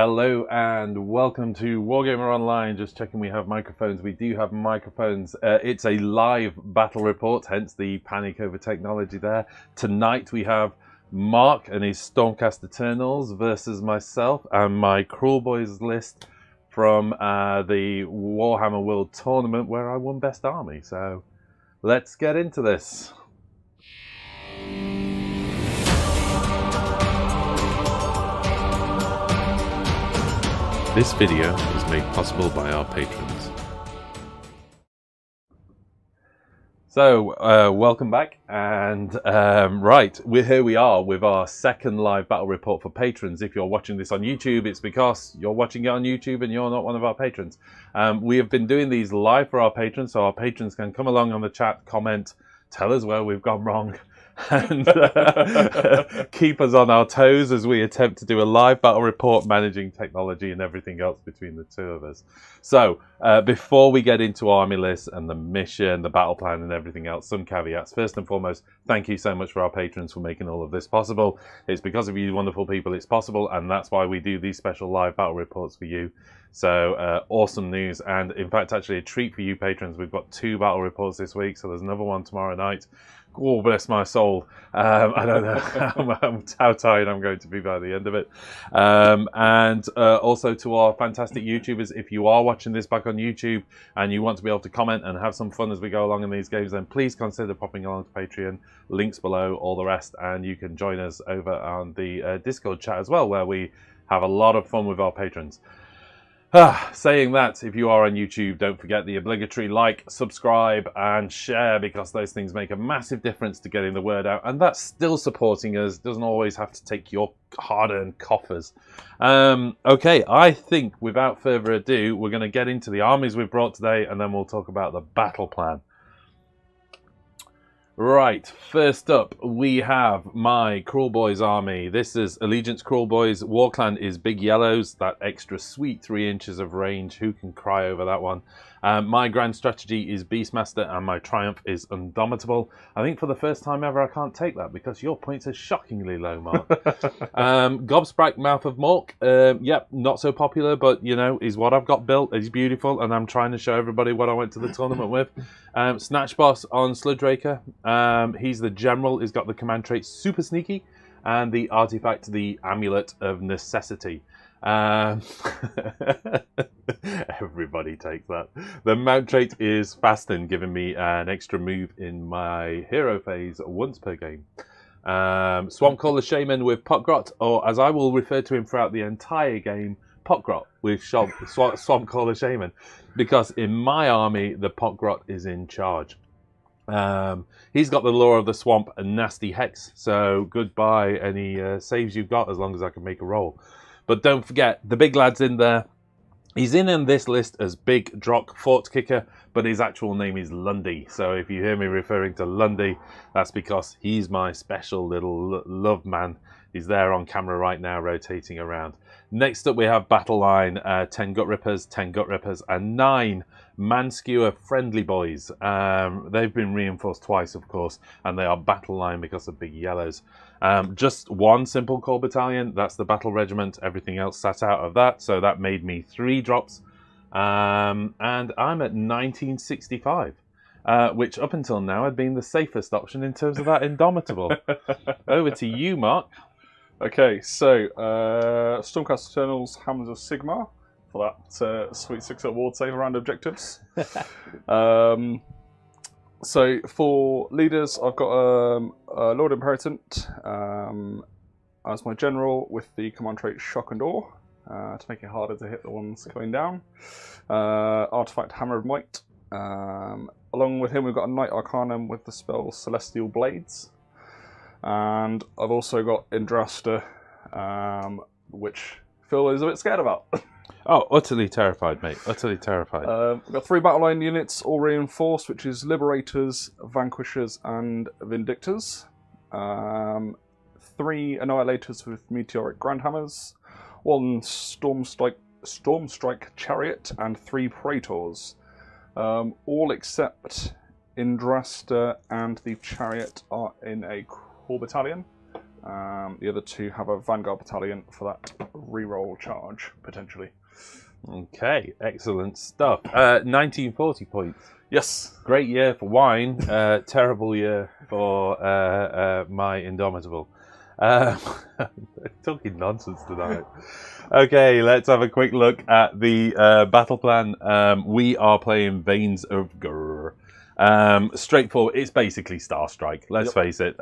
Hello and welcome to WargamerOnline. Just checking we have microphones. We do have microphones. It's a live battle report, hence the panic over technology there. Tonight we have Marc and his Stormcast Eternals versus myself and my Kruleboyz list from the Warhammer World Tournament where I won Best Army. So let's get into this. This video is made possible by our patrons. So, welcome back, and right, here we are with our second live battle report for patrons. If you're watching this on YouTube, it's because you're watching it on YouTube and you're not one of our patrons. We have been doing these live for our patrons, so our patrons can come along on the chat, comment, tell us where we've gone wrong, and keep us on our toes as we attempt to do a live battle report, managing technology and everything else between the two of us. So before we get into army lists and the mission, the battle plan and everything else, some caveats. First and foremost, thank you so much for our patrons for making all of this possible. It's because of you wonderful people it's possible, and that's why we do these special live battle reports for you. So awesome news, and in fact actually a treat for you patrons. We've got 2 battle reports this week, so there's another one tomorrow night. Oh, bless my soul. I don't know how tired I'm going to be by the end of it. And also to our fantastic YouTubers, if you are watching this back on YouTube and you want to be able to comment and have some fun as we go along in these games, then please consider popping along to Patreon. Links below, all the rest, and you can join us over on the Discord chat as well, where we have a lot of fun with our patrons. Saying that, if you are on YouTube, don't forget the obligatory like, subscribe and share, because those things make a massive difference to getting the word out, and that's still supporting us. Doesn't always have to take your hard-earned coffers. Okay, I think without further ado, we're going to get into the armies we've brought today, and then we'll talk about the battle plan. Right, first up we have my Kruleboyz army. This is Allegiance Kruleboyz. Warclan is Big Yellows, that extra sweet 3 inches of range. Who can cry over that one? My grand strategy is Beastmaster, and my triumph is Undomitable. I think for the first time ever I can't take that because your points are shockingly low, Marc. Gobsprack, Mouth of Mork. Yep, not so popular, but you know, is what I've got built. He's beautiful, and I'm trying to show everybody what I went to the tournament with. Snatch Boss on Sluddraker. He's the general. He's got the command trait Super Sneaky and the artifact, the Amulet of Necessity. Everybody takes that. The mount trait is Fasten, giving me an extra move in my hero phase once per game. Swampcaller Shaman with Potgrot, or as I will refer to him throughout the entire game, Potgrot with Swampcaller Shaman, because in my army the Potgrot is in charge. He's got the Law of the Swamp and Nasty Hex, so goodbye any saves you've got, as long as I can make a roll. But don't forget, the big lad's in there. He's in this list as Big Drock Fort Kicker, but his actual name is Lundy. So if you hear me referring to Lundy, that's because he's my special little love man. He's there on camera right now, rotating around. Next up we have Battle Line, 10 Gut Rippers, 10 Gut Rippers, and 9 Manskewer Friendly Boys. They've been reinforced twice, of course, and they are Battle Line because of Big Yellows. Just 1 simple core battalion, that's the Battle Regiment. Everything else sat out of that, so that made me 3 drops. And I'm at 1965. Which up until now had been the safest option in terms of that Indomitable. Over to you, Marc. Okay, so Stormcast Eternals, Hammers of Sigmar for that sweet 6 award save around objectives. So for leaders, I've got Lord Imperatant as my general with the command trait Shock and Awe to make it harder to hit the ones going down. Artifact Hammer of Might. Along with him, we've got a Knight Arcanum with the spell Celestial Blades. And I've also got Indrasta, which Phil is a bit scared about. Oh, utterly terrified, mate. Utterly terrified. We've got 3 battle line units, all reinforced, which is Liberators, Vanquishers, and Vindictors. 3 Annihilators with Meteoric Grandhammers, 1 Stormstrike Chariot, and 3 Praetors. All except Indrasta and the Chariot are in a core battalion, The other 2 have a Vanguard Battalion for that reroll charge, potentially. Okay, excellent stuff. 1940 points. Yes. Great year for wine. Terrible year for my Indomitable. Talking nonsense tonight. Okay, let's have a quick look at the battle plan. We are playing Veins of Grrr. Straightforward. It's basically Star Strike. Let's face it.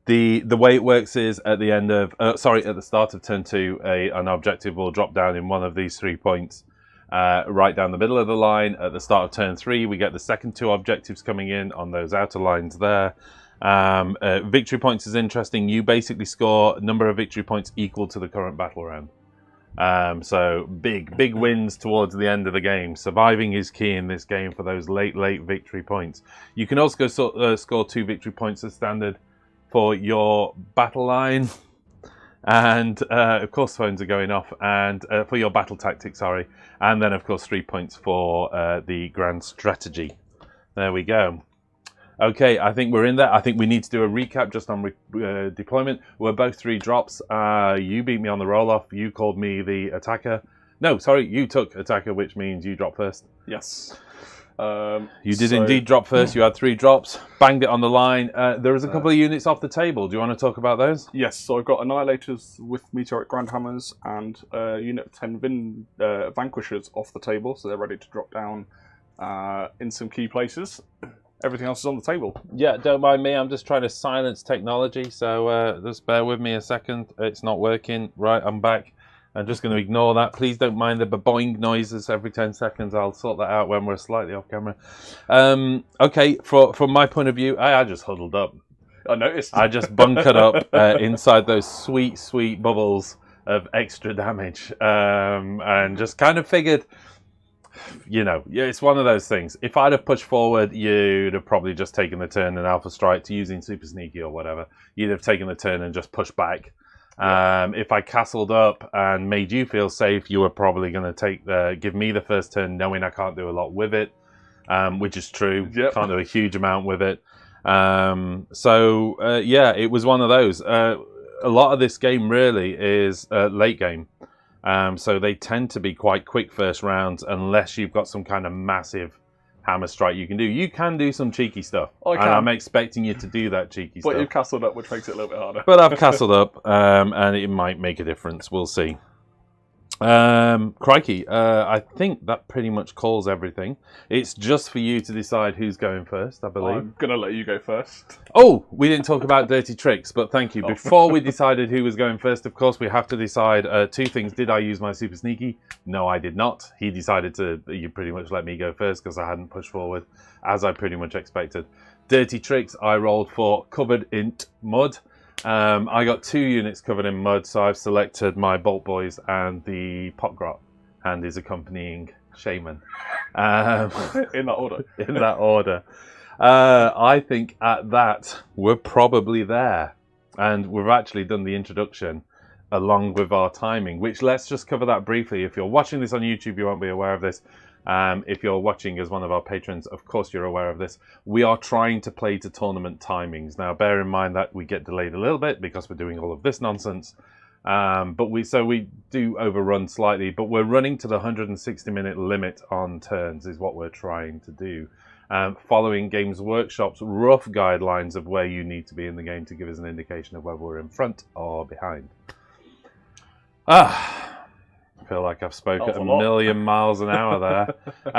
The way it works is at the end of at the start of turn 2, an objective will drop down in one of these 3 points, right down the middle of the line. At the start of turn 3, we get the second 2 objectives coming in on those outer lines there. Victory points is interesting. You basically score a number of victory points equal to the current battle round. So big wins towards the end of the game. Surviving is key in this game for those late victory points. You can also score 2 victory points as standard for your battle line, and of course phones are going off, and for your battle tactics, sorry, and then of course 3 points for the grand strategy. There we go. Okay, I think we're in there. I think we need to do a recap just on deployment. We're both 3 drops. You beat me on the roll-off. You called me the attacker. No, sorry, you took attacker, which means you dropped first. Yes. You did indeed drop first. You had 3 drops. Banged it on the line. There was a couple of units off the table. Do you want to talk about those? Yes, so I've got Annihilators with Meteoric Grandhammers and Unit 10 Vanquishers off the table, so they're ready to drop down in some key places. Everything else is on the table. Yeah, don't mind me. I'm just trying to silence technology, so just bear with me a second. It's not working. Right, I'm back. I'm just going to ignore that. Please don't mind the boing noises every 10 seconds. I'll sort that out when we're slightly off camera. Okay, from my point of view, I just huddled up. I noticed. I just bunkered up inside those sweet bubbles of extra damage, and just kind of figured, you know, it's one of those things. If I'd have pushed forward, you'd have probably just taken the turn and alpha strike to using super sneaky or whatever. You'd have taken the turn and just pushed back. If I castled up and made you feel safe, you were probably going to give me the first turn, knowing I can't do a lot with it, which is true. Yep. Can't do a huge amount with it. Yeah, it was one of those. A lot of this game really is late game. So they tend to be quite quick first rounds unless you've got some kind of massive hammer strike you can do. You can do some cheeky stuff. And I'm expecting you to do that cheeky stuff. But you've castled up, which makes it a little bit harder. But I've castled up, and it might make a difference. We'll see. Crikey, I think that pretty much calls everything. It's just for you to decide who's going first, I believe. I'm going to let you go first. Oh, we didn't talk about dirty tricks, but thank you. Before we decided who was going first, of course, we have to decide 2 things. Did I use my super sneaky? No, I did not. He decided you pretty much let me go first because I hadn't pushed forward, as I pretty much expected. Dirty tricks, I rolled for covered in mud. I got 2 units covered in mud, so I've selected my Bolt Boys and the Potgrot and his accompanying Shaman. In that order. In that order. I think at that, we're probably there. And we've actually done the introduction along with our timing, which let's just cover that briefly. If you're watching this on YouTube, you won't be aware of this. If you're watching as one of our patrons, of course you're aware of this. We are trying to play to tournament timings. Now, bear in mind that we get delayed a little bit because we're doing all of this nonsense. But we do overrun slightly, but we're running to the 160-minute limit on turns is what we're trying to do. Following Games Workshop's rough guidelines of where you need to be in the game to give us an indication of whether we're in front or behind. I feel like I've spoken at a million miles an hour there.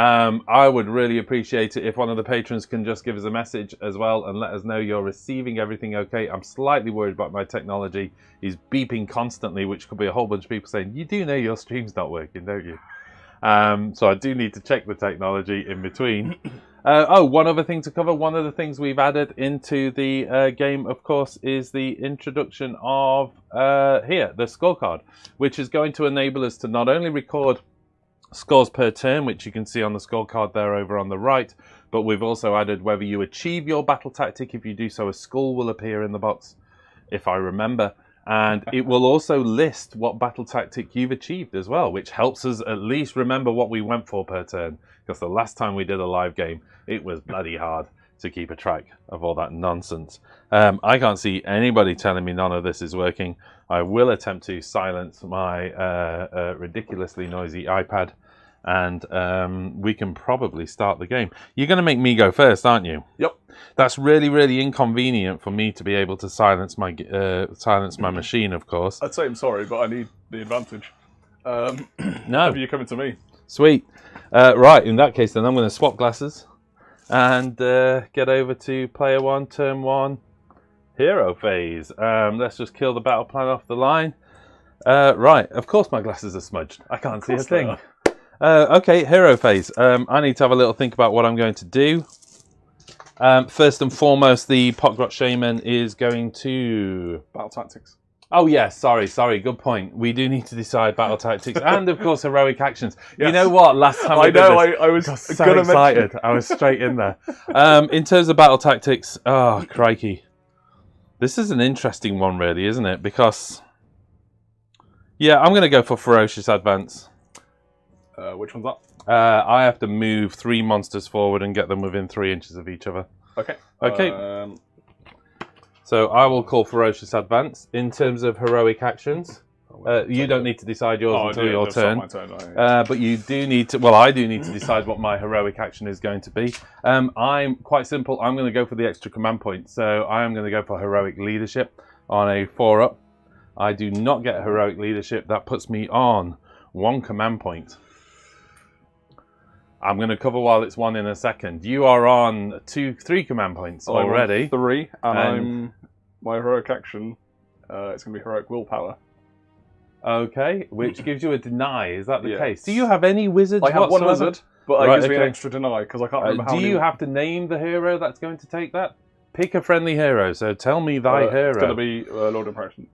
I would really appreciate it if one of the patrons can just give us a message as well and let us know you're receiving everything okay. I'm slightly worried about my technology. It's beeping constantly, which could be a whole bunch of people saying, you do know your stream's not working, don't you? So I do need to check the technology in between. One other thing to cover. One of the things we've added into the game, of course, is the introduction of the scorecard, which is going to enable us to not only record scores per turn, which you can see on the scorecard there over on the right, but we've also added whether you achieve your battle tactic. If you do so, a skull will appear in the box, if I remember. And it will also list what battle tactic you've achieved as well, which helps us at least remember what we went for per turn. Because the last time we did a live game, it was bloody hard. to keep a track of all that nonsense. I can't see anybody telling me none of this is working. I will attempt to silence my ridiculously noisy iPad, and we can probably start the game. You're going to make me go first, aren't you? Yep. That's really, really inconvenient for me to be able to silence my machine, of course. I'd say I'm sorry, but I need the advantage. No. Are you coming to me? Sweet. Right, in that case, then I'm going to swap glasses and get over to player 1, turn 1, hero phase. Let's just kill the battle plan off the line. Right, of course my glasses are smudged. I can't see a thing. Okay, hero phase. I need to have a little think about what I'm going to do. First and foremost, the Potgrot Shaman is going to... Battle tactics. Oh, yeah, sorry, good point. We do need to decide battle tactics and, of course, heroic actions. Yes. You know what? Last time I was so excited. I was straight in there. In terms of battle tactics, oh, crikey. This is an interesting one, really, isn't it? Because, yeah, I'm going to go for Ferocious Advance. Which one's that? I have to move 3 monsters forward and get them within 3 inches of each other. Okay. Okay. So I will call Ferocious Advance. In terms of heroic actions, you don't need to decide yours until your turn. My turn, but you do need to, well, I do need to decide what my heroic action is going to be. I'm quite simple. I'm going to go for the extra command point. So I am going to go for Heroic Leadership on a 4-up. I do not get Heroic Leadership. That puts me on 1 command point. I'm going to cover while it's 1 in a second. You are on 3 command points already. 3, and my heroic action, it's going to be Heroic Willpower. Okay, which gives you a deny. Is that the case? Do you have any wizards I have whatsoever? 1 wizard, but it gives me an extra deny because I can't remember how many... Do you have to name the hero that's going to take that? Pick a friendly hero, so tell me thy hero. It's going to be Lord Inheritance.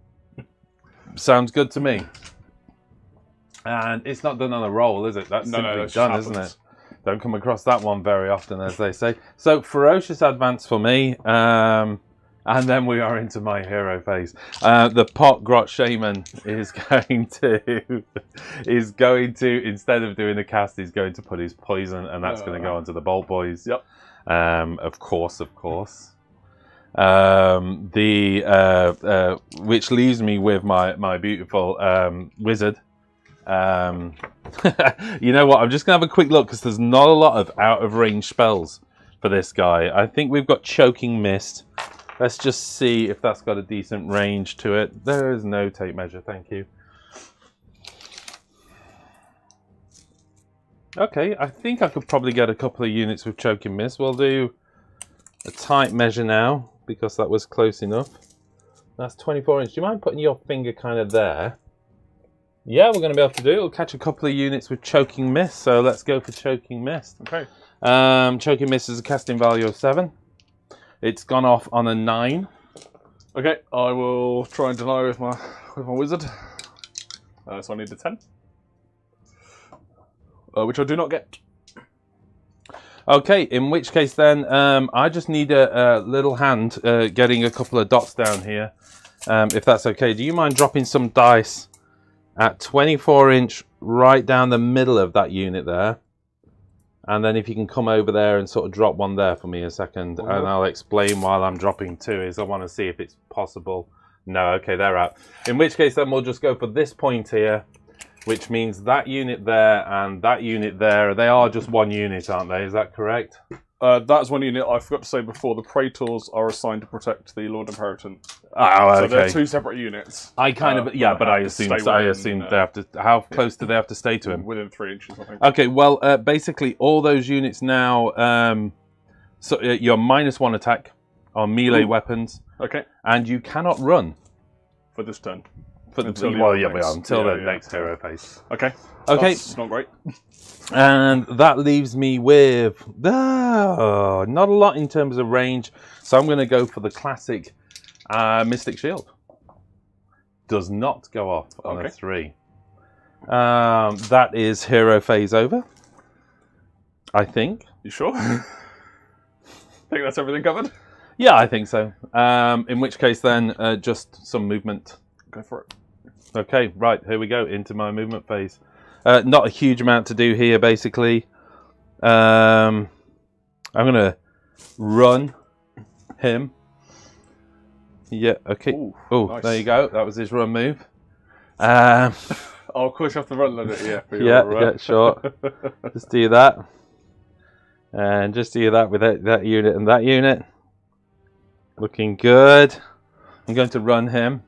Sounds good to me. And it's not done on a roll, is it? That's simply done, isn't it? Don't come across that one very often, as they say. So, Ferocious Advance for me, and then we are into my hero phase. The Potgrot Shaman is going to, instead of doing a cast, he's going to put his poison, and that's going to go onto the Boltboyz. Yep. Of course. Which leaves me with my beautiful wizard. You know what? I'm just gonna have a quick look because there's not a lot of out of range spells for this guy. I think we've got Choking Mist. Let's just see if that's got a decent range to it. There is no tape measure, thank you. Okay, I think I could probably get a couple of units with Choking Mist. We'll do a tight measure now because that was close enough. That's 24 inch. Do you mind putting your finger kind of there? Yeah, we're going to be able to do it. We'll catch a couple of units with Choking Mist, so let's go for Choking Mist. Okay. Choking Mist is a casting value of 7. It's gone off on a 9. Okay, I will try and deny with my wizard. So I need a 10. Which I do not get. Okay, in which case then, I just need a little hand getting a couple of dots down here, if that's okay. Do you mind dropping some dice at 24 inch right down the middle of that unit there? And then if you can come over there and sort of drop one there for me a second, and I'll explain while I'm dropping 2 is I want to see if it's possible. No, okay, they're out. In which case then we'll just go for this point here, which means that unit there and that unit there, they are just 1 unit, aren't they? Is that correct? That's 1 unit. I forgot to say before, the Praetors are assigned to protect the Lord Inheritant. Oh, okay. So they're 2 separate units. I kind of, yeah, but I assume they have to, how close do they have to stay to him? Within 3 inches, I think. Okay, well, basically all those units now, so you're -1 attack on melee weapons. Okay. And you cannot run. For this turn. Until the next hero phase. Okay. Okay. That's not great. And that leaves me with not a lot in terms of range. So I'm going to go for the classic Mystic Shield. Does not go off on a 3. That is hero phase over. I think. You sure? Think that's everything covered? Yeah, I think so. In which case then, just some movement. Go for it. Okay, right, here we go, into my movement phase. Not a huge amount to do here, basically. I'm going to run him. Yeah, okay. Oh, nice. There you go. That was his run move. Oh, of course you have to run a little bit, Yeah, sure. Just do that. And just do that with that unit and that unit. Looking good. I'm going to run him.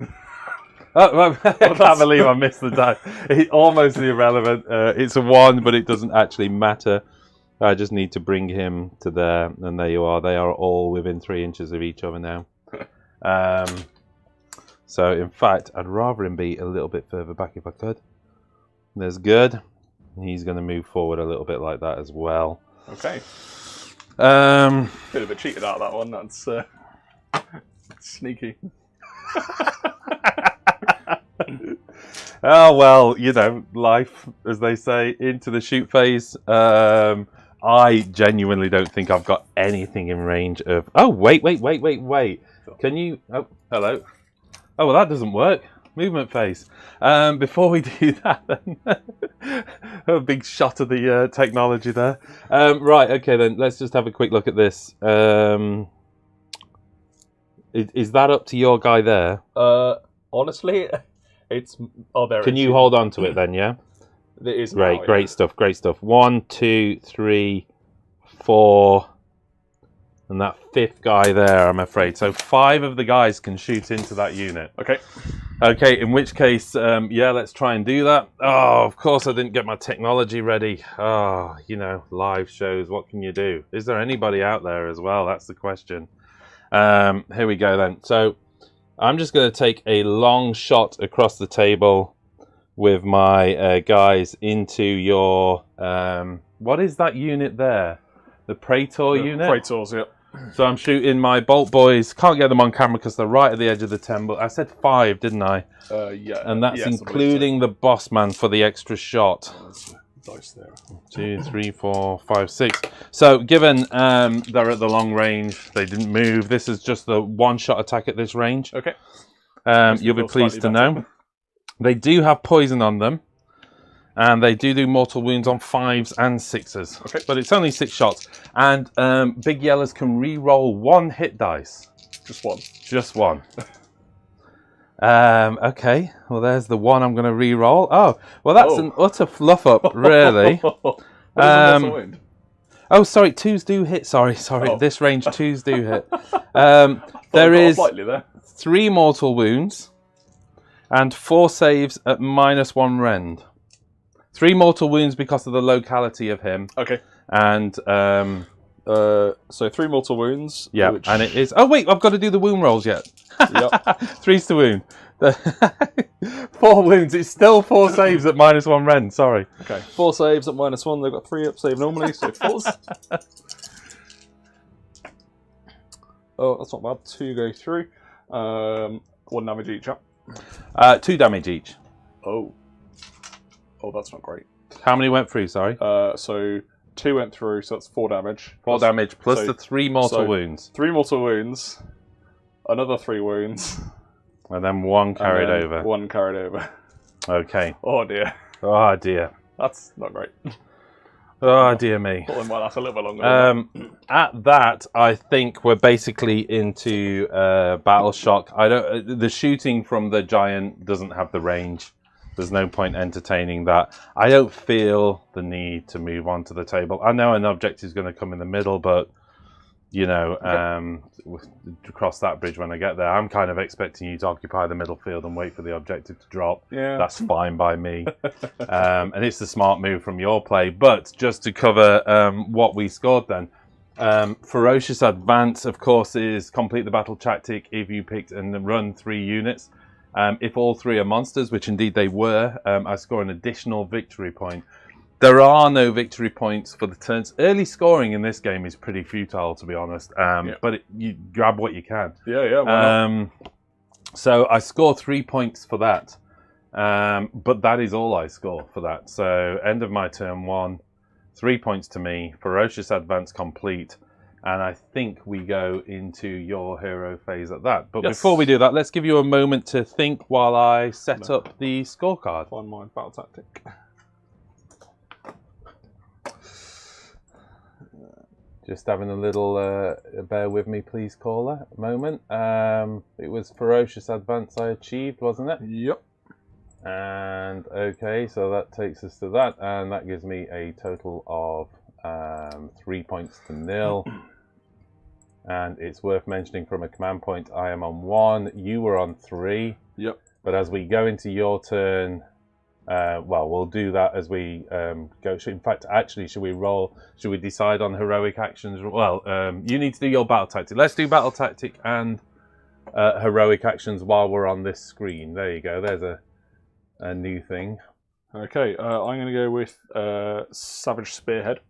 Oh, I can't believe I missed the die. It's almost irrelevant. It's a 1, but it doesn't actually matter. I just need to bring him to there, and there you are. They are all within 3 inches of each other now. So, in fact, I'd rather him be a little bit further back if I could. There's good. He's going to move forward a little bit like that as well. Okay. Bit of a cheated out of that one. That's sneaky. Oh, well, you know, life, as they say, into the shoot phase. I genuinely don't think I've got anything in range of... Oh, wait. Can you... Oh, hello. Oh, well, that doesn't work. Movement phase. Before we do that, then, a big shot of the technology there. Right, okay, then, let's just have a quick look at this. Is that up to your guy there? Honestly, it's... Oh, there Can you hold on to it then, yeah? It is Great, now, great stuff, great stuff. 1, 2, 3, 4... And that 5th guy there, I'm afraid. So 5 of the guys can shoot into that unit. Okay. Okay, in which case, yeah, let's try and do that. Oh, of course I didn't get my technology ready. Oh, you know, live shows, what can you do? Is there anybody out there as well? That's the question. Here we go then. So I'm just going to take a long shot across the table with my guys into your... what is that unit there? The Praetor unit? Praetors, yeah. So I'm shooting my Bolt Boys. Can't get them on camera because they're right at the edge of the temple. I said 5, didn't I? Yeah. And that's including the boss man for the extra shot. Dice there. 2, 3, 4, 5, 6. So given they're at the long range, they didn't move. This is just the 1-shot attack at this range. Okay. You'll be pleased to know. They do have poison on them. And they do mortal wounds on 5s and 6s. Okay. But it's only 6 shots. And Big Yellows can re-roll 1 hit dice. Just 1. Just 1. Okay. Well, there's the 1 I'm going to re-roll. Oh, well, that's an utter fluff-up, really. Oh, sorry. 2s do hit. Sorry. Oh. This range, 2s do hit. There is 3 mortal wounds and 4 saves at -1 rend. 3 mortal wounds because of the locality of him. Okay. And so 3 mortal wounds. Yeah, which... and it is. Oh wait, I've got to do the wound rolls yet. Yep. 3's to wound. 4 wounds. It's still 4 saves at -1 rend. Sorry. Okay. 4 saves at -1. They've got 3 up save normally, so 4s. Oh, that's not bad. 2 go through. 1 damage each. Yeah. 2 damage each. Oh, that's not great. How many went through, sorry? So 2 went through, so that's 4 damage. 4 damage plus the 3 mortal wounds. 3 mortal wounds, another 3 wounds. And then 1 carried over. 1 carried over. Okay. Oh dear. Oh dear. That's not great. Oh dear me. Well, that's a little bit longer. At that, I think we're basically into battle shock. The shooting from the giant doesn't have the range. There's no point entertaining that. I don't feel the need to move on to the table. I know an object is going to come in the middle, but, you know, cross that bridge when I get there. I'm kind of expecting you to occupy the middle field and wait for the objective to drop. Yeah. That's fine by me. And it's the smart move from your play. But just to cover what we scored then, Ferocious Advance, of course, is complete the battle tactic if you picked and run 3 units. If all 3 are monsters, which indeed they were, I score an additional victory point. There are no victory points for the turns. Early scoring in this game is pretty futile, to be honest. But you grab what you can. Yeah. Why not? So I score 3 points for that. But that is all I score for that. So end of my turn 1, 3 points to me. Ferocious Advance complete. And I think we go into your hero phase at that. But before we do that, let's give you a moment to think while I set up the scorecard. Find my battle tactic. Just having a little, bear with me please, caller, moment. It was Ferocious Advance I achieved, wasn't it? Yep. And okay, so that takes us to that, and that gives me a total of 3 points to 0. And it's worth mentioning from a command point, I am on 1, you were on 3. Yep. But as we go into your turn, well, we'll do that as we go. In fact, actually, should we decide on heroic actions? Well, you need to do your battle tactic. Let's do battle tactic and heroic actions while we're on this screen. There you go. There's a new thing. Okay, I'm going to go with Savage Spearhead.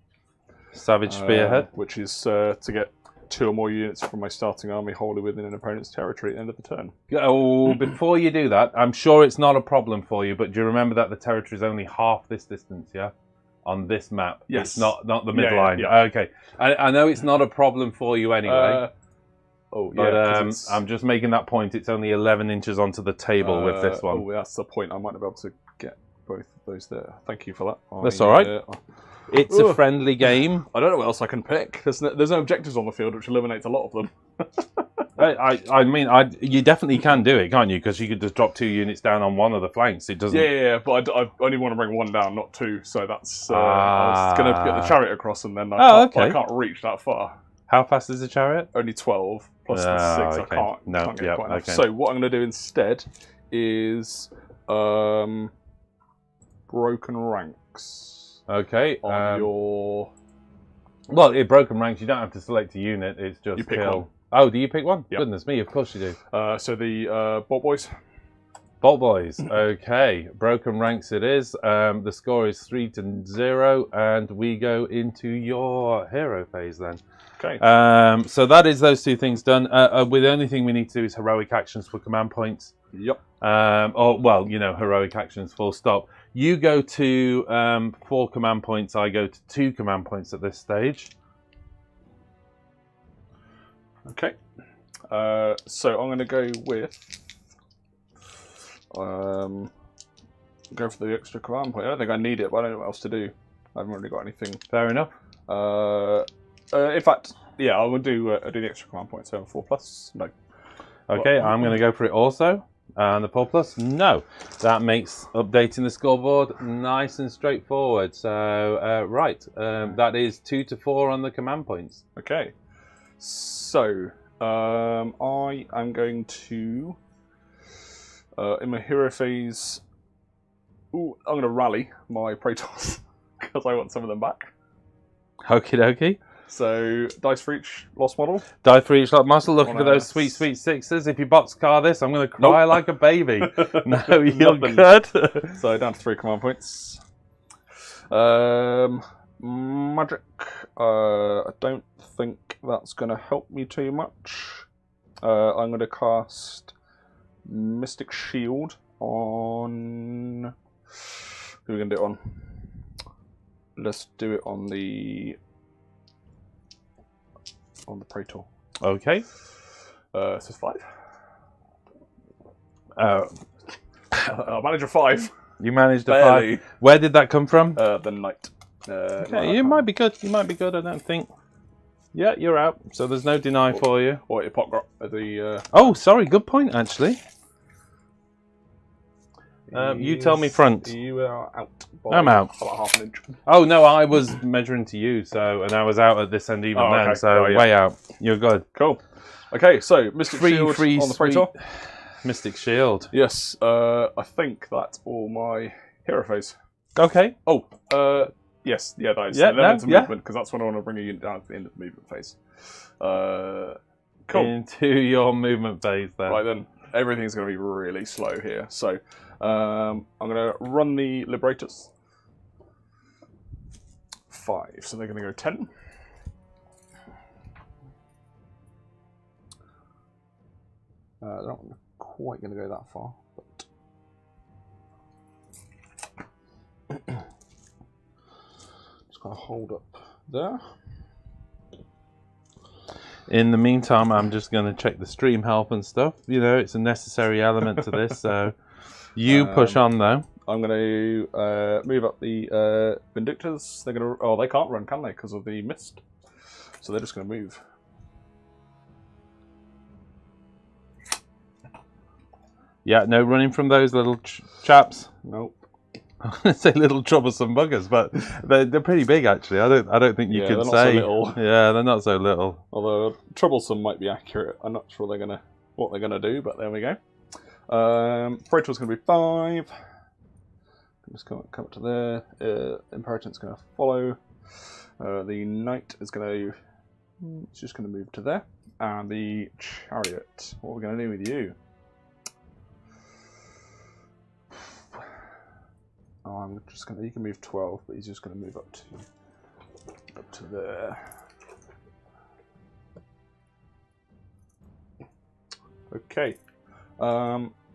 Savage Spearhead. Which is to get 2 or more units from my starting army wholly within an opponent's territory at the end of the turn. Oh, before you do that, I'm sure it's not a problem for you, but do you remember that the territory is only half this distance, yeah? On this map. Yes. It's not the midline. Yeah. Okay. I know it's not a problem for you anyway. But I'm just making that point. It's only 11 inches onto the table with this one. Oh, that's the point. I might not be able to get both of those there. Thank you for that. That's all right. It's a friendly game. I don't know what else I can pick. There's no objectives on the field, which eliminates a lot of them. I mean, you definitely can do it, can't you? Because you could just drop 2 units down on one of the flanks. It doesn't. Yeah, but I only want to bring 1 down, not 2. So that's. I was going to get the chariot across, and then I can't reach that far. How fast is the chariot? Only 12 plus the 6. Okay. I can't get quite enough. Okay. So what I'm going to do instead is broken ranks. Okay. On your. Well, broken ranks, you don't have to select a unit. It's just you pick kill. one. Oh, do you pick one? Yep. Goodness me, of course you do. So the Boltboyz. Boltboyz. Okay, broken ranks it is. The score is 3-0, and we go into your hero phase then. Okay. So that is those 2 things done. The only thing we need to do is heroic actions for command points. Yep. Heroic actions, full stop. You go to 4 command points. I go to 2 command points at this stage. Okay. So I'm going to go with go for the extra command point. I don't think I need it, but I don't know what else to do. I haven't really got anything. Fair enough. In fact, yeah, I will do the extra command point. So 4+. No. Okay, I'm going to go for it also. And the 4+, no. That makes updating the scoreboard nice and straightforward. So, that is 2 to 4 on the command points. Okay. So, I am going to, in my hero phase, I'm going to rally my Praetors because I want some of them back. Okie dokie. So, dice for each lost model. Die for each lost muscle. Looking for those sweet, sweet 6s. If you boxcar this, I'm going to cry like a baby. No, you're good. So, down to 3 command points. Magic. I don't think that's going to help me too much. I'm going to cast Mystic Shield on. Who are we going to do it on? Let's do it on the Praetor. Okay. So it's 5. I managed a 5. You managed a Barely. 5. Where did that come from? The Knight. Okay, you might be good. You might be good. I don't think. Yeah, you're out. So there's no deny for you. Or Hippocrot at the. Oh, sorry. Good point, actually. You tell me front. You are out. I'm out. About half an inch. Oh no, I was measuring to you, and I was out at this end even then, so way out. You're good. Cool. Okay, so Mystic Shield on the Praetor. Mystic Shield. Yes, I think that's all my hero phase. Okay. Oh, yes, yeah, that is. Yeah, movement, because that's when I want to bring a unit down at the end of the movement phase. Cool. Into your movement phase then. Right then, everything's going to be really slow here. So, I'm going to run the Liberators. 5, so they're going to go 10. They're not quite going to go that far, but just going to hold up there. In the meantime, I'm just going to check the stream health and stuff. You know, it's a necessary element to this, so you push on though. I'm going to move up the Vindictors. They're going to. Oh, they can't run, can they? Because of the mist. So they're just going to move. Yeah, no running from those little chaps. Nope. I was going to say little troublesome buggers, but they're pretty big actually. I don't think you can say. Not so little. Yeah, they're not so little. Although troublesome might be accurate. I'm not sure what they're gonna do, but there we go. Praetor's gonna be 5. Just come up to there. Imperatant's gonna follow. The knight is just gonna move to there, and the chariot. What are we gonna do with you? Oh, I'm just gonna. You can move 12, but he's just gonna move up to there. Okay,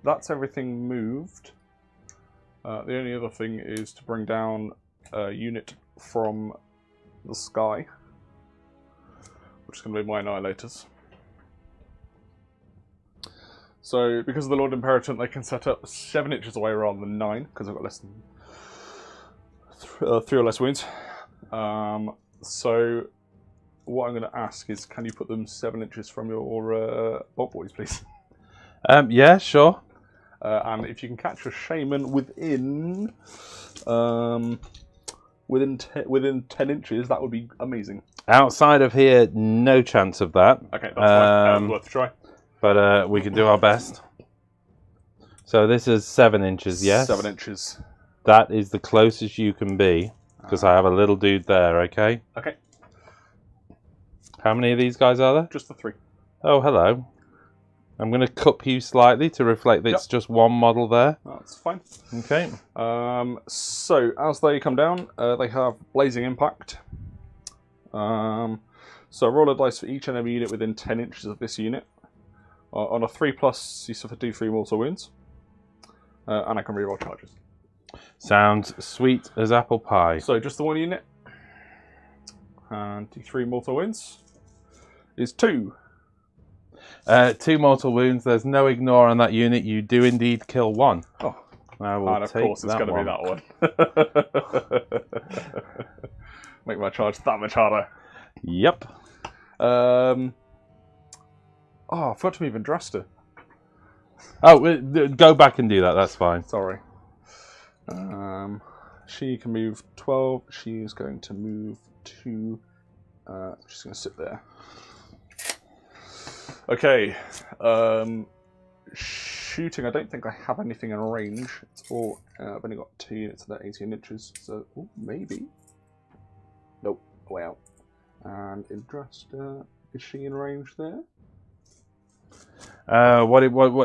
that's everything moved. The only other thing is to bring down a unit from the sky, which is going to be my Annihilators. So, because of the Lord Imperatant, they can set up 7 inches away rather than 9, because I've got less than 3 or less wounds. So, what I'm going to ask is, can you put them 7 inches from your Kuleboyz, please? Yeah, sure. And if you can catch a shaman within 10 inches, that would be amazing. Outside of here, no chance of that. Okay, that's fine. Worth a try. But we can do our best. So this is 7 inches, yes? 7 inches. That is the closest you can be, because I have a little dude there, okay? Okay. How many of these guys are there? Just the 3. Oh, hello. I'm going to cup you slightly to reflect that it's just one model there. That's fine. Okay. So, as they come down, they have Blazing Impact. So roll a dice for each enemy unit within 10 inches of this unit. On a 3+, you suffer D3 mortal wounds. And I can reroll charges. Sounds sweet as apple pie. So just the 1 unit. And D3 mortal wounds is 2. 2 mortal wounds. There's no ignore on that unit. You do indeed kill 1. Oh. I will and of course it's going to be that one. Make my charge that much harder. Yep. Oh, I forgot to move Andrasta. Oh, go back and do that. That's fine. Sorry. She can move 12. She's going to move to... she's going to sit there. Okay. Shooting, I don't think I have anything in range. It's all... I've only got 2 units of that 18 inches. So, maybe. Nope. Way out. And Andrasta, is she in range there?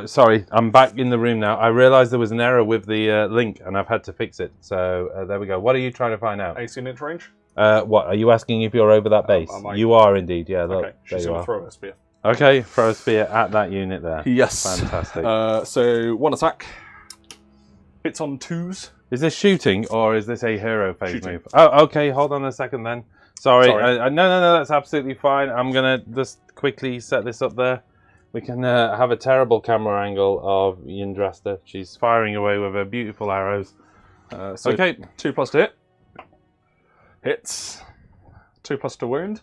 Sorry, I'm back in the room now. I realised there was an error with the link, and I've had to fix it. So there we go. What are you trying to find out? 18 inch range? What are you asking? If you're over that base? You are indeed. Yeah. Look, okay. She's going to throw a spear. Okay, throw a spear at that unit there. Yes. Fantastic. So 1 attack. Hits on 2s. Is this shooting or is this a hero phase move? Oh, okay. Hold on a second then. Sorry. No. That's absolutely fine. I'm gonna just quickly set this up there. We can have a terrible camera angle of Andrasta. She's firing away with her beautiful arrows. Okay. 2+ to hit. Hits. 2+ to wound.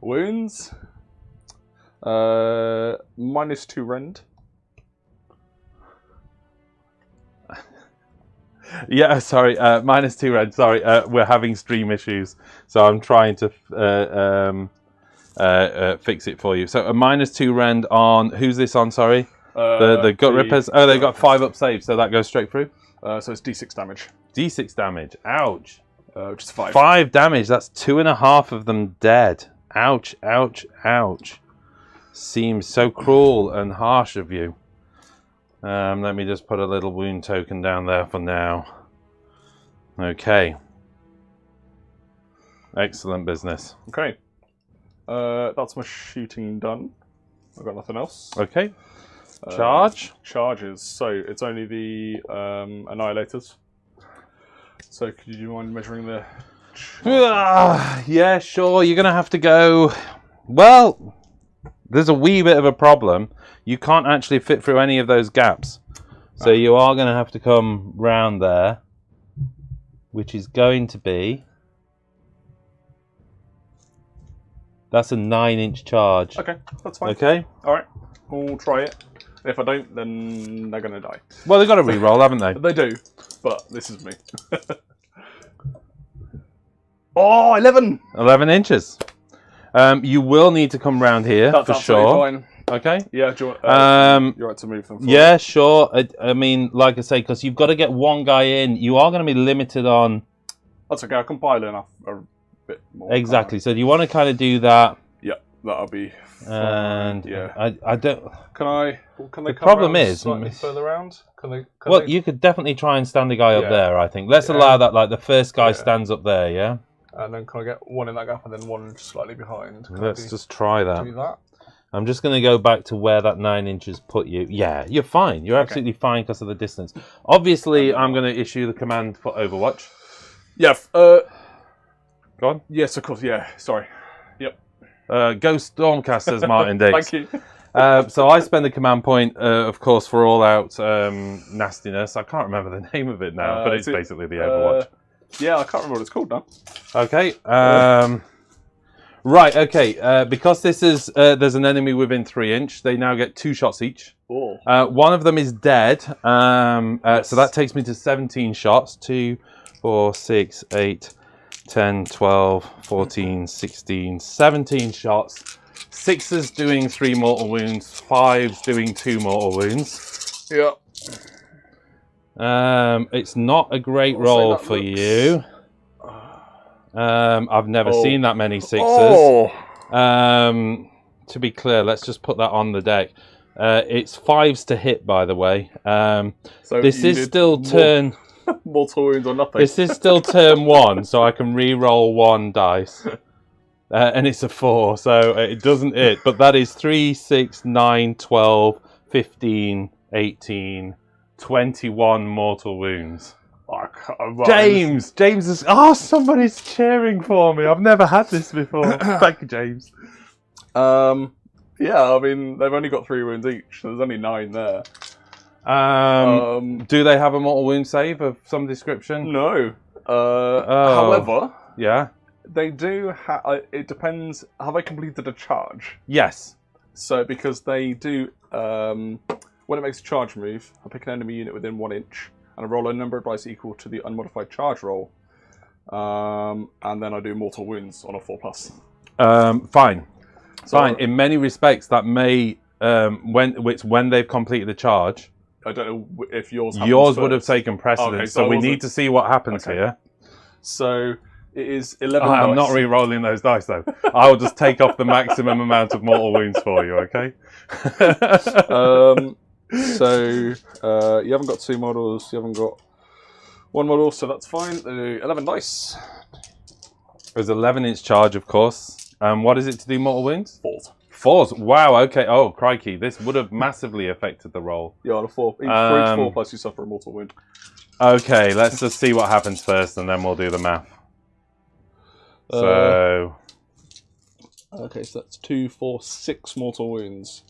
Wounds. -2 rend. Yeah, sorry. -2 rend. Sorry, we're having stream issues, so I'm trying to fix it for you. So a -2 rend on who's this on? Sorry, the gut rippers. Oh, they've got 5 up saves, so that goes straight through. So it's D6 damage. D6 damage. Ouch. Which is 5. 5 damage. That's 2.5 of them dead. Ouch! Ouch! Ouch! Seems so cruel and harsh of you. Let me just put a little wound token down there for now. Okay. Excellent business. Okay. That's my shooting done. I've got nothing else. Okay. Charge? Charges. So it's only the Annihilators. So could you mind measuring the... Yeah, sure. You're going to have to go... Well, there's a wee bit of a problem. You can't actually fit through any of those gaps. So you are going to have to come round there, which is going to be That's a 9-inch charge. Okay, that's fine. Okay. All right, we'll try it. If I don't, then they're gonna die. Well, they've got to re-roll, haven't they? They do, but this is me. Oh, 11! 11 inches. You will need to come round here That's for absolutely sure. fine. Okay. Yeah, do you want, you're right to move them forward. Yeah, sure. I mean, like I say, because you've got to get one guy in, you are going to be limited on. That's okay. I can pile in a bit more. Exactly. So do you want to kind of do that? Yeah, that'll be. Fine. And yeah, I don't. Can they? The problem is slightly further around. Well, you could definitely try and stand the guy up Yeah. there. I think let's allow that. Like the first guy stands up there. Yeah. And then can I get one in that gap and then one slightly behind? Let's just try that. Do that. I'm just going to go back to where that 9 inches put you. Yeah, you're fine. You're absolutely fine because of the distance. Obviously, I'm going to issue the command for Overwatch. Yeah. Go on. Yes, of course. Yeah. Sorry. Yep. Go Stormcast, says Martin Dix. Thank you. So I spend the command point, of course, for all-out nastiness. I can't remember the name of it now, but it's basically the Overwatch. Yeah, I can't remember what it's called now. Okay. Right. Okay. Because this is there's an enemy within 3 inch. They now get 2 shots each. Oh. One of them is dead. So that takes me to 17 shots. 2, 4, 6, 8, 10, 12, 14, 16, 17 shots. 6's doing 3 mortal wounds. 5's doing 2 mortal wounds. Yeah. It's not a great roll for you. I've never seen that many 6's. To be clear, let's just put that on the deck. It's 5's to hit, by the way. So this is still turn. Mortal wounds or nothing. This is still turn 1, so I can re-roll 1 dice. And it's a 4, so it doesn't hit. But that is 3, 6, 9, 12, 15, 18, 21 mortal wounds. James is. Oh, somebody's cheering for me. I've never had this before. Thank you, James. Yeah, I mean they've only got 3 wounds each. So there's only 9 there. Do they have a mortal wound save of some description? No. However, yeah, they do. It depends. Have I completed a charge? Yes. So because they do. When it makes a charge move, I pick an enemy unit within 1 inch, and I roll a number of dice equal to the unmodified charge roll. And then I do mortal wounds on a 4+. Fine. So, fine. In many respects, that may when they've completed the charge. I don't know if yours would have taken precedence. Okay, so we need to see what happens here. So it is 11 I'm dice. not re-rolling those dice though. I will just take off the maximum amount of mortal wounds for you. Okay. So you haven't got 2 models. You haven't got 1 model, so that's fine. 11 dice. There's 11-inch charge, of course. What is it to do mortal wounds? 4s. Wow. Okay. Oh, crikey! This would have massively affected the roll. Yeah, on a 4. For each 4+, you suffer a mortal wound. Okay. Let's just see what happens first, and then we'll do the math. So. Okay, so that's 2, 4, 6 mortal wounds.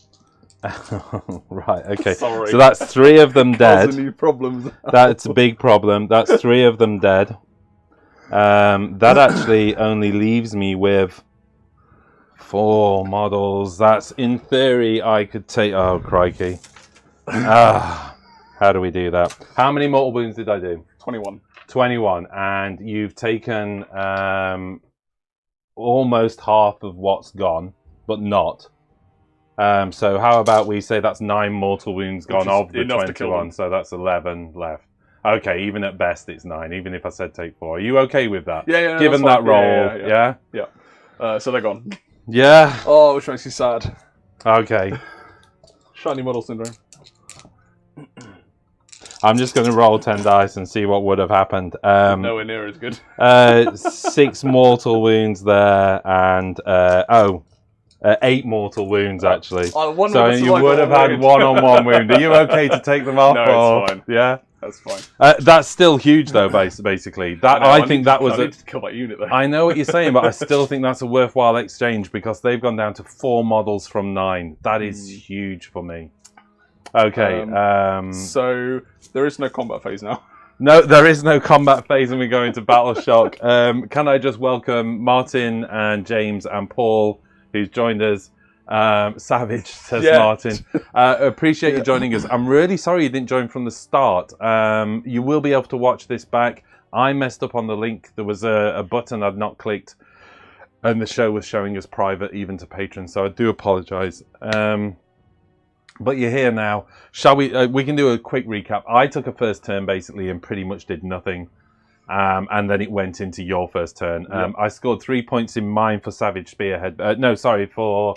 Right. Okay. Sorry. So that's 3 of them dead. Causing problems. That's a big problem. That's 3 of them dead. That actually only leaves me with 4 models. That's, in theory, I could take... Oh, crikey. How do we do that? How many mortal wounds did I do? 21. 21. And you've taken almost half of what's gone, but not. So how about we say that's 9 mortal wounds gone of the 21, so that's 11 left. Okay, even at best it's 9, even if I said take 4. Are you okay with that? Yeah, given that roll, yeah? So they're gone. Yeah? Oh, which makes you sad. Okay. Shiny model syndrome. I'm just going to roll 10 dice and see what would have happened. Nowhere near as good. 6 mortal wounds there, and 8 mortal wounds actually. So you would have had 1-on-1 wound. Are you okay to take them off? No, it's fine. Yeah, that's fine. That's still huge though, basically. I think that was. I need to kill that unit though. I know what you're saying, but I still think that's a worthwhile exchange because they've gone down to 4 models from 9. That is huge for me. Okay. So there is no combat phase now. No, there is no combat phase, and we go into battle shock. Can I just welcome Martin and James and Paul who's joined us. Savage, says Yeah. Martin. Appreciate you joining us. I'm really sorry you didn't join from the start. You will be able to watch this back. I messed up on the link. There was a button I'd not clicked, and the show was showing us private even to patrons, so I do apologise. But you're here now. Shall we? We can do a quick recap. I took a first turn basically and pretty much did nothing. And then it went into your first turn. I scored 3 points in mine for Savage Spearhead. For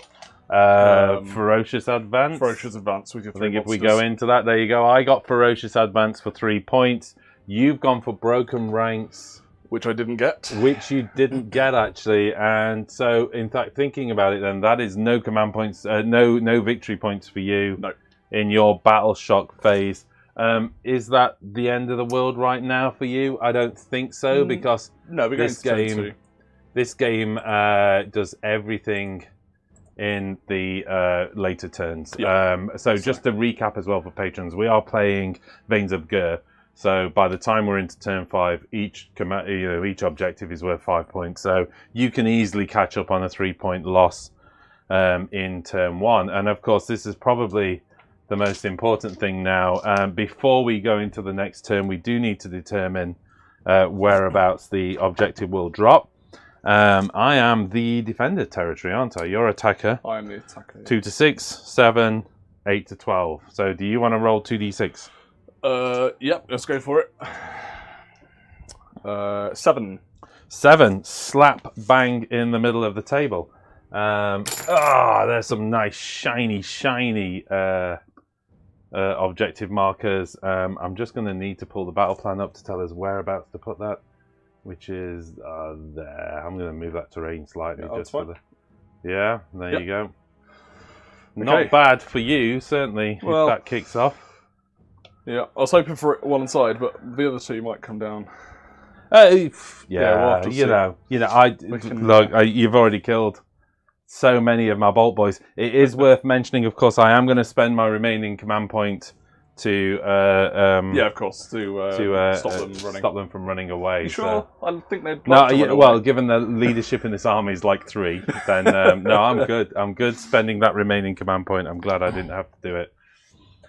Ferocious Advance. Ferocious Advance with your 3 I think monsters. if we go into that, there you go. I got Ferocious Advance for 3 points. You've gone for Broken Ranks. Which I didn't get. Which you didn't get, actually. And so, in fact, thinking about it then, that is no command points, no victory points for you in your Battle Shock phase. Is that the end of the world right now for you? I don't think so, because this game does everything in the later turns. So just to recap as well for patrons, we are playing Veins of Gur. So by the time we're into turn 5, each objective is worth 5 points. So you can easily catch up on a 3-point loss in turn 1. And of course, this is probably the most important thing now. Before we go into the next turn, we do need to determine whereabouts the objective will drop. I am the defender territory, aren't I? You're attacker. I am the attacker. 2 to 6, 7, 8 to 12. So do you want to roll 2d6? Yep, let's go for it. 7. 7. Slap bang in the middle of the table. There's some nice shiny objective markers. I'm just going to need to pull the battle plan up to tell us whereabouts to put that, which is there. I'm going to move that terrain slightly just for the. Yeah, there you go. Okay. Not bad for you, certainly. Well, if that kicks off. Yeah, I was hoping for it one side, but the other two might come down. You've already killed so many of my Bolt Boys. It is worth mentioning, of course, I am going to spend my remaining command point to stop them from running away. You sure? So. I think they'd given the leadership in this army is like 3, then no, I'm good. I'm good spending that remaining command point. I'm glad I didn't have to do it.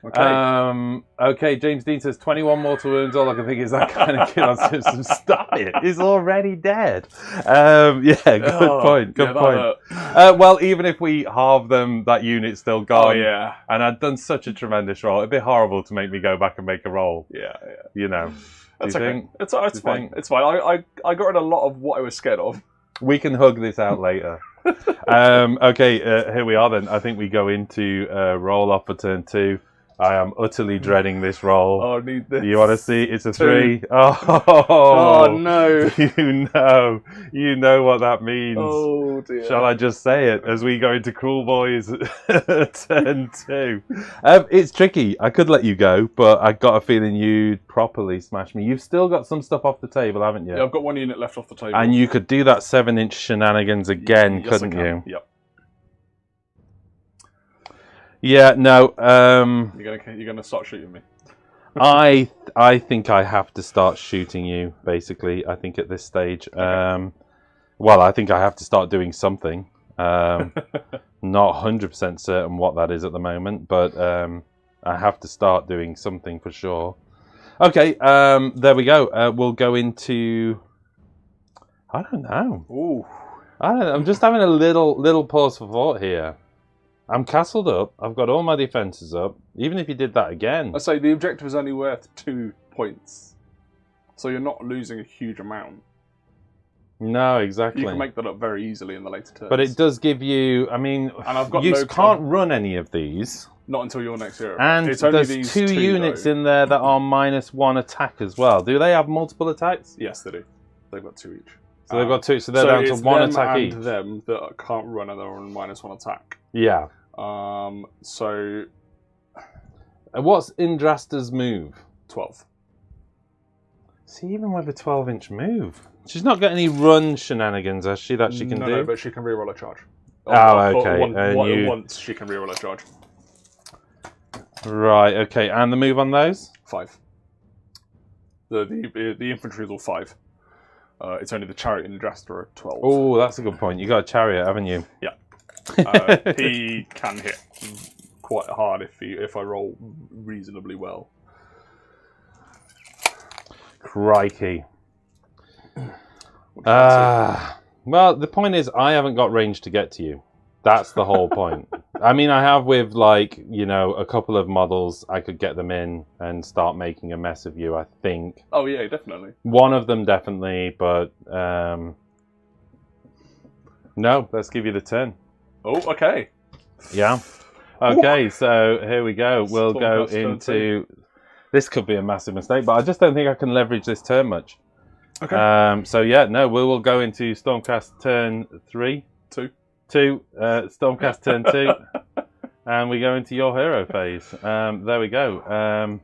Okay. James Dean says 21 mortal wounds. All I can think is that kind of kill on system. Stop it! He's already dead. Good point. Good point. Well, even if we halve them, that unit's still gone. And I'd done such a tremendous roll. It'd be horrible to make me go back and make a roll. You know. That's okay. It's fine. It's fine. I got rid of a lot of what I was scared of. We can hug this out later. Here we are then. I think we go into roll off for turn 2. I am utterly dreading this roll. Oh, I need this. You want to see? It's a 3. Oh no! You know what that means. Oh dear. Shall I just say it as we go into Kruleboyz turn 2? It's tricky. I could let you go, but I got a feeling you'd properly smash me. You've still got some stuff off the table, haven't you? Yeah, I've got 1 unit left off the table. And you could do that 7-inch shenanigans again, couldn't you? Yep. Yeah, no. You're gonna start shooting me. I think I have to start shooting you. Basically, I think at this stage. I think I have to start doing something. Not 100% certain what that is at the moment, but I have to start doing something for sure. Okay, there we go. We'll go into. I don't know. Ooh. I don't know. I'm just having a little pause for thought here. I'm castled up. I've got all my defences up. Even if you did that again. I say the objective is only worth 2 points. So you're not losing a huge amount. No, exactly. You can make that up very easily in the later turns. But it does give you... I mean, and I've got you can't run any of these. Not until your next hero. And it's only there's these 2 units in there that are -1 attack as well. Do they have multiple attacks? Yes, they do. They've got 2 each. So they've got 2, so they're down to 1 attack each. So it's them that can't run and they're on -1 attack. Yeah. So... What's Indrasta's move? 12. See, even with a 12-inch move. She's not got any run shenanigans, has she, that she can do? No, but she can reroll a charge. Okay. Once she can reroll a charge. Right, okay. And the move on those? 5. The infantry is all 5. It's only the chariot and Indrasta are 12. Oh, that's a good point. You got a chariot, haven't you? Yeah. He can hit quite hard if I roll reasonably well. Crikey. Well, the point is, I haven't got range to get to you. That's the whole point. I mean, I have with, like, you know, a couple of models, I could get them in and start making a mess of you, I think. Oh, yeah, definitely. One of them, definitely, but... no, let's give you the turn. Oh, okay. Yeah. Okay, so here we go. We'll go Stormcast into... This could be a massive mistake, but I just don't think I can leverage this turn much. Okay. So yeah, no, we will go into Stormcast turn 3. 2. Stormcast turn 2. And we go into your hero phase. There we go.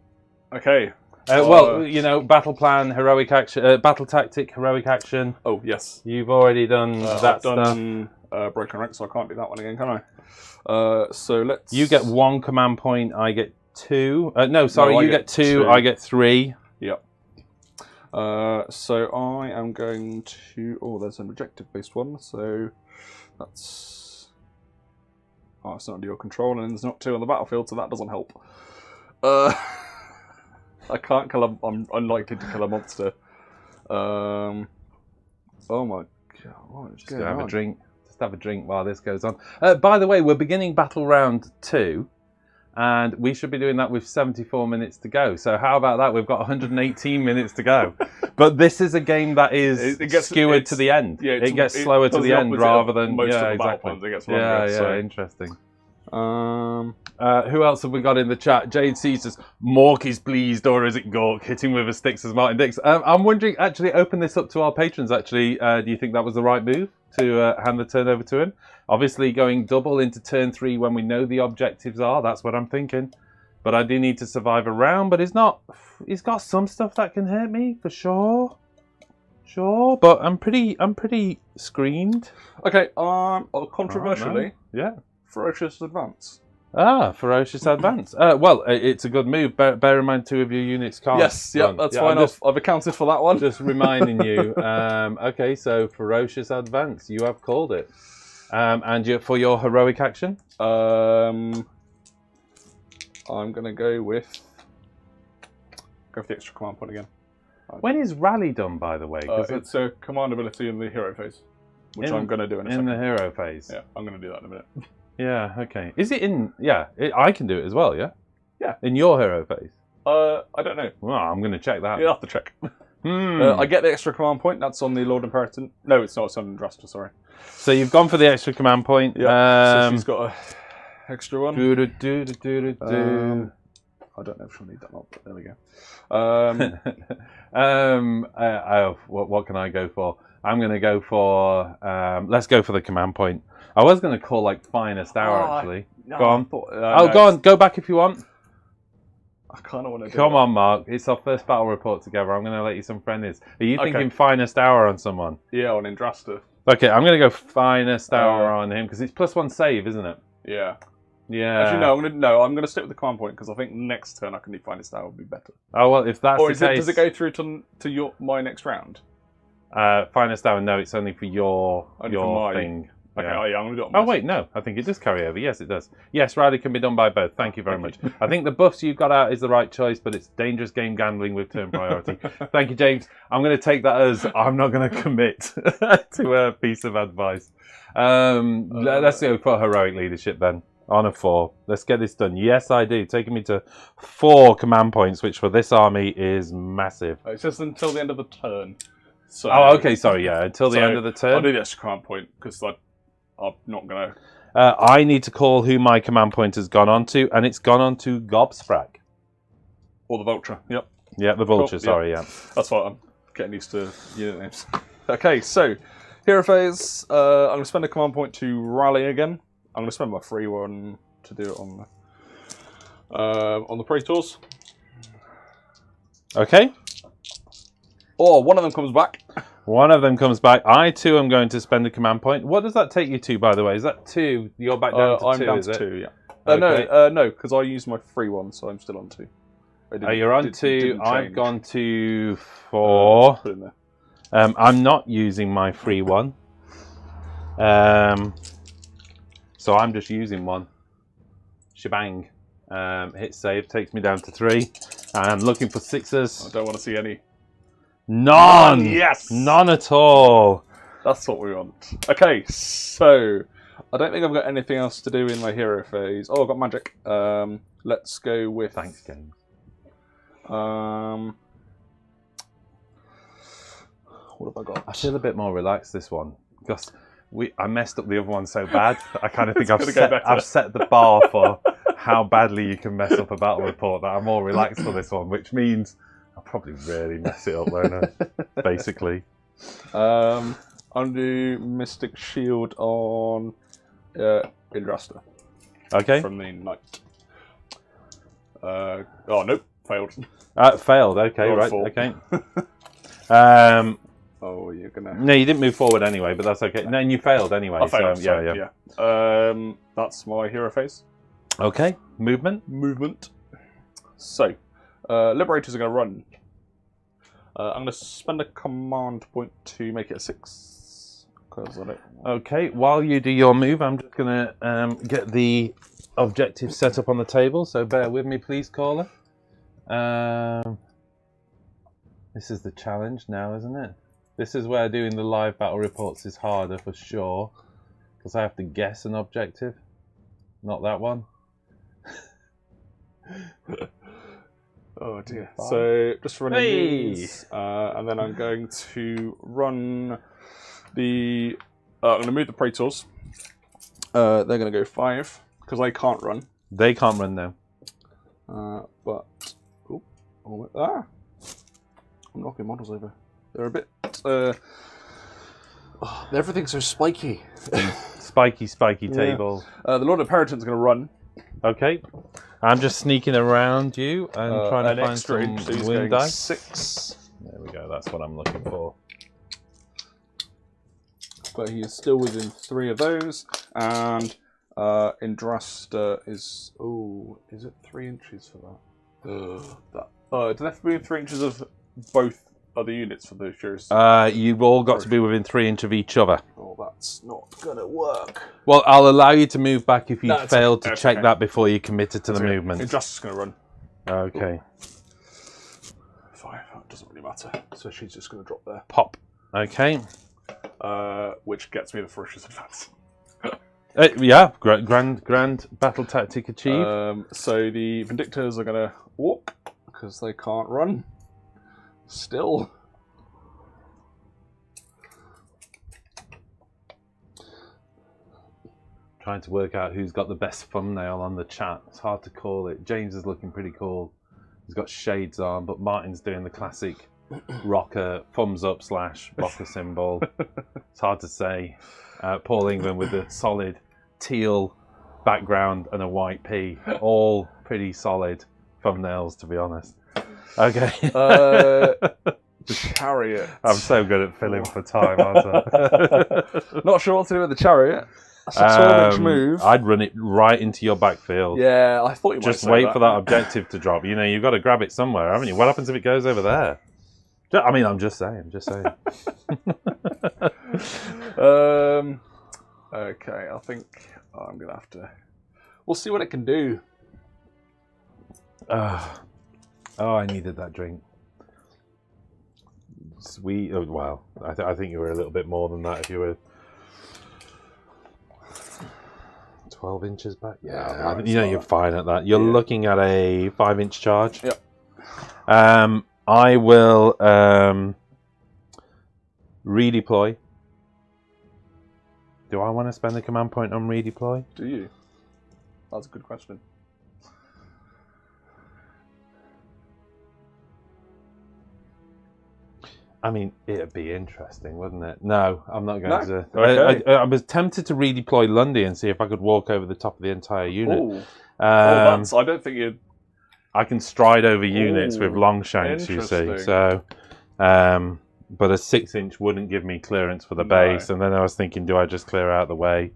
Okay. Well, you know, battle plan, heroic action, battle tactic, heroic action. Oh, yes. You've already done that I've stuff. done Broken Rank, so I can't do that one again, can I? So let's... You get 1 command point, I get 2. No, sorry, you get 2, 2. I get 3. Yep. So I am going to... Oh, there's an objective-based one, so that's... Oh, it's not under your control, and there's not 2 on the battlefield, so that doesn't help. I can't kill I'm unlikely to kill a monster. Oh my god, what is Just going have on? a drink. Just have a drink while this goes on. By the way, we're beginning battle round 2. And we should be doing that with 74 minutes to go. So how about that? We've got 118 minutes to go. But this is a game that is skewered to the end. Yeah, it gets slower to the end rather than... most of the exactly. battle plans. It gets longer, Interesting. Who else have we got in the chat? Jade C says, Mork is pleased, or is it Gork? Hitting with a stick, says Martin Dix. I'm wondering, actually, open this up to our patrons, actually. Do you think that was the right move to hand the turn over to him? Obviously, going double into turn 3 when we know the objectives are, that's what I'm thinking. But I do need to survive a round, but he's got some stuff that can hurt me, for sure. Sure, but I'm pretty screened. Okay, controversially, yeah. Ferocious Advance. Ferocious Advance. Well, it's a good move. Bear in mind 2 of your units can't. Yes, yeah, that's fine. I've accounted for that one. Just reminding you. Okay, so Ferocious Advance. You have called it. And for your heroic action? I'm going to go for the extra command point again. When is Rally done, by the way? It's a command ability in the hero phase, which I'm going to do in a second. In the hero phase? Yeah, I'm going to do that in a minute. Yeah, okay. Is it in... Yeah, I can do it as well, yeah? Yeah. In your hero phase? I don't know. Well, I'm going to check that. You'll have to check. I get the extra command point. That's on the Lord Imperator. No, it's not. It's on Andrasta, sorry. So you've gone for the extra command point. Yeah, so she's got an extra one. I don't know if she'll need that one, but there we go. What can I go for? I'm going to go for... let's go for the command point. I was going to call, like, Finest Hour, actually. No, go on. No, go on. Go back if you want. I kind of want to do Come on, Mark. It's our first battle report together. I'm going to let you some friendlies. Are you thinking Finest Hour on someone? Yeah, on Andrasta. Okay, I'm going to go Finest Hour on him, because it's +1 save, isn't it? Yeah. Yeah. Actually, I'm going to stick with the command point, because I think next turn I can do Finest Hour would be better. Oh, well, if that's the case... Does it go through to my next round? Finest Hour, no, it's only for your thing. Okay, Yeah. I'm going to do it on Oh, wait, no. I think it does carry over. Yes, it does. Yes, Rally can be done by both. Thank you very much. I think the buffs you've got out is the right choice, but it's dangerous game gambling with turn priority. Thank you, James. I'm going to take that as I'm not going to commit to a piece of advice. Let's go for heroic leadership then. On a 4. Let's get this done. Yes, I do. Taking me to 4 command points, which for this army is massive. It's just until the end of the turn. So, okay, sorry, yeah. Until the end of the turn. I'll do the extra command point, because I'm not going to... I need to call who my command point has gone on to, and it's gone on to Gobsprak. Or the Vulture, yep. Yeah, the Vulture, Cool, sorry, yeah. That's why I'm getting used to unit names. Okay, so, hero phase. I'm going to spend a command point to rally again. I'm going to spend my free one to do it on the Praetors. Okay. Oh, one of them comes back. One of them comes back. I, too, am going to spend a command point. What does that take you to, by the way? Is that 2? You're back down to 2, I'm down is to it? 2, yeah. Okay. No, because I used my free one, so I'm still on 2. You're on 2. I've gone to 4. Put it in there. I'm not using my free one. So I'm just using one. Shebang. Hit save, takes me down to 3. And looking for 6s. I don't want to see any. None! Yes! None at all. That's what we want. Okay, so I don't think I've got anything else to do in my hero phase. Oh, I've got magic. Let's go with... Thanks, James. What have I got? I feel a bit more relaxed this one. Because I messed up the other one so bad. I kind of think I've set the bar for how badly you can mess up a battle report that I'm more relaxed for this one, which means I'll probably really mess it up, won't I? Basically. I'll do Mystic Shield on Indrasta. Okay. From the Knight. Oh, nope. Failed. Failed, okay, Roll right, 4. okay. Oh, you're gonna... No, you didn't move forward anyway, but that's okay. No, and you failed anyway. I failed, so, sorry, yeah. That's my hero phase. Okay, movement. So, Liberators are going to run. I'm going to spend a command point to make it a 6. Because I don't... Okay, while you do your move, I'm just going to get the objective set up on the table, so bear with me, please, caller. This is the challenge now, isn't it? This is where doing the live battle reports is harder for sure, because I have to guess an objective. Not that one. Oh dear. So just running these, and then I'm going to run the. I'm going to move the Praetors. They're going to go 5 because they can't run. They can't run now. But I'm knocking models over. They're a bit. Everything's so spiky. Spiky table. The Lord of Inheritance is going to run. Okay. I'm just sneaking around you and trying to find extra some wind dice. 6. There we go. That's what I'm looking for. But he is still within 3 of those, and Indrasta is. Oh, is it 3 inches for that? Does it have to be 3 inches of both other units for those shows? You've all got to be within 3 inches of each other. Oh, that's not gonna work. Well, I'll allow you to move back if you failed to check okay. that before you committed to the movement. Indrasta's gonna run. Okay. 5. That doesn't really matter. So she's just gonna drop there. Pop. Okay. Which gets me the ferocious advance. Yeah, grand battle tactic achieved. So the Vindictors are gonna walk because they can't run. Still. Trying to work out who's got the best thumbnail on the chat. It's hard to call it. James is looking pretty cool. He's got shades on, but Martin's doing the classic rocker thumbs up / rocker symbol. It's hard to say. Paul England with a solid teal background and a white P. All pretty solid thumbnails, to be honest. Okay. Chariot. I'm so good at filling for time, aren't I? Not sure what to do with the chariot. That's a 12-inch move. I'd run it right into your backfield. Yeah, I thought you might just say wait for that objective to drop. You know, you've got to grab it somewhere, haven't you? What happens if it goes over there? I mean, I'm just saying. Okay, I think I'm going to have to... We'll see what it can do. Oh, I needed that drink. Sweet. Oh, wow. I think you were a little bit more than that if you were 12 inches back. Yeah, you're fine at that. You're looking at a 5-inch charge. Yep. I will redeploy. Do I want to spend the command point on redeploy? Do you? That's a good question. I mean, it'd be interesting, wouldn't it? No, I'm not going to. Okay. I was tempted to redeploy Lundy and see if I could walk over the top of the entire unit. Ooh. I don't think you'd... I can stride over units with long shanks, you see. So, but a 6-inch wouldn't give me clearance for the base. And then I was thinking, do I just clear out the way?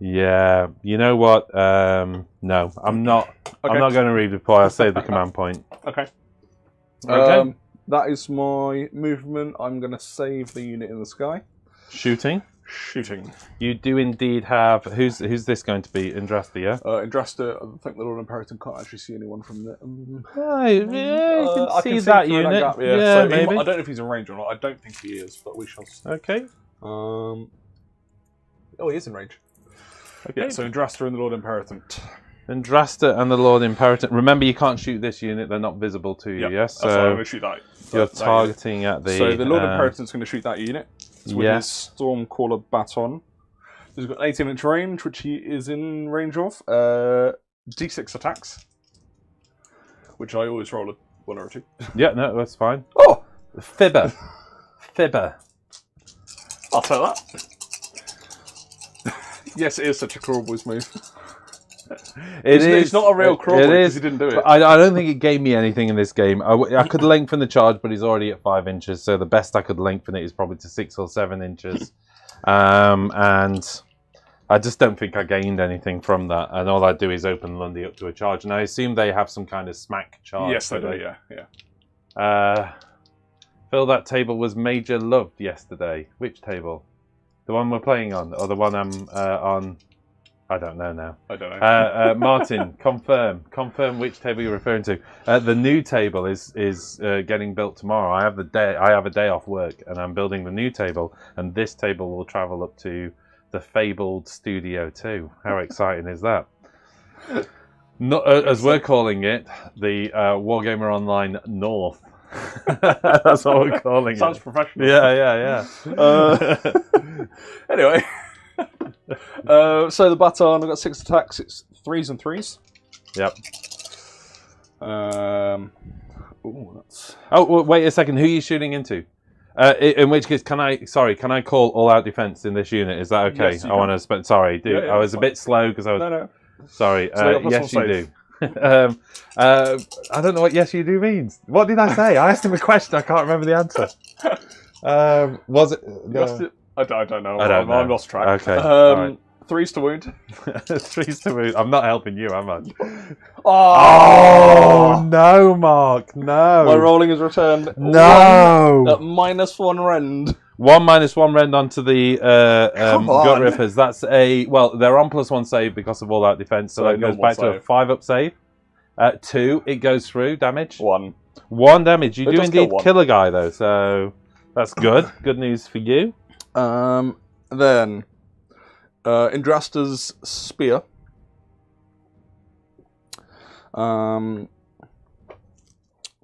Yeah, you know what? No, I'm not. Okay. I'm not going to redeploy. I'll save the command point. Okay. Okay. That is my movement. I'm going to save the unit in the sky. Shooting. Shooting. You do indeed have. Who's this going to be? Indrasta, yeah? Indrasta, I think the Lord Imperator can't actually see anyone from the. Oh, yeah, you can I see can that through unit. gap, yeah, so maybe. I don't know if he's in range or not. I don't think he is, but we shall see. Okay. Oh, he is in range. Okay. Yeah, so Indrasta and the Lord Imperator. Indrasta and the Lord Imperator. Remember, you can't shoot this unit. They're not visible to you, yes? So I'm going to shoot that. You're targeting at the... So the Lord Imperator is going to shoot that unit. It's with his Stormcaller baton. He's got an 18-inch range, which he is in range of. D6 attacks, which I always roll a 1 or a 2. Yeah, no, that's fine. Oh! Fibber. Fibber. I'll tell that. Yes, it is such a Kruleboyz move. It's not a real Kruleboyz because he didn't do it. I don't think it gave me anything in this game. I could lengthen the charge, but he's already at 5 inches, so the best I could lengthen it is probably to 6 or 7 inches. And I just don't think I gained anything from that. And all I do is open Lundy up to a charge. And I assume they have some kind of smack charge. Yes, they do, yeah. Phil, that table was major loved yesterday. Which table? The one we're playing on, or the one I'm on? I don't know now. I don't know. Martin, confirm which table you're referring to. The new table is getting built tomorrow. I have a day off work, and I'm building the new table. And this table will travel up to the fabled Studio 2. How exciting is that? Not, as we're calling it, the WargamerOnline North. That's what we're calling it. Sounds professional. Yeah. Anyway. So the baton, I've got 6 attacks. It's 3s and 3s. Yep. That's... Oh, well, wait a second. Who are you shooting into? In which case, can I call all-out defense in this unit? Is that okay? Yes, I want to spend. Sorry, dude. Yeah, I was a bit slow because I was. No. Sorry. So yes, you do. I don't know what "yes, you do" means. What did I say? I asked him a question. I can't remember the answer. Was it? I don't know. I don't know. I'm lost track. Okay. All right. 3s to wound. 3s to wound. I'm not helping you, am I? Oh no, Mark. No. My rolling is returned. No. At -1 rend. 1 rend onto the gut on. rippers. That's they're on +1 save because of all out defense, so that goes back to a 5-up save. 2, it goes through damage. 1 damage. You do indeed kill a guy though, so that's good. Good news for you. Then Indrasta's spear.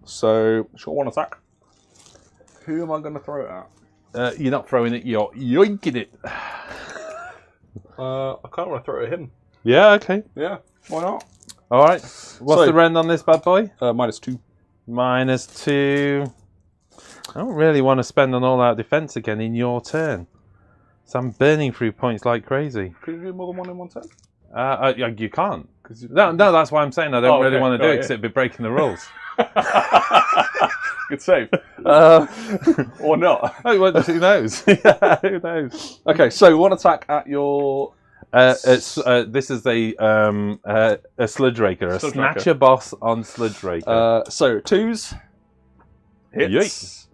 So she's got 1 attack. Who am I going to throw it at? You're not throwing it. You're yoinking it. I kind of want to throw it at him. Yeah. Okay. Yeah. Why not? All right. What's the rend on this bad boy? -2. -2. I don't really want to spend an all-out defense again in your turn. So I'm burning through points like crazy. Could you do more than 1 in 1 turn? You can't. No, that's why I'm saying I don't really want to do it because it'd be breaking the rules. Good save. Or not. Oh, well, who knows? Yeah, who knows? Okay, so 1 attack at your... this is a Sludge Raker, a Snatcher boss on Sludge Raker. So 2s. Hits. Yeet.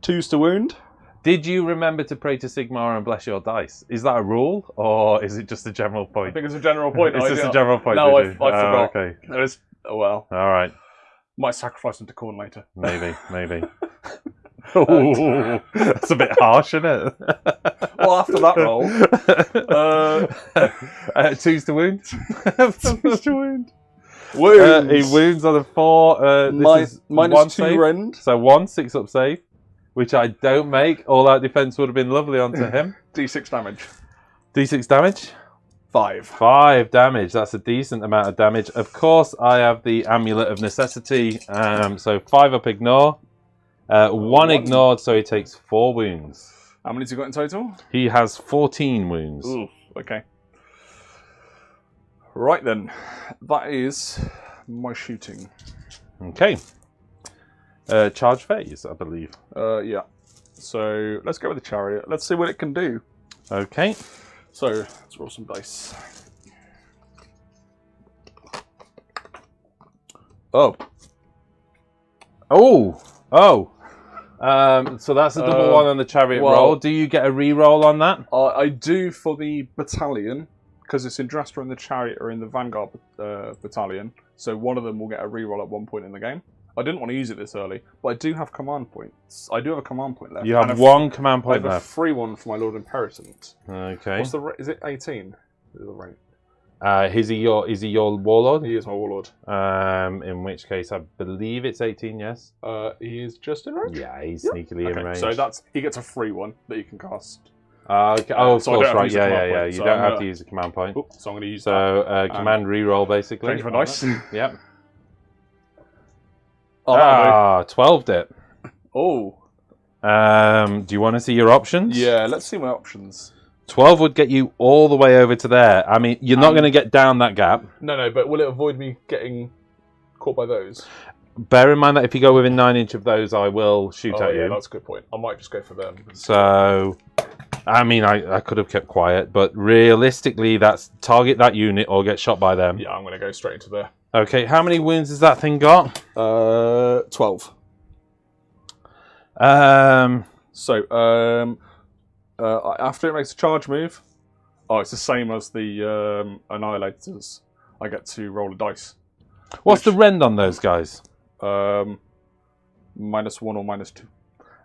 2s to wound. Did you remember to pray to Sigmar and bless your dice? Is that a rule, or is it just a general point? I think it's a general point. It's just a general point. No, I forgot. Okay. There is. Oh well. All right. Might sacrifice them to corn later. Maybe. Ooh, that's a bit harsh, isn't it? Well, after that roll, 2s to wound. 2s to wound. Wounds. He wounds on a 4. This is -2 rend. So 1 6-up save, which I don't make. All-out defense would have been lovely onto him. D6 damage. D6 damage. 5. 5 damage. That's a decent amount of damage. Of course, I have the Amulet of Necessity. So 5-up ignore. 1 ignored, so he takes 4 wounds. How many has he got in total? He has 14 wounds. Ooh, okay. Right then, that is my shooting. Okay. Charge phase, I believe. Yeah. So let's go with the chariot. Let's see what it can do. Okay. So let's roll some dice. Oh. Oh. So that's a double one on the chariot roll. Do you get a re-roll on that? I do for the battalion, because it's in Dresta and the chariot are in the Vanguard battalion, so one of them will get a re-roll at one point in the game. I didn't want to use it this early, but I do have command points. I do have a command point left. You have one command point left. I have left. a free one for my Lord Imperatant. Okay. What's the is it 18? Is the rank? Is he your warlord? He is my warlord. In which case, I believe it's 18. Yes. He is just in range. Yeah, he's sneakily in range. So he gets a free one that you can cast. Okay. Oh, of course, right. Yeah. Point, you don't have to use a command point. So I'm going to use that. Command reroll basically. Change my dice. Yep. 12'd it. Oh. Do you want to see your options? Yeah, let's see my options. 12 would get you all the way over to there. I mean, you're not going to get down that gap. No, but will it avoid me getting caught by those? Bear in mind that if you go within 9 inch of those, I will shoot at you. Yeah, that's a good point. I might just go for them. So, I mean, I could have kept quiet, but realistically, that's target that unit or get shot by them. Yeah, I'm going to go straight into there. Okay, how many wounds has that thing got? 12. After it makes a charge move, it's the same as the Annihilators. I get to roll a dice. What's the rend on those guys? -1 or -2.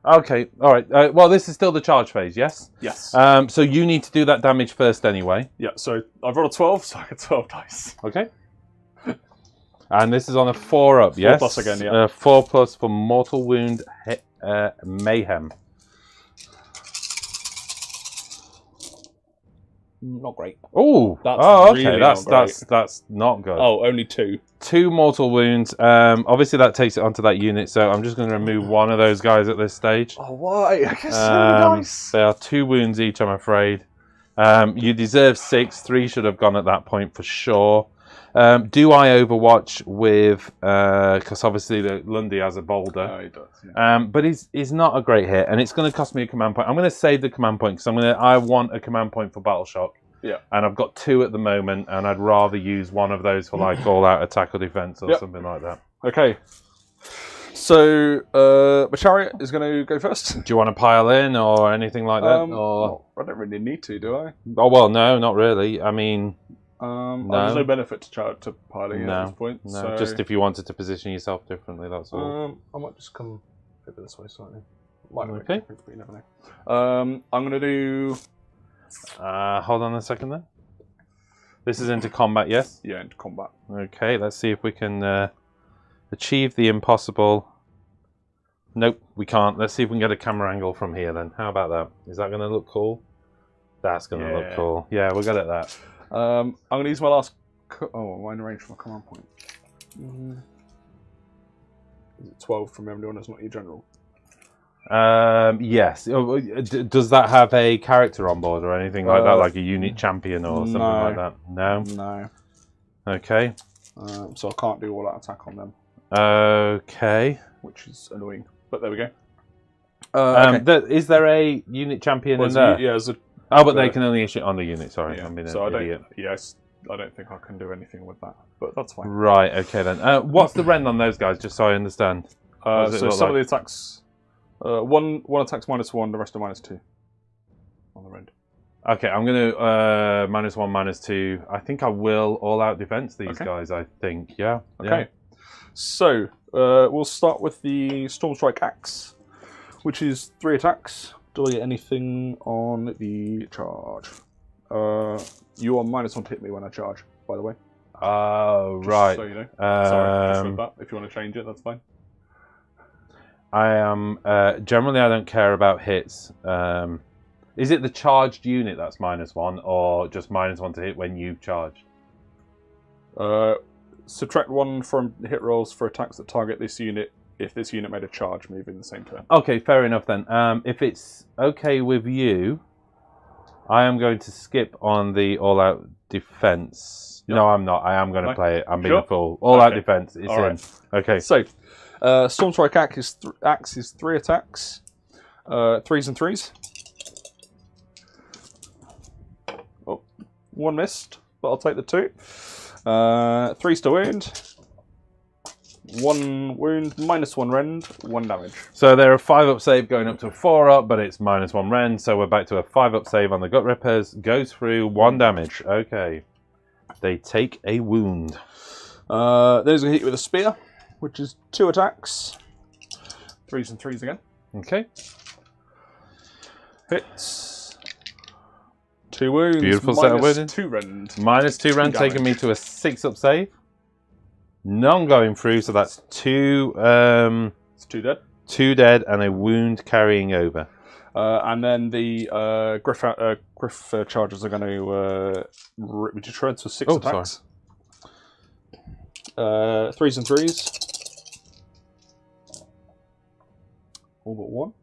Okay, all right. Well, this is still the charge phase, yes? Yes. So you need to do that damage first anyway. Yeah, so I've rolled a 12, so I get 12 dice. Okay. And this is on a 4-up, yes? 4+ again, yeah. 4+ for mortal wound mayhem. Not great. Oh, okay. Really That's not good. Oh, only 2. 2 mortal wounds. Obviously, that takes it onto that unit, so I'm just going to remove one of those guys at this stage. Oh, why? I guess nice. They are 2 wounds each, I'm afraid. You deserve 6. 3 should have gone at that point for sure. Do I overwatch with... Because obviously Lundy has a boulder. Oh, he does, yeah. But he's not a great hit, and it's going to cost me a command point. I'm going to save the command point, because I want a command point for Battle Shock. Yeah. And I've got 2 at the moment, and I'd rather use one of those for like all-out attack or defense or something like that. Okay. So, my chariot is going to go first. Do you want to pile in or anything like that? Or... I don't really need to, do I? Oh, well, no, not really. I mean... There's no benefit to piling in at this point. No, so... just if you wanted to position yourself differently, that's all. I might just come over this way slightly. Might make okay. a difference, but you never know. I'm going to do... Hold on a second then. This is into combat, yes? Yeah, into combat. Okay, let's see if we can achieve the impossible. Nope, we can't. Let's see if we can get a camera angle from here then. How about that? Is that going to look cool? That's going to look cool. Yeah, we're good at that. I'm going to use my last... am I in range for my command point? Is it 12 from everyone that's not your general? Yes. Does that have a character on board or anything like that, like a unit champion or something like that? No? No. Okay. So I can't do all that attack on them. Okay. Which is annoying, but there we go. Okay. Is there a unit champion in there? Yeah, but they can only issue it on the unit, sorry. Yeah. I'm being so an idiot. I don't think I can do anything with that, but that's fine. Right, okay then. What's the rend on those guys, just so I understand? So some of the attacks... one attack's -1, the rest are -2 on the rend. Okay, I'm going to -1, -2. I think I will all-out defense these guys, I think. Yeah. Okay. Yeah. So, we'll start with the Stormstrike Axe, which is 3 attacks. Do I get anything on the charge? You are -1 to hit me when I charge, by the way. Oh, right. So you know. Sorry, just with that. If you want to change it, that's fine. I am... generally, I don't care about hits. Is it the charged unit that's -1, or just -1 to hit when you charge? Subtract 1 from hit rolls for attacks that target this unit if this unit made a charge move in the same turn. Okay, fair enough then. If it's okay with you, I am going to skip on the all-out defense. Yep. No, I'm not. I am going to play it. I'm being a fool. All-out defense. It's in. Okay. So, Stormstrike Axe is 3 attacks. 3s and 3s. Oh, 1 missed, but I'll take the 2. 3s to wound. 1 wound, -1 rend, 1 damage. So they're a 5-up save going up to a 4-up, but it's -1 rend. So we're back to a 5-up save on the Gut Rippers. Goes through 1 damage. Okay. They take a wound. There's a hit with a spear, which is 2 attacks. 3s and 3s again. Okay. Hits. 2 wounds. Beautiful set of wounds. -2 rend. -2 rend, taking me to a 6-up save. None going through, so that's 2. It's 2 dead. 2 dead and a wound carrying over. And then the Griff charges are going to which treads for 6 attacks. 3s and 3s. All but 1.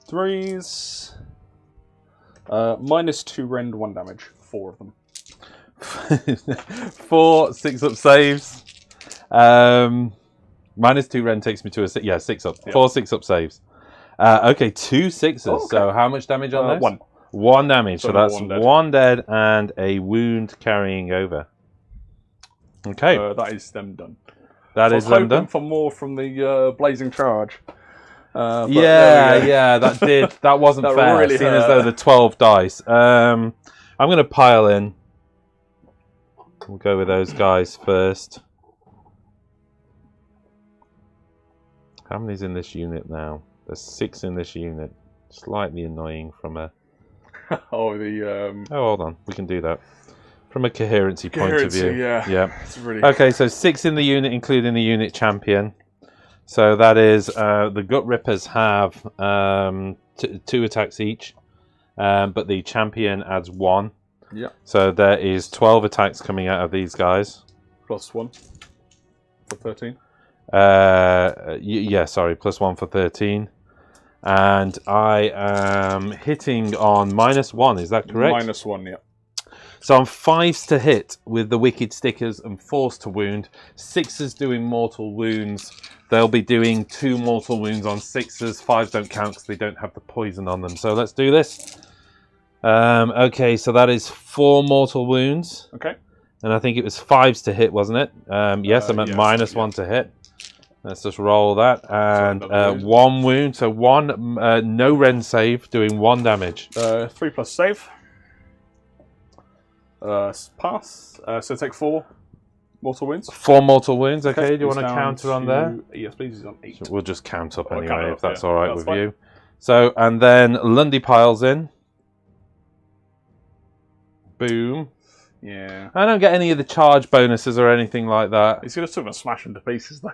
3s. -2 rend, 1 damage. 4 of them. 4 6-up saves. -2 rend takes me to a 6-up. Yep. 4 6-up saves. Okay, 2 6s. Oh, okay. So how much damage on those? 1. 1 damage. So that's 1 dead and a wound carrying over. Okay. That is them done. That is them done. For more from the blazing charge. Yeah, that wasn't that fair. Really seeing as though the 12 dice. I'm going to pile in. We'll go with those guys first. How many's in this unit now? There's 6 in this unit. Slightly annoying from a... Oh, the... Oh, hold on. We can do that. From a coherency point of view. Yeah. It's really... Okay, so 6 in the unit, including the unit champion. So that is... the Gut Rippers have 2 attacks each. But the champion adds 1. Yeah. So there is 12 attacks coming out of these guys. +1 for 13. Yeah, sorry, +1 for 13. And I am hitting on -1, is that correct? -1, yeah. So I'm 5s to hit with the Wicked Stickers and 4s to wound. 6s doing mortal wounds. They'll be doing 2 mortal wounds on 6s. 5s don't count because they don't have the poison on them. So let's do this. Okay, so that is 4 mortal wounds. Okay. And I think it was 5s to hit, wasn't it? Yes, I'm at -1 to hit. Let's just roll that. And 1 wound. So 1 no rend save, doing 1 damage. 3 plus save. Pass. So take 4 mortal wounds. 4 mortal wounds, okay. Do you want to counter on there? Yes, please. He's on 8. So we'll just count up anyway, count if that's all right with fine. you. So, and then Lundy piles in. Boom. Yeah. I don't get any of the charge bonuses or anything like that. He's going to sort of smash into pieces, though.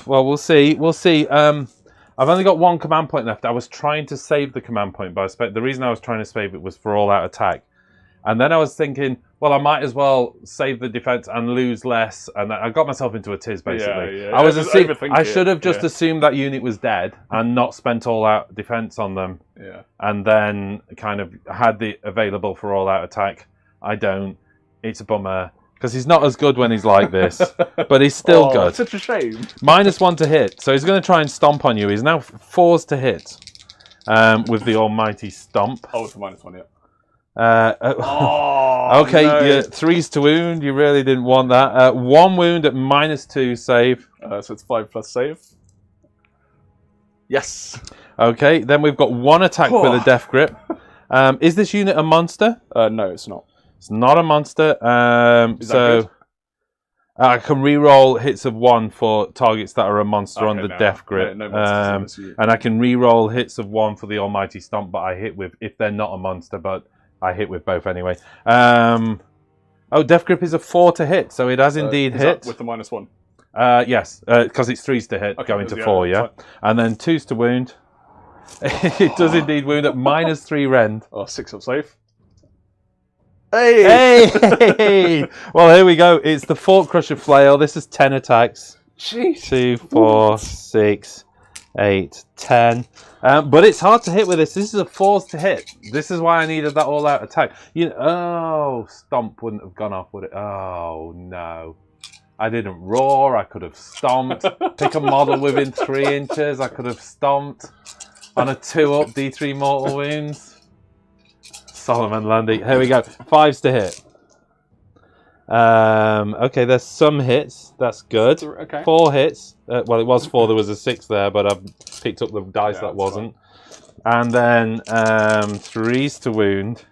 Well, we'll see. We'll see. I've only got 1 command point left. I was trying to save the command point, but the reason I was trying to save it was for all-out attack. And then I was thinking, well, I might as well save the defense and lose less. And I got myself into a tiz, basically. Yeah. I should have just assumed that unit was dead and not spent all-out defense on them. Yeah. And then kind of had the available for all-out attack. I don't. It's a bummer. Because he's not as good when he's like this. But he's still good. It's such a shame. -1 to hit. So he's going to try and stomp on you. He's now 4s to hit. With the almighty stomp. Oh, it's a -1, yeah. Okay, no. yeah, 3s to wound. You really didn't want that. 1 wound at -2 save. So it's 5 plus save. Yes. Okay, then we've got 1 attack with a death grip. Is this unit a monster? No, it's not. It's not a monster. So I can re-roll hits of 1 for targets that are a monster on the death grip. No monsters and I can re-roll hits of 1 for the almighty stomp, but I hit with, if they're not a monster, but I hit with both anyway. Oh, death grip is a 4 to hit, so it has indeed hit. With the -1? Yes, because it's 3s to hit, going to 4, yeah? And then 2s to wound. It does indeed wound at -3 rend. Oh, 6-up save. Hey! Well, here we go. It's the Fort Crusher Flail. This is 10 attacks. Jeez. 2, 4, 6, 8, 10. But it's hard to hit with this. This is a 4s to hit. This is why I needed that all-out attack. Oh, Stomp wouldn't have gone off, would it? Oh, no. I didn't roar. I could have stomped. Pick a model within 3 inches. I could have stomped on a 2-up D3 mortal wounds. Solomon Lundy. Here we go. 5s to hit. Okay, there's some hits. That's good. Okay. 4 hits. Well, it was 4. There was a 6 there, but I've picked up the dice that wasn't. Fine. And then 3s to wound.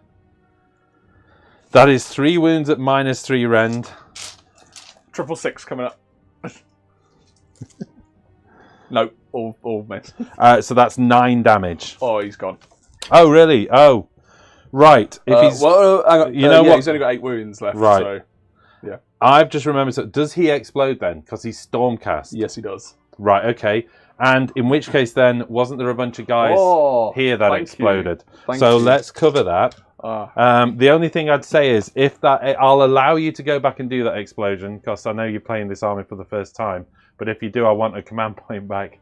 That is 3 wounds at -3 rend. 666 coming up. No, all missed. So that's 9 damage. Oh, he's gone. Oh, really? Oh, right. If he's, you know what? He's only got 8 wounds left. Right. So, yeah. I've just remembered. So does he explode then? Because he's Stormcast. Yes, he does. Right. Okay. And in which case, then, wasn't there a bunch of guys here that exploded? So let's cover that. The only thing I'd say is, if that, I'll allow you to go back and do that explosion, because I know you're playing this army for the first time. But if you do, I want a command point back,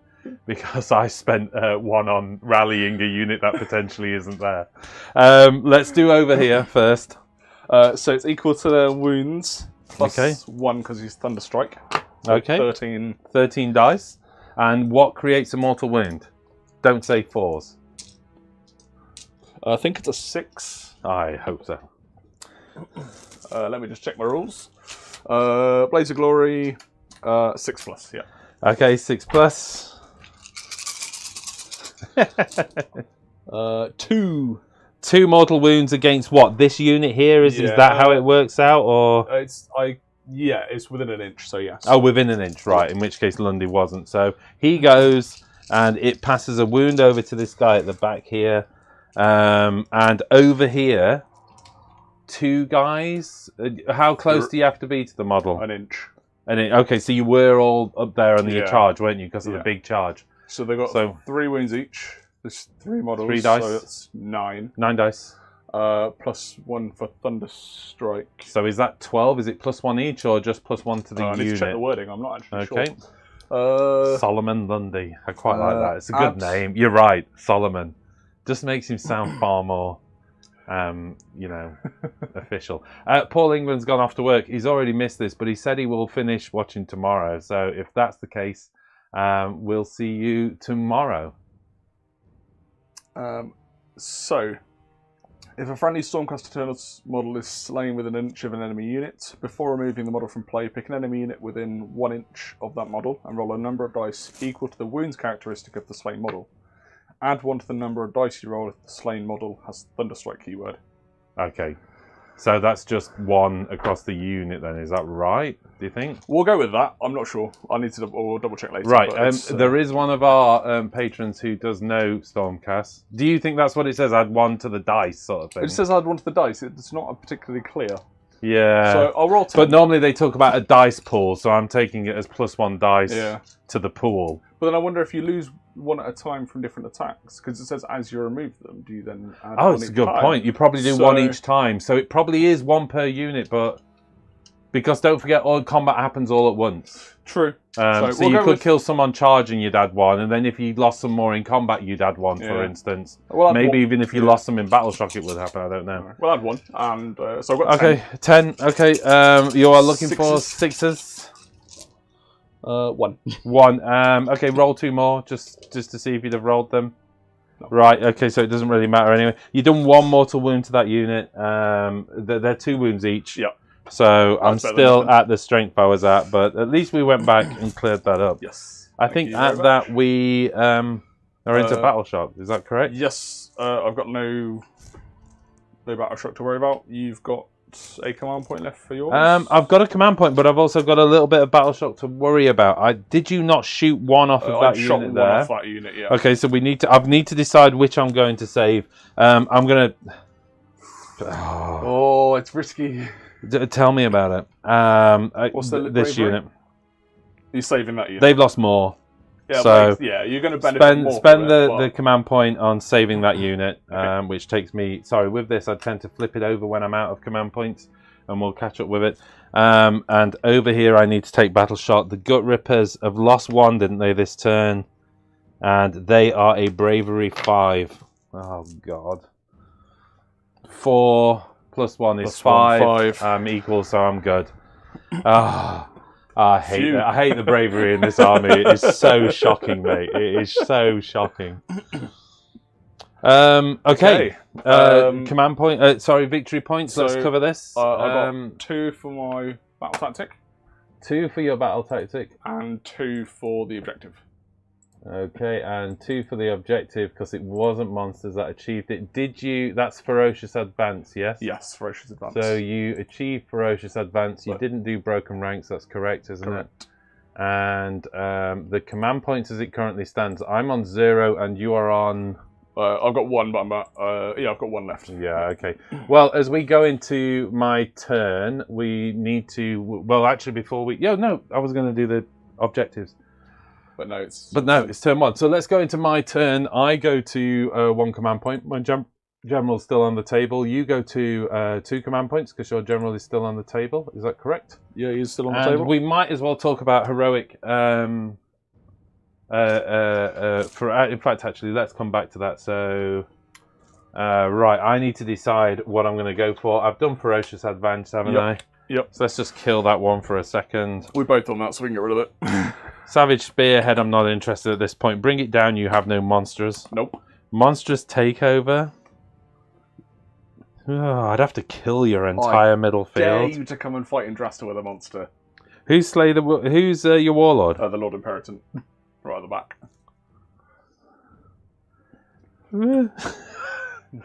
because I spent 1 on rallying a unit that potentially isn't there. Let's do over here first. So it's equal to the wounds plus 1 because he's Thunderstrike. So okay. 13 dice. And what creates a mortal wound? Don't say 4s. I think it's a 6. I hope so. Let me just check my rules. Blaze of Glory, 6+, yeah. Okay, 6+. 2. 2 mortal wounds against what? This unit here? Is that how it works out? Or it's within an inch, so yes. Oh, within an inch, right. In which case Lundy wasn't. So he goes and it passes a wound over to this guy at the back here. And over here, 2 guys. How close do you have to be to the model? An inch. Okay, so you were all up there under your charge, weren't you? Because of the big charge. So they've got 3 wounds each. There's 3 models. 3 dice. So that's 9. 9 dice. Plus 1 for Thunderstrike. So is that 12? Is it +1 each, or just +1 to the unit? I need to check the wording. I'm not actually sure. Okay. Solomon Lundy. I quite like that. It's a good name. You're right, Solomon. Just makes him sound far more, official. Paul England's gone off to work. He's already missed this, but he said he will finish watching tomorrow. So if that's the case, we'll see you tomorrow. So, if a friendly Stormcast Eternals model is slain within an inch of an enemy unit, before removing the model from play, pick an enemy unit within 1 inch of that model and roll a number of dice equal to the wounds characteristic of the slain model. Add 1 to the number of dice you roll if the slain model has Thunderstrike keyword. Okay. So that's just 1 across the unit then, is that right, do you think? We'll go with that. I'm not sure. I need to double check later. Right, there is one of our patrons who does know Stormcast. Do you think that's what it says, add 1 to the dice sort of thing? It says add 1 to the dice. It's not particularly clear. Yeah. So I'll roll 10. But normally they talk about a dice pool, so I'm taking it as +1 dice to the pool. But then I wonder if you lose 1 at a time from different attacks, because it says as you remove them, do you then add 1 it's a good point. You probably do 1 each time. So it probably is 1 per unit, but because don't forget, all combat happens all at once. True. So you could kill someone charging, you'd add 1, and then if you lost some more in combat, you'd add 1, for instance. Maybe even if you lost some in battle shock, it would happen. I don't know. We'll add 1, and so I've got 10. Okay, you are looking for 6s. 1. 1. Okay, roll 2 more, just to see if you'd have rolled them. No. Right, okay, so it doesn't really matter anyway. You've done 1 mortal wound to that unit. They're 2 wounds each. Yeah. So I'm still at the strength I was at, but at least we went back and cleared that up. Yes. I think at that we are into battle shock. Is that correct? Yes. I've got no battle shock to worry about. You've got a command point left for yours? I've got a command point, but I've also got a little bit of battle shock to worry about. Did you not shoot 1 off of that unit there? Off that unit, yeah. Okay, so I need to decide which I'm going to save. I'm gonna. Oh, it's risky. Tell me about it. What's this unit? You're saving that unit. They've lost more. Yeah, so you're going to benefit more. Spend the command point on saving that unit, which takes me. Sorry, with this I tend to flip it over when I'm out of command points, and we'll catch up with it. And over here I need to take battle shot. The Gut Rippers have lost 1, didn't they, this turn? And they are a bravery 5. Oh God. 4 plus 1 is 5. Equal, so I'm good. I hate that. I hate the bravery in this army. It is so shocking, mate. It is so shocking. Okay. Command point. Sorry, victory points. So, let's cover this. I got 2 for my battle tactic. 2 for your battle tactic. And 2 for the objective. Okay, and 2 for the objective because it wasn't monsters that achieved it. Did you? That's ferocious advance, yes? Yes, ferocious advance. So you achieved ferocious advance. You didn't do broken ranks. That's correct, isn't it? And the command points as it currently stands, I'm on 0 and you are on... I've got 1, but I've got 1 left. Yeah, okay. Well, as we go into my turn, we need to... Well, actually, before we... Yeah, no, I was going to do the objectives. But no, it's turn 1. So let's go into my turn. I go to 1 command point. My general's still on the table. You go to 2 command points because your general is still on the table. Is that correct? Yeah, he's still on the and table. We might as well talk about heroic. In fact, actually, let's come back to that. So, right, I need to decide what I'm going to go for. I've done ferocious advance, haven't I? Yep. So let's just kill that one for a second. We're both on that, so we can get rid of it. Savage Spearhead, I'm not interested at this point. Bring it down, you have no monsters. Nope. Monstrous Takeover. Oh, I'd have to kill your entire middle Dare field. you to come and fight in Drasta with a monster. Who's your warlord? The Lord Imperator. Right at the back.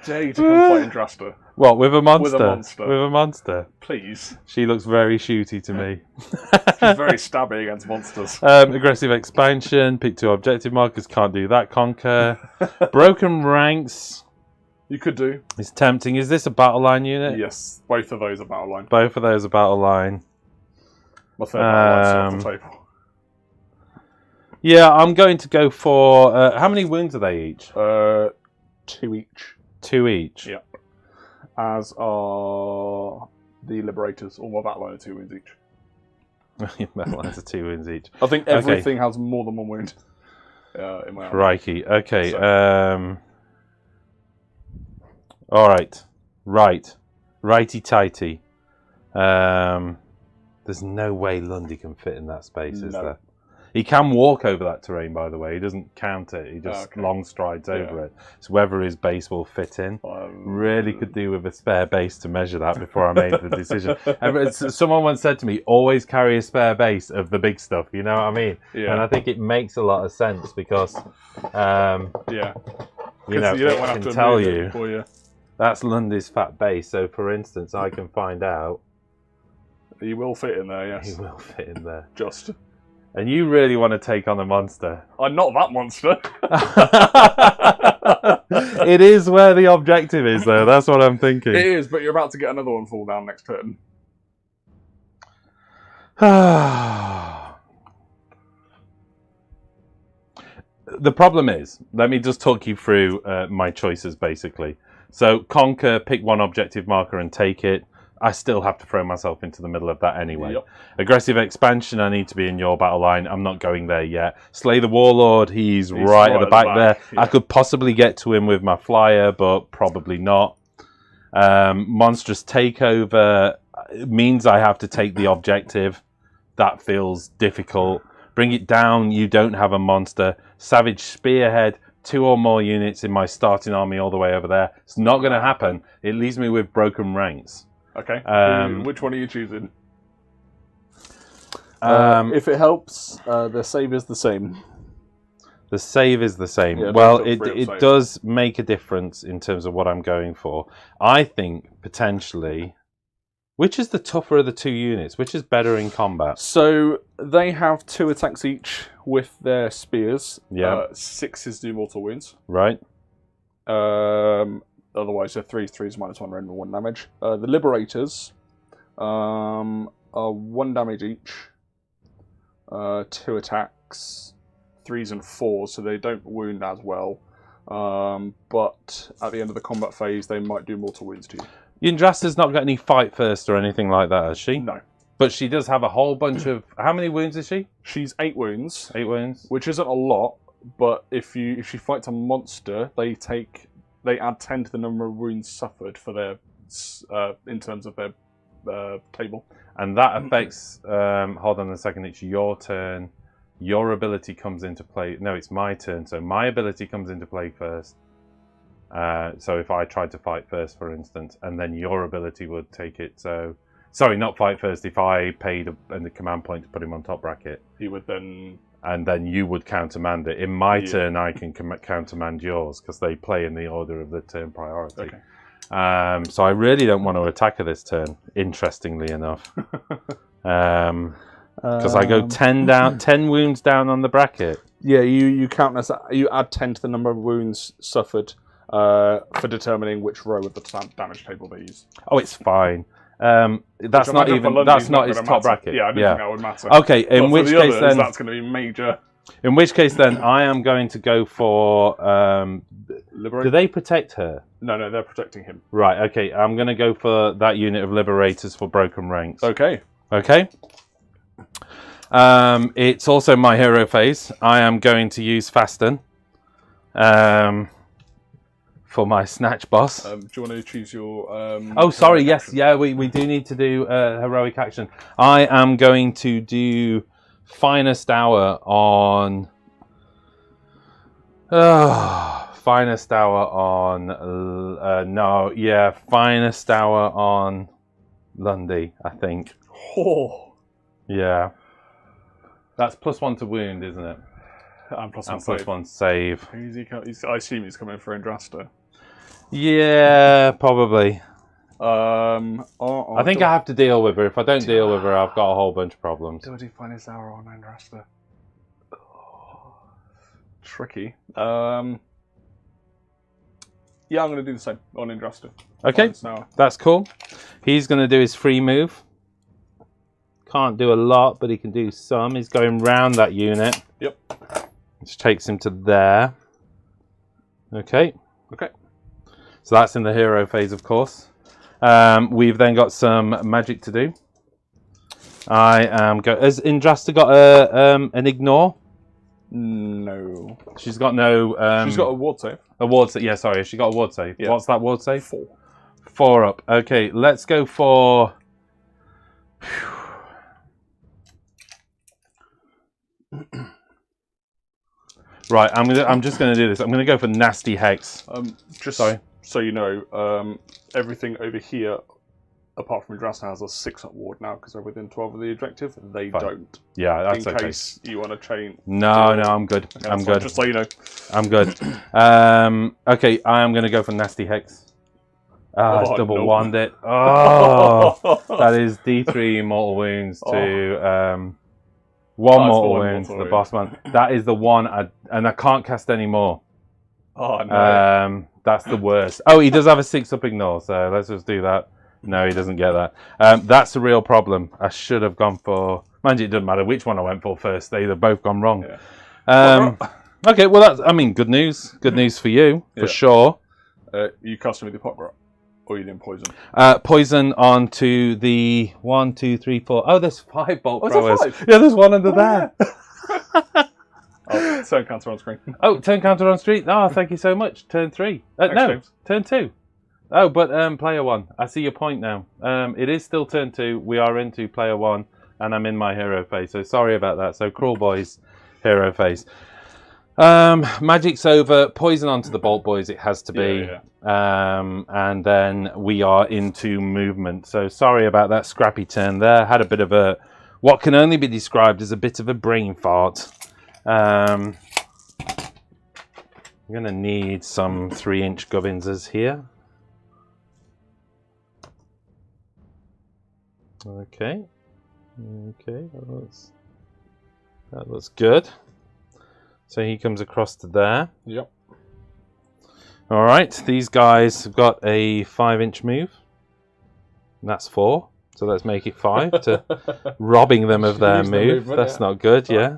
Dare you to come fight in Drasta. What, with a monster? With a monster. With a monster. Please. She looks very shooty to me. She's very stabby against monsters. Aggressive expansion. Pick 2 objective markers. Can't do that. Conquer. Broken ranks. You could do. It's tempting. Is this a battle line unit? Yes. Both of those are battle line. Both of those are battle line. My third battle line's off the table. Yeah, I'm going to go for... how many wounds are they each? 2 each. 2 each? Yeah. As are the Liberators. All my battle line are 2 wounds each. Battle lines are 2 wounds each. I think everything has more than 1 wound. In my army. Crikey. Okay. So. All right. Right. Righty-tighty. There's no way Lundy can fit in that space, is there? He can walk over that terrain, by the way. He doesn't count it. He just long strides over it. It's whether his base will fit in. Really could do with a spare base to measure that before I made the decision. Someone once said to me, always carry a spare base of the big stuff. You know what I mean? Yeah. And I think it makes a lot of sense because, you know, I can tell you that's Lundy's fat base. So, for instance, I can find out. He will fit in there, yes. He will fit in there. Just. And you really want to take on a monster. I'm not that monster. It is where the objective is, though. That's what I'm thinking. It is, but you're about to get another one fall down next turn. The problem is, let me just talk you through my choices, basically. So, conquer, pick 1 objective marker and take it. I still have to throw myself into the middle of that anyway. Yep. Aggressive expansion, I need to be in your battle line. I'm not going there yet. Slay the Warlord, he's right at the back there. Yeah. I could possibly get to him with my flyer, but probably not. Monstrous Takeover means I have to take the objective. That feels difficult. Bring it down, you don't have a monster. Savage Spearhead, 2 or more units in my starting army all the way over there. It's not going to happen. It leaves me with broken ranks. Okay. Which one are you choosing? If it helps, the save is the same. The save is the same. Yeah, well, it does make a difference in terms of what I'm going for. I think, potentially... Which is the tougher of the 2 units? Which is better in combat? So, they have 2 attacks each with their spears. Yeah. 6s do mortal wounds. Right. Otherwise, they're 3s -1 random 1 damage. The Liberators are 1 damage each. 2 attacks, 3s and 4s, so they don't wound as well. But at the end of the combat phase, they might do mortal wounds to you. Yndrasta's not got any fight first or anything like that, has she? No. But she does have a whole bunch of... How many wounds is she? She's 8 wounds. 8 wounds. Which isn't a lot, but if she fights a monster, they add 10 to the number of wounds suffered for their in terms of their table. And that affects... hold on a second, it's your turn. Your ability comes into play... No, it's my turn, so my ability comes into play first. So if I tried to fight first, for instance, and then your ability would take it. So, sorry, not fight first. If I paid a command point to put him on top bracket, he would then, and then you would countermand it. In my turn, I can countermand yours because they play in the order of the turn priority. Okay. So I really don't want to attack her this turn. Interestingly enough, because I go 10 down, 10 wounds down on the bracket. Yeah, you count as you add 10 to the number of wounds suffered for determining which row of the damage table they use. Oh, it's fine. That's not even. That's not his top bracket. Yeah, I didn't think that would matter. Okay, in which case then that's going to be major. In which case then I am going to go for. Liberate? Do they protect her? No, they're protecting him. Right. Okay, I'm going to go for that unit of liberators for broken ranks. Okay. Okay. It's also my hero phase. I am going to use Fasten. For my snatch boss. Do you want to choose your... oh, sorry, yes. Action? Yeah, we do need to do heroic action. I am going to do Finest Hour on... Finest Hour on... Finest Hour on Lundy, I think. Oh. Yeah. That's +1 to wound, isn't it? And plus one save. Who's he I assume he's coming for Andrasta. Yeah, probably. I think I have to deal with her. If I don't deal with her, I've got a whole bunch of problems. Do I do Finest Hour on Andrasta? Oh, tricky. Yeah, I'm going to do the same on Andrasta. Okay, that's cool. He's going to do his free move. Can't do a lot, but he can do some. He's going round that unit. Yep. Which takes him to there. Okay. Okay. So that's in the hero phase, of course. We've then got some magic to do. I am has Indrasta got an ignore? No. She's got no... she's got a ward save. A ward save, yeah, sorry. She got a ward save. Yeah. What's that ward save? 4. 4 up. Okay, let's go for... Right, I'm just going to do this. I'm going to go for Nasty Hex. Sorry. So you know, everything over here, apart from Andrasta, has a 6-up ward now because they're within 12 of the objective. They don't. Yeah, that's okay. In case you want to chain. No, I'm good. Okay, I'm good. Just so you know. I'm good. Okay, I am going to go for Nasty Hex. Double wand it. Oh, that is D3 mortal wounds to 1 mortal wounds to the boss man. That is the one, and I can't cast any more. Oh no. That's the worst. Oh, he does have a 6-up ignore, so let's just do that. No, he doesn't get that. That's the real problem. I should have gone for... Mind you, it doesn't matter which one I went for first. They've both gone wrong. Yeah. Okay, well, that's... I mean, good news. Good news for you, for sure. You cast him with your pot grot, or you didn't poison? Poison onto the 1, 2, 3, 4... Oh, there's 5 bolt throwers. There 5? Yeah, there's one under there. Yeah. Oh, turn counter on screen. Oh, turn counter on screen. Oh, thank you so much. Turn 3. No, James. Turn 2. Oh, but player 1. I see your point now. It is still turn 2. We are into player 1, and I'm in my hero phase. So sorry about that. So Kruleboyz hero phase. Magic's over. Poison onto the Bolt Boys. It has to be. Yeah. And then we are into movement. So sorry about that scrappy turn there. Had a bit of a what can only be described as a bit of a brain fart. I'm going to need some 3-inch Gubbinses here. Okay. Okay, that looks good. So he comes across to there. Yep. All right, these guys have got a 5-inch move. And that's 4. So let's make it 5 to robbing them of their move. That's not good, yeah.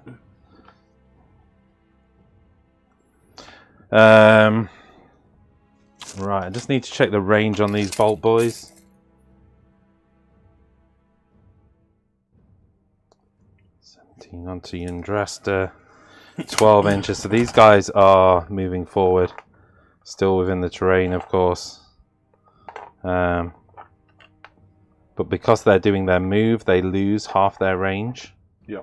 Right, I just need to check the range on these Bolt Boys. Onto Andrasta, 12 inches. So these guys are moving forward, still within the terrain, of course. But because they're doing their move, they lose half their range. Yeah.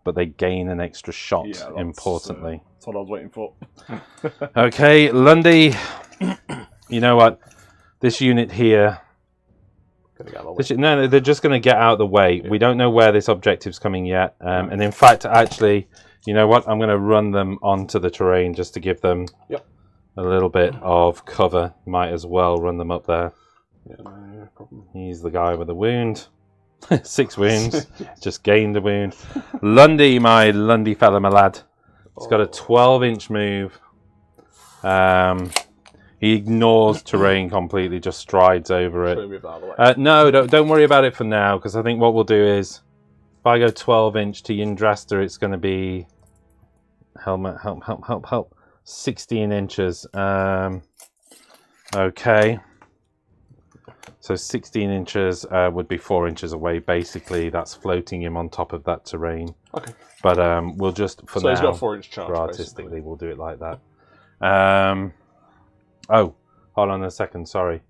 But they gain an extra shot, importantly. That's what I was waiting for. Okay, Lundy. You know what? This unit here... No, they're just going to get out of the way. Yeah. We don't know where this objective's coming yet. And in fact, actually, you know what? I'm going to run them onto the terrain just to give them a little bit of cover. Might as well run them up there. Yeah, no problem. He's the guy with the wound. 6 wounds. Just gained a wound. Lundy, my Lundy fella, my lad. He's got a 12-inch move. He ignores terrain completely, just strides over it. Move that out of the way? No, don't worry about it for now, because I think what we'll do is, if I go 12-inch to Yndrasta, it's going to be... Helmet, help. 16 inches. Okay. So 16 inches would be 4 inches away, basically. That's floating him on top of that terrain. Okay. But we'll just, for now... So he's got a 4-inch charge, artistically, basically. We'll do it like that. Oh, hold on a second, sorry.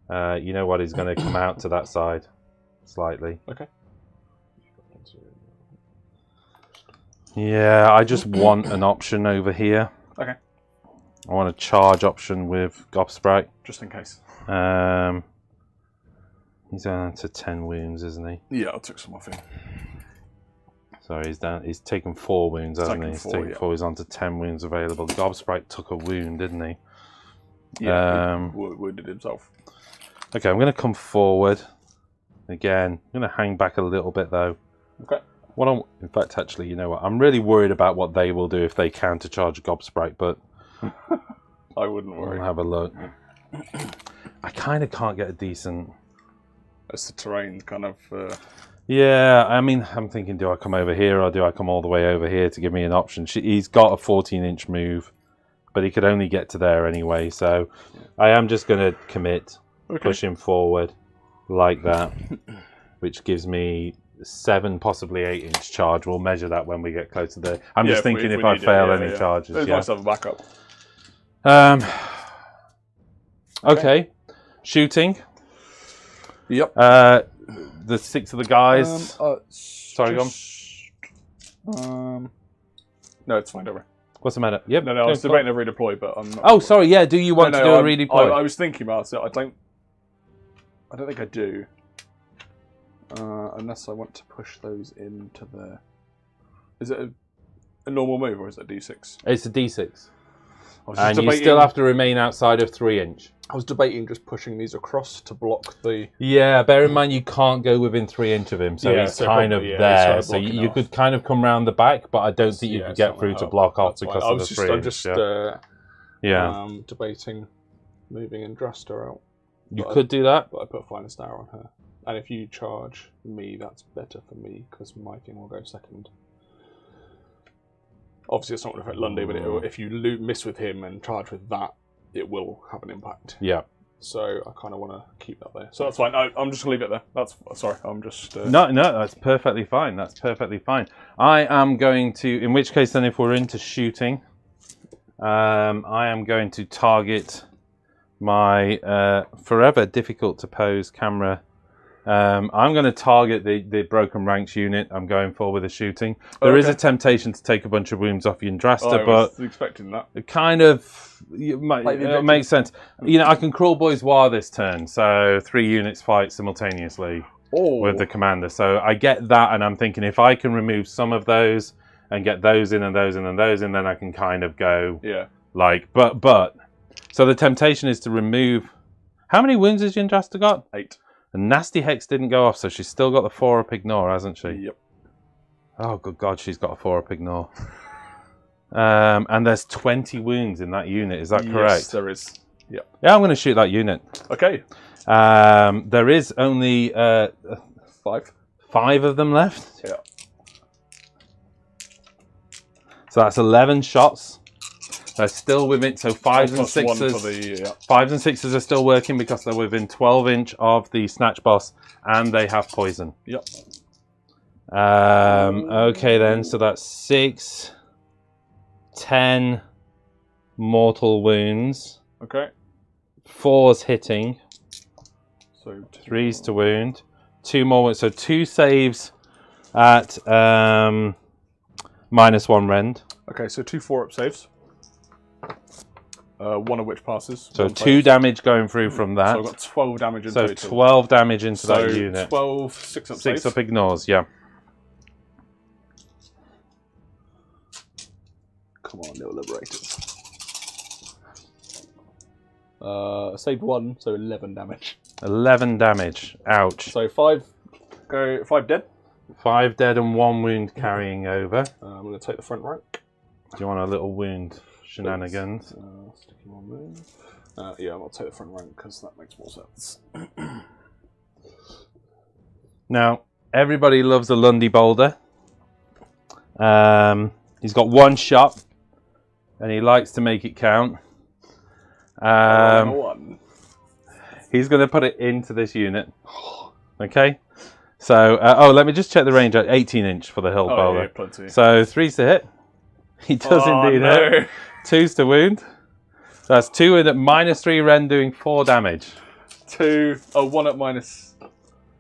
You know what, he's going to come out to that side, slightly. Okay. Yeah, I just want an option over here. Okay. I want a charge option with Gobsprite. Just in case. He's down to 10 wounds, isn't he? Yeah, I took some off him. Sorry, he's down. He's taken 4 wounds, hasn't he? He's taken 4. He's on to 10 wounds available. Gobsprite took a wound, didn't he? Yeah, he wounded himself. Okay, I'm going to come forward. Again, I'm going to hang back a little bit, though. Okay. In fact, actually, you know what? I'm really worried about what they will do if they countercharge Gobsprite, but... I wouldn't worry. I'll have a look. I kind of can't get a decent... That's the terrain, kind of... Yeah, I mean, I'm thinking, do I come over here or do I come all the way over here to give me an option? He's got a 14-inch move, but he could only get to there anyway, so I am just going to commit, push him forward like that, which gives me 7, possibly 8-inch charge. We'll measure that when we get closer there. I'm just thinking if I fail any charges. It's nice to have a backup. Okay, shooting. Yep. The 6 of the guys. Sorry, go on. No, it's fine, don't worry. What's the matter? Yep. No, I was debating a redeploy, but I'm not. Oh, sorry. Yeah. Do you want to do a redeploy? I was thinking about it. I don't think I do. Unless I want to push those into the. Is it a normal move or is it a D6? It's a D6. And you still have to remain outside of 3-inch. I was debating just pushing these across to block the... Yeah, bear in mind you can't go within 3 inch of him, so he's kind of there. So you could kind of come round the back, but I don't think you could get through to block off because of the 3 inch. I'm just debating moving Yndrasta out. You could do that. But I put Finest Hour on her. And if you charge me, that's better for me, because my thing will go second. Obviously, it's not going to affect Lundy, but if you miss with him and charge with that, it will have an impact. Yeah. So I kind of want to keep that there. So that's fine. I'm just going to leave it there. Sorry. I'm just... No, that's perfectly fine. That's perfectly fine. I am going to... In which case, then, if we're into shooting, I am going to target my forever difficult to pose camera. I'm going to target the Broken Ranks unit. I'm going for with the shooting. There is a temptation to take a bunch of wounds off Yndrasta, but I was expecting that. It kind of it makes sense. You know, I can Kruleboyz War this turn, so 3 units fight simultaneously with the commander. So I get that, and I'm thinking if I can remove some of those and get those in and those in and those in, then I can kind of go like. But so the temptation is to remove. How many wounds has Yndrasta got? 8. The Nasty Hex didn't go off, so she's still got the 4-up ignore, hasn't she? Yep. Oh, good God, she's got a 4-up ignore. And there's 20 wounds in that unit, is that correct? Yes, there is. Yep. Yeah, I'm going to shoot that unit. Okay. There is only 5 of them left. Yeah. So that's 11 shots. They're still within, so 5s and 6s. 5s and 6s are still working because they're within 12-inch of the Snatch Boss, and they have poison. Yep. Okay then, so that's 6, 10 mortal wounds. Okay. 4s hitting. So 3s to wound. 2 more wounds. So 2 saves at -1 rend. Okay, so 2 4-up saves. one of which passes. So 2 damage going through from that. So I've got 12 damage in so total. 12 damage into that unit. 12, 6 up 6 saves. up ignores, yeah. Come on, little liberators. Saved 1, so 11 damage. 11 damage. Ouch. So 5 dead. 5 dead and 1 wound carrying over. I'm going to take the front rank. Do you want a little wound shenanigans? Stick him on there. Yeah, I'll take the front rank because that makes more sense. Now, everybody loves a Lundy Boulder. He's got 1 shot, and he likes to make it count. He's going to put it into this unit. Okay. So, let me just check the range. 18-inch for the hill bowler. Yeah, plenty. So 3's to hit. He does indeed hit. 2's to wound. So that's 2 in at -3 rend, doing 4 damage. 1 at minus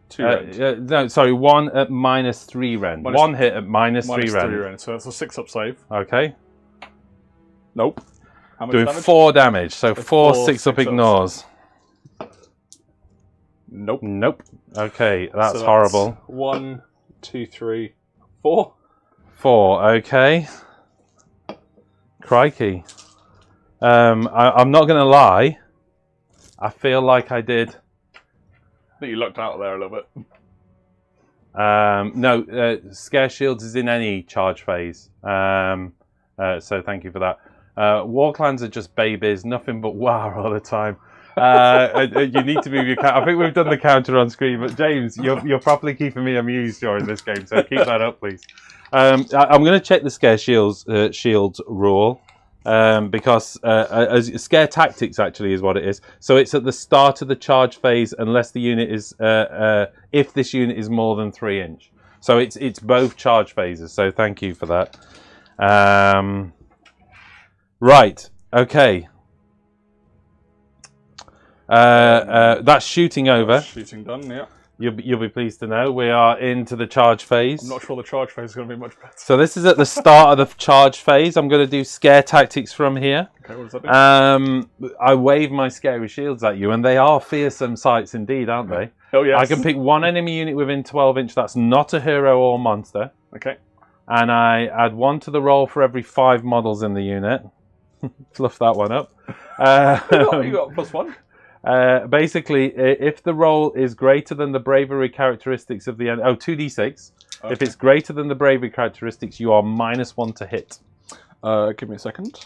2 rend. No, sorry, 1 at -3 rend. 1 hit at -3 rend. So that's a 6 up save. Okay. Nope. How much Doing damage? 4 damage. So 4 6 up ignores. Nope. Nope. Okay, that's So horrible. 1, 2, 3, 4. 4. Okay. Crikey. I'm not going to lie. I feel like I did. I think you lucked out there a little bit. No, Scare Shields is in any charge phase. So thank you for that. War Clans are just babies, nothing but war all the time. You need to move your I think we've done the counter on screen, but James, you're properly keeping me amused during this game, so keep that up, please. I'm going to check the Scare Shields rule. Because Scare Tactics actually is what it is. So it's at the start of the charge phase unless the unit is, if this unit is more than 3 inch. So it's both charge phases. So thank you for that. Right. Okay. That's shooting over. That's shooting done, yeah. You'll be pleased to know we are into the charge phase. I'm not sure the charge phase is going to be much better. So this is at the start of the charge phase. I'm going to do Scare Tactics from here. Okay, what does that do? I wave my Scary Shields at you, and they are fearsome sights indeed, aren't they? Oh, yes. I can pick 1 enemy unit within 12 inch that's not a hero or monster. Okay. And I add 1 to the roll for every 5 models in the unit. Fluff that one up. You got +1. Basically, if the roll is greater than the bravery characteristics of the enemy... 2d6. Okay. If it's greater than the bravery characteristics, you are -1 to hit. Give me a second.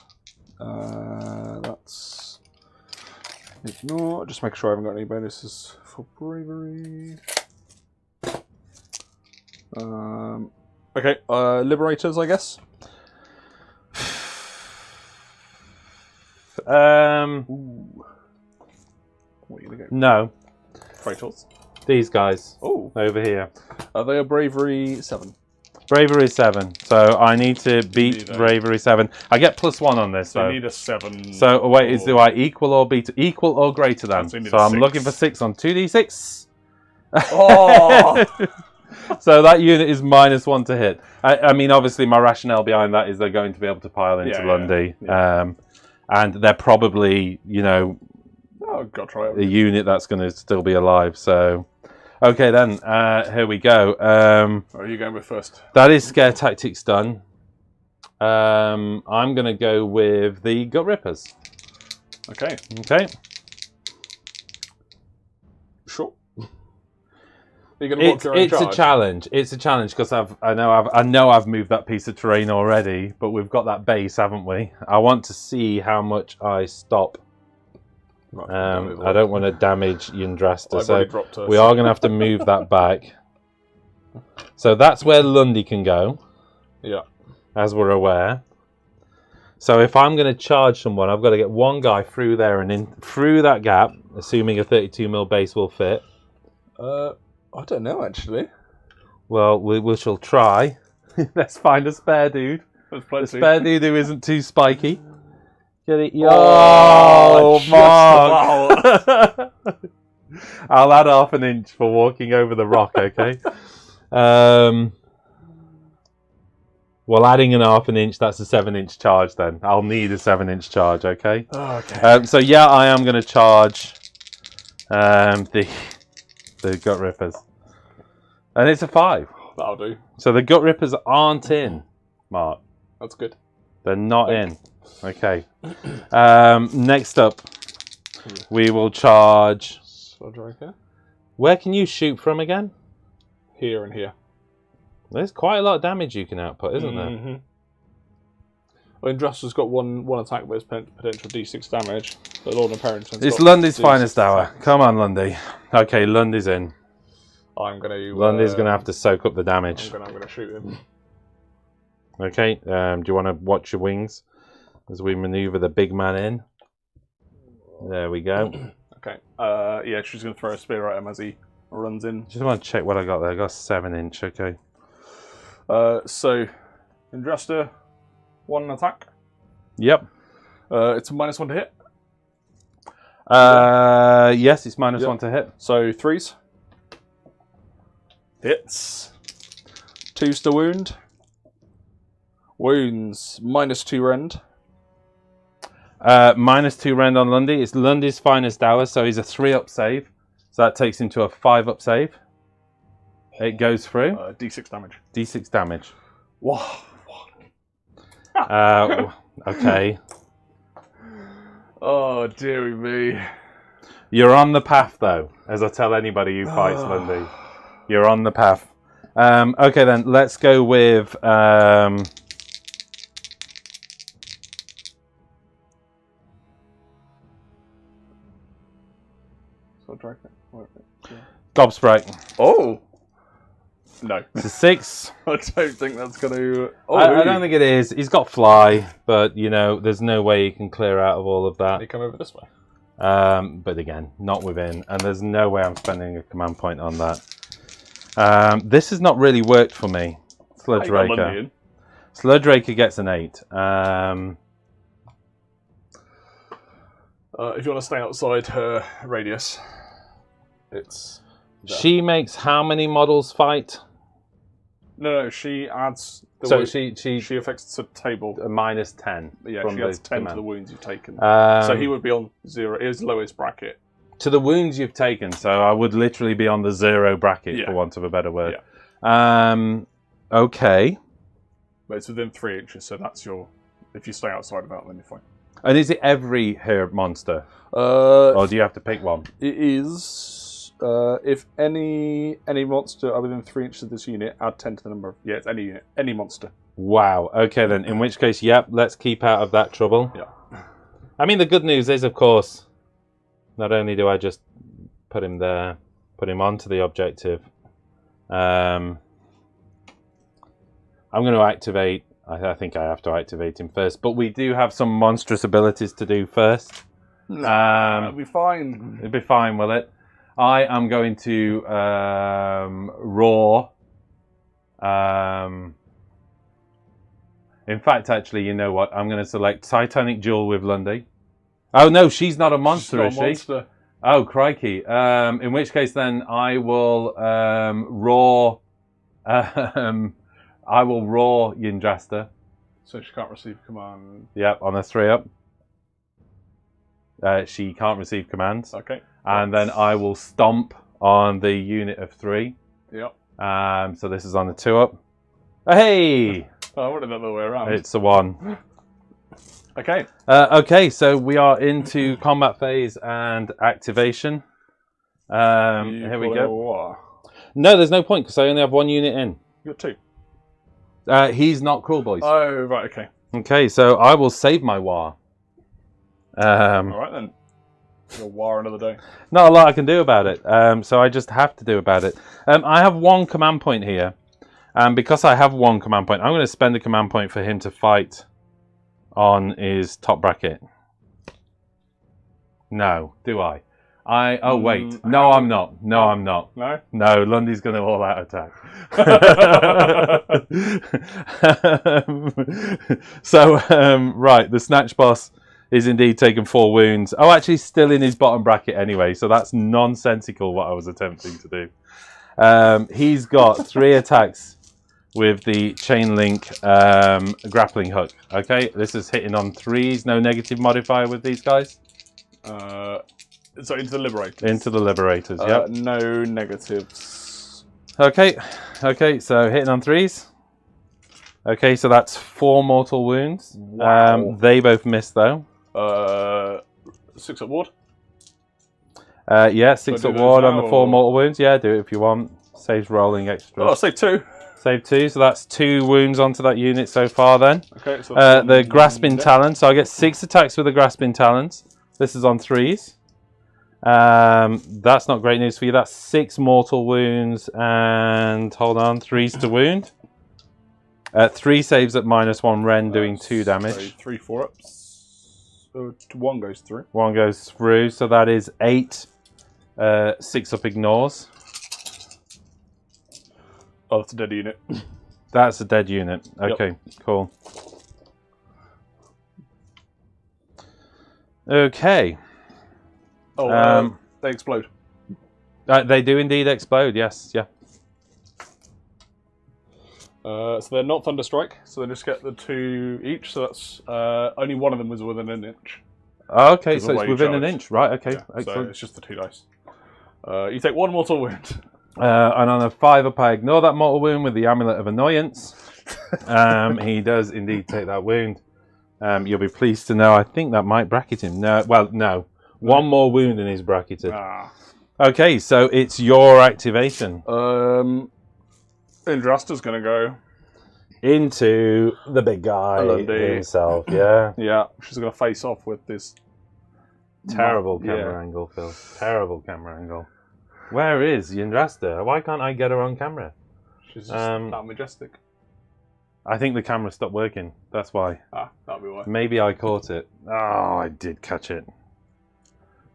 That's... Ignore. Just make sure I haven't got any bonuses for bravery. Okay, Liberators, I guess. Ooh. What are you gonna go? No. Praetors. These guys. Oh. Over here. They are bravery 7. Bravery 7. So I need to beat bravery 7. I get +1 on this. So you need a 7. So wait, do I equal or beat? Equal or greater than? So I'm looking for 6 on 2d6. Oh. So that unit is -1 to hit. I mean, obviously, my rationale behind that is they're going to be able to pile into Lundy. Yeah. And they're probably, you know, a unit that's going to still be alive. So, okay then, here we go. Where are you going with first? That is Scare Tactics done. I'm going to go with the Gut Rippers. Okay. Okay. Sure. Are you going to walk your own charge? It's a challenge. It's a challenge because I know I've moved that piece of terrain already, but we've got that base, haven't we? I want to see how much I stop. I don't want to damage Yndrasta, so we are going to have to move that back. So that's where Lundy can go. Yeah. As we're aware. So if I'm going to charge someone, I've got to get one guy through there and in through that gap, assuming a 32mm base will fit. I don't know, actually. Well, we shall try. Let's find a spare dude. A spare dude who isn't too spiky. Get it? Marc! I'll add half an inch for walking over the rock, okay? Well, adding an half an inch, that's a 7-inch charge then. I'll need a 7-inch charge, okay? Oh, okay. So yeah, I am going to charge the gut rippers. And it's a 5. That'll do. So the gut rippers aren't in, Mark. That's good. They're not in. Okay. Next up, we will charge... Sludge Where can you shoot from again? Here and here. There's quite a lot of damage you can output, isn't there? Well, Indrasta's got one attack with potential D6 damage. But Lord of Perrington's It's got Lundy's D6 finest hour. attack. Come on, Lundy. Okay, Lundy's in. I'm gonna. Lundy's going to have to soak up the damage. I'm gonna shoot him. Okay, do you want to watch your wings as we maneuver the big man in? There we go. Okay. Yeah, she's gonna throw a spear at him as he runs in. Just want to check what I got there. I got 7-inch, okay. So, Indrasta, 1 attack. Yep. It's a -1 to hit. Yes, it's -1 to hit. So 3s. Hits. 2s to wound. Wounds, -2 rend. -2 rend on Lundy. It's Lundy's finest hour, so he's a 3-up save. So that takes him to a 5-up save. It goes through. D6 damage. D6 damage. Whoa. Okay. Oh, dearie me. You're on the path, though, as I tell anybody who fights Lundy. You're on the path. Okay, then, let's go with... Gobsprite. Oh! No. It's a 6. I don't think that's going to... Oh, I don't think it is. He's got fly, but, you know, there's no way he can clear out of all of that. They come over this way. But again, not within. And there's no way I'm spending a command point on that. This has not really worked for me. Sludge Raker. Sludge Raker gets an 8. If you want to stay outside her radius, it's... there. She makes how many models fight? No, she adds... So she affects the table. a -10. Yeah, from she adds the 10 command. to the wounds you've taken. So he would be on 0. His lowest bracket. To the wounds you've taken, so I would literally be on the 0 bracket, for want of a better word. Yeah. Okay. But it's within 3 inches, so that's your... If you stay outside of that, then you're fine. And is it every herb monster? Or do you have to pick one? It is... if any monster are within 3 inches of this unit, add 10 to the number of... Yeah, it's any unit. Any monster. Wow. Okay, then. In which case, yep, let's keep out of that trouble. Yeah. I mean, the good news is, of course, not only do I just put him there, put him onto the objective, I'm going to activate... I think I have to activate him first, but we do have some monstrous abilities to do first. It'll be fine. It'll be fine, will it? I am going to roar. In fact, actually, you know what? I'm going to select Titanic Jewel with Lundy. Oh, no, she's not a monster, is she? Monster. Oh, crikey. In which case, then, I will roar... I will roar Yndrasta. So she can't receive command. Yep, on a 3-up. She can't receive commands. Okay. And then I will stomp on the unit of 3. Yep. So this is on a 2-up. Hey! Oh, I wanted that the other way around. It's a 1. Okay. Okay, so we are into combat phase and activation. Here we go. No, there's no point because I only have 1 unit in. You got 2. He's not Kruleboyz. Oh, right, okay. Okay, so I will save my War. Alright then. You'll War another day. Not a lot I can do about it, so I just have to do about it. I have 1 command point here, and because I have 1 command point, I'm going to spend a command point for him to fight on his top bracket. No, do I? Oh, wait. No, I'm not. No, I'm not. No? No, Lundy's going to all-out attack. So, right, the Snatch Boss is indeed taken 4 wounds. Oh, actually, still in his bottom bracket anyway, so that's nonsensical what I was attempting to do. He's got 3 attacks with the chain link grappling hook. Okay, this is hitting on 3s. No negative modifier with these guys. So into the Liberators. Into the Liberators. Yep. No negatives. Okay. Okay. So hitting on 3s. Okay, so that's 4 mortal wounds. Wow. They both missed though. 6 up ward. Yeah, 6 up ward on the 4 mortal wounds. Yeah, do it if you want. Saves rolling extra. Oh, save 2. Save 2, so that's 2 wounds onto that unit so far then. Okay, so the Grasping Talons, so I get 6 attacks with the Grasping Talons. This is on 3s. That's not great news for you. That's 6 mortal wounds and, hold on, 3s to wound. 3 saves at -1 Ren, doing 2 damage. So 3 4-ups. 1 goes through. 1 goes through, so that is 8 6-up ignores. Oh, that's a dead unit. That's a dead unit. Okay, yep. Cool. Okay. Oh, they explode. They do indeed explode, yes, yeah. So they're not Thunder Strike, so they just get the 2 each, so that's only one of them was within an inch. Okay, so it's within an inch, right, okay. Yeah, so it's just the 2 dice. You take 1 mortal wound. And on a 5-up, I ignore that mortal wound with the Amulet of Annoyance. He does indeed take that wound. You'll be pleased to know, I think that might bracket him. No, well, no. 1 more wound and he's bracketed. Okay, so it's your activation. Indrasta's going to go into the big guy himself, yeah? Yeah, she's going to face off with this terrible camera angle, Phil. Terrible camera angle. Where is Yndrasta? Why can't I get her on camera? She's just that majestic. I think the camera stopped working. That's why. Ah, that'll be why. Maybe I caught it. Oh, I did catch it.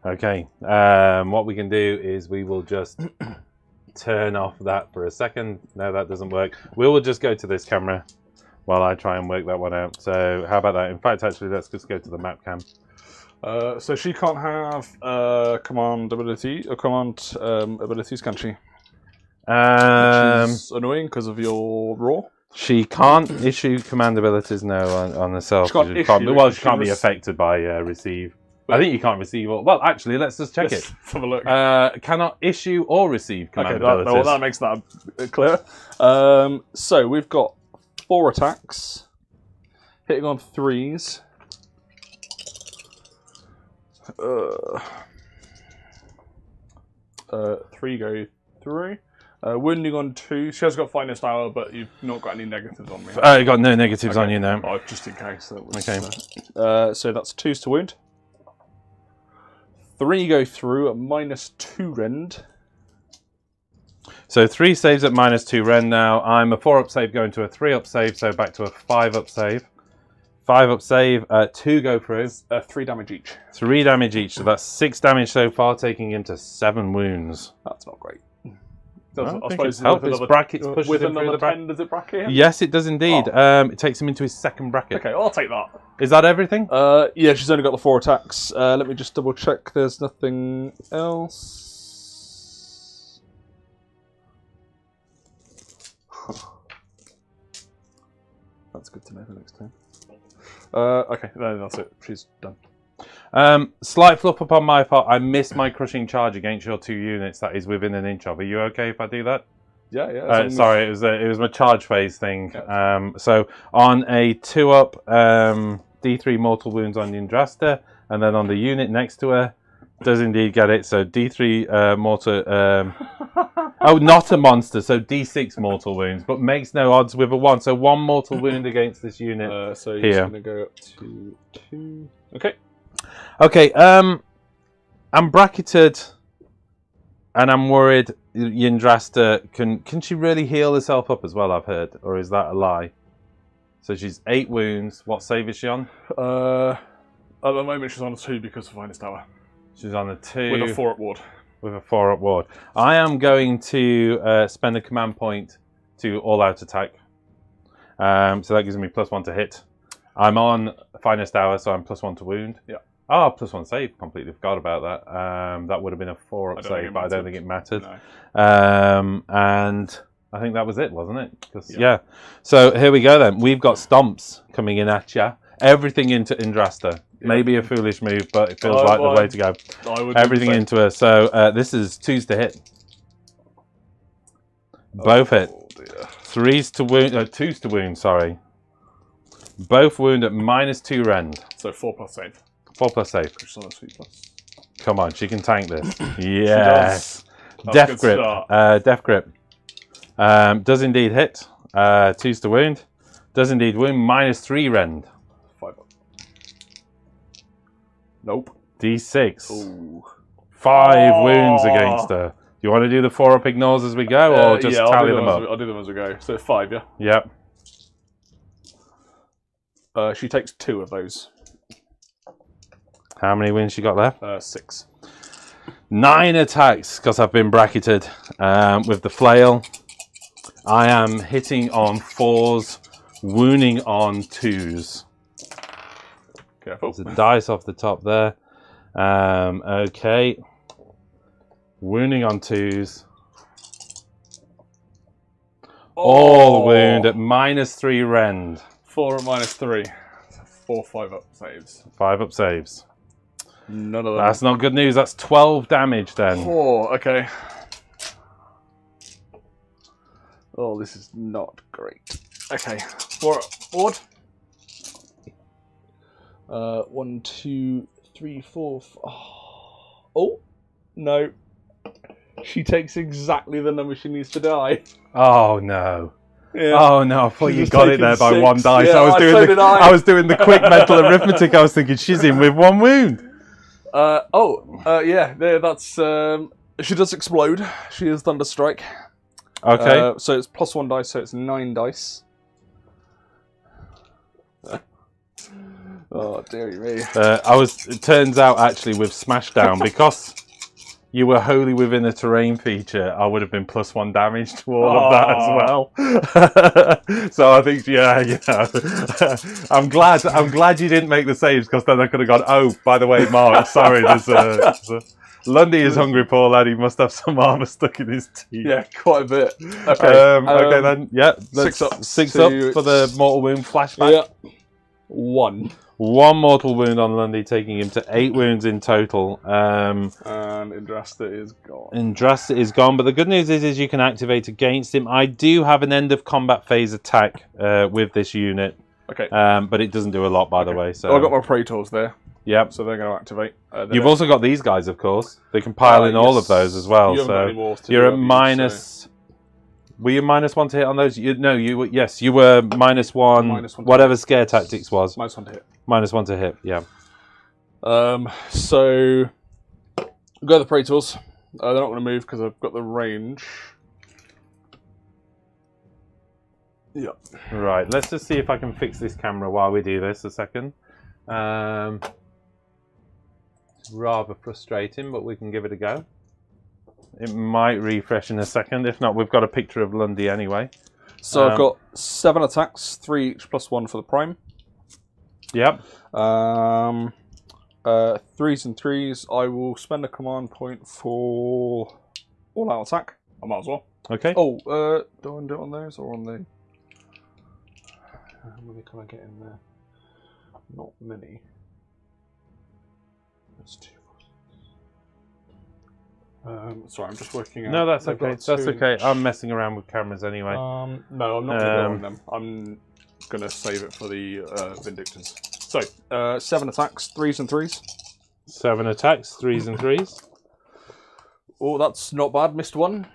Okay. What we can do is we will just turn off that for a second. No, that doesn't work. We will just go to this camera while I try and work that one out. So how about that? In fact, actually, let's just go to the map cam. So she can't have command ability or command abilities, can she? Which is annoying because of your raw. She can't issue command abilities now on herself. She can't be affected by receive. I think you can't receive or... Well, actually, let's just check it. Let's have a look. Cannot issue or receive command abilities. Well, that makes that clear. So we've got 4 attacks. Hitting on 3s. 3 go through. Wounding on 2. She has got finest hour, but you've not got any negatives on me. I got no negatives on you now. Oh, just in case. That was, okay. So that's 2s to wound. 3 go through at -2 rend. So 3 saves at -2 rend now. I'm a 4-up save going to a 3-up save, so back to a 5-up save. 5-up save, 2 go through. 3 damage each. 3 damage each, so that's 6 damage so far, taking him to 7 wounds. That's not great. I suppose help. His brackets pushes with him through another the 10, does it bracket him? Yes, it does indeed. Oh. It takes him into his 2nd bracket. Okay, I'll take that. Is that everything? Yeah, she's only got the 4 attacks. Let me just double check. There's nothing else. That's good to know for next time. Okay, no, that's it. She's done. Slight flop up on my part. I missed my crushing charge against your 2 units that is within an inch of. Are you okay if I do that? Yeah, yeah. Sorry, it was my charge phase thing. Yeah. So on a 2-up, D3 mortal wounds on Yndrasta, and then on the unit next to her, does indeed get it. So D3 mortal. Oh, not a monster. So D6 mortal wounds, but makes no odds with a 1. So 1 mortal wound against this unit. So he's going to go up to 2. Okay. Okay. I'm bracketed, and I'm worried. Yndrasta can she really heal herself up as well? I've heard, or is that a lie? So she's 8 wounds. What save is she on? At the moment, she's on a 2 because of finest hour. She's on a 2 with a 4-up ward. With a 4-up ward. I am going to spend a command point to all-out attack. So that gives me +1 to hit. I'm on finest hour, so I'm +1 to wound. Yeah. Oh, +1 save. Completely forgot about that. That would have been a 4-up save, but I don't think it mattered. No. And I think that was it, wasn't it? Yeah. So here we go then. We've got stomps coming in at you. Everything into Indrasta. Maybe a foolish move, but it feels like the way to go. Everything into her. So this is 2s to hit. Both hit. Dear. 3s to wound. 2s to wound. Sorry. Both wound at -2 rend. So 4 plus save. 4 plus save. Plus. Come on, she can tank this. Yes. Death grip. Death grip. Does indeed hit. 2s to wound. Does indeed wound. -3 rend. 5 up. Nope. D6. Ooh. 5 wounds against her. Do you want to do the 4 up ignores as we go, or just tally them up? I'll do them as we go. So 5, yeah? Yep. She takes 2 of those. How many wounds she got left? 6. 9 attacks, because I've been bracketed with the flail. I am hitting on 4s, wounding on 2s. Careful. There's a dice off the top there. Okay. Wounding on 2s. All wound at -3 rend. 4 at -3. 4 5 up saves. 5 up saves. None of them. That's not good news. That's 12 damage then. 4, okay. Oh, this is not great. Okay, 4 board. 1, 2, 3, 4. Oh, no. She takes exactly the number she needs to die. Oh no. Yeah. Oh no, I thought you got it there by 6. 1 dice. Yeah, I was doing the quick mental arithmetic. I was thinking she's in with 1 wound. Yeah, that's she does explode. She is Thunderstrike. Okay. So it's +1 dice, so it's 9 dice. Oh dearie me. It turns out actually with Smashdown, because you were wholly within a terrain feature, I would have been +1 damage to all of that as well. So I think, yeah. I'm glad you didn't make the saves, because then I could have gone, oh, by the way, Mark, sorry, Lundy is hungry, poor lad. He must have some armour stuck in his teeth. Yeah, quite a bit. Okay. Okay then. Yeah. 6 up. 6 up for the mortal wound flashback. Yeah. 1. 1 mortal wound on Lundy, taking him to 8 wounds in total. And Indrasta is gone. Indrasta is gone, but the good news is you can activate against him. I do have an end of combat phase attack with this unit. Okay. But it doesn't do a lot, by the way. So I've got my Praetors there. Yep. So they're going to activate. You've also got these guys, of course. They can pile in all of those as well. You so haven't got any more to you're do, at minus. So. Were you -1 to hit on those? you were. Yes, you were -1. Whatever scare tactics was. -1 to hit. -1 to hit. Yeah. So go the Praetors. They're not going to move because I've got the range. Yeah. Right. Let's just see if I can fix this camera while we do this a second. Rather frustrating, but we can give it a go. It might refresh in a second. If not, we've got a picture of Lundy anyway. So I've got 7 attacks, 3 each +1 for the prime. Yep. 3s and 3s. I will spend a command point for all-out attack. I might as well. Okay. Oh, do I want to do it on those or on the... How many can I get in there? Not many. That's 2. Sorry, I'm just working out. No, that's okay. That's okay. I'm messing around with cameras anyway. No, I'm not going to go on them. I'm going to save it for the Vindictors. So, 7 attacks, 3s and 3s. 7 attacks, 3s and 3s. Oh, that's not bad. Missed 1.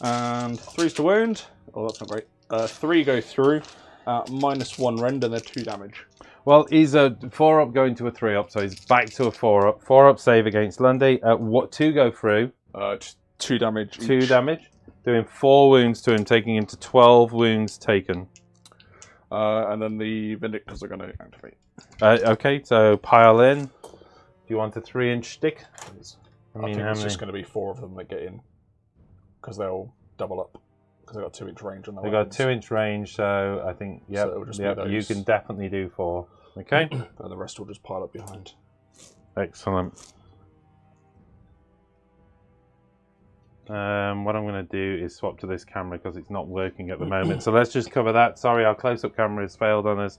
And 3s to wound. Oh, that's not great. 3 go through. -1 rend and they're 2 damage. Well, he's a 4-up going to a 3-up, so he's back to a 4-up. 4-up save against Lundy. 2 go through. 2 damage. 2 damage. Doing 4 wounds to him, taking him to 12 wounds taken. And then the Vindictors are going to activate. Okay, so pile in. Do you want a 3-inch stick? I think it's just going to be 4 of them that get in. Because they'll double up. Because they've got 2-inch range on their They've got 2-inch range, so I think, yep, so you can definitely do 4. Okay? And the rest will just pile up behind. Excellent. What I'm going to do is swap to this camera because it's not working at the moment. So let's just cover that. Sorry, our close-up camera has failed on us,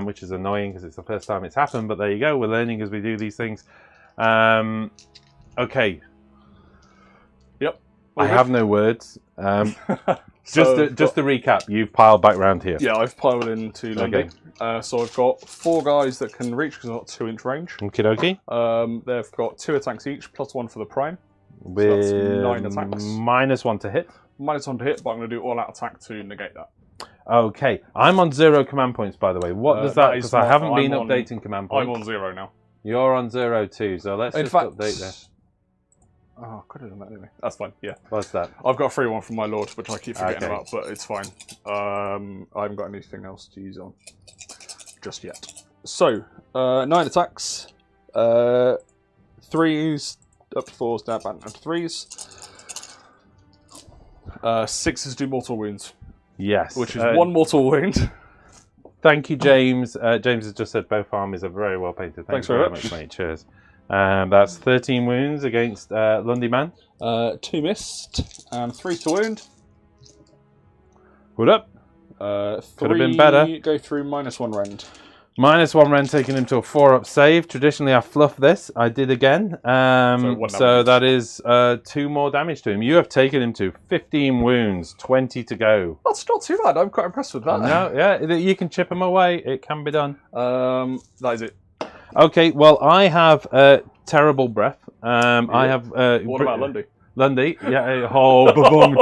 which is annoying because it's the first time it's happened. But there you go. We're learning as we do these things. Okay. Yep. I have no words. Just to recap, you've piled back round here. Yeah, I've piled into Lundy. Okay. So I've got 4 guys that can reach because I've got 2-inch range. Okie dokie. They've got 2 attacks each, +1 for the prime. With so that's 9 attacks. -1 to hit. -1 to hit, but I'm going to do all-out attack to negate that. Okay. I'm on 0 command points, by the way. What does that... Because I haven't been updating command points. I'm on 0 now. You're on 0 too, so let's just update this. Oh, I could have done that anyway. That's fine, yeah. What's that? I've got a free one from my lord, which I keep forgetting about, but it's fine. I haven't got anything else to use on just yet. So, 9 attacks, 3s, up to 4s, down back to 3s. 6s do mortal wounds. Yes. Which is 1 mortal wound. Thank you, James. James has just said both armies are very well painted. Thanks very much, mate. Cheers. That's 13 wounds against Lundy Man. 2 missed and 3 to wound. What up? Could have been better. Go through -1 rend. -1 rend, taking him to a 4-up save. Traditionally, I fluff this. I did again. So that is 2 more damage to him. You have taken him to 15 wounds, 20 to go. That's not too bad. I'm quite impressed with that. No, yeah, you can chip him away. It can be done. That is it. Okay, well, I have terrible breath. I have. What about Lundy? Lundy, yeah. Oh, babong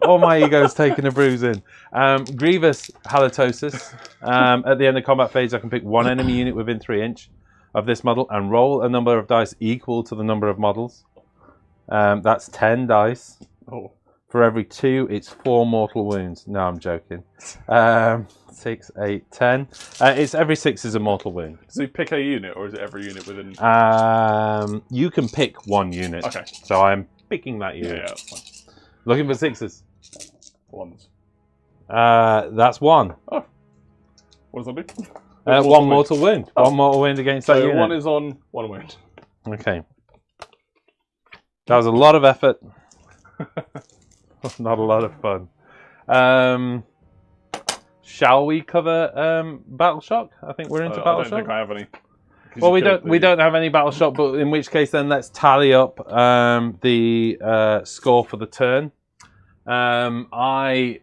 Oh, my ego's taking a bruising. Grievous halitosis. At the end of combat phase, I can pick 1 enemy unit within 3 inch of this model and roll a number of dice equal to the number of models. That's 10 dice. Oh. For every 2, it's 4 mortal wounds. No, I'm joking. 6, 8, 10. It's every 6 is a mortal wound. Does he pick a unit, or is it every unit within? You can pick 1 unit. Okay. So I'm picking that unit. Yeah, that's fine. Looking for 6s. 1s. That's 1. Oh. What does that do? 1 mortal wound. Oh. 1 mortal wound against that unit. 1 is on 1 wound. Okay. That was a lot of effort. Not a lot of fun. Shall we cover Battle Shock? I think we're into Battle Shock. I don't think I have any. Well, we don't have any Battle Shock, but in which case then let's tally up the score for the turn. I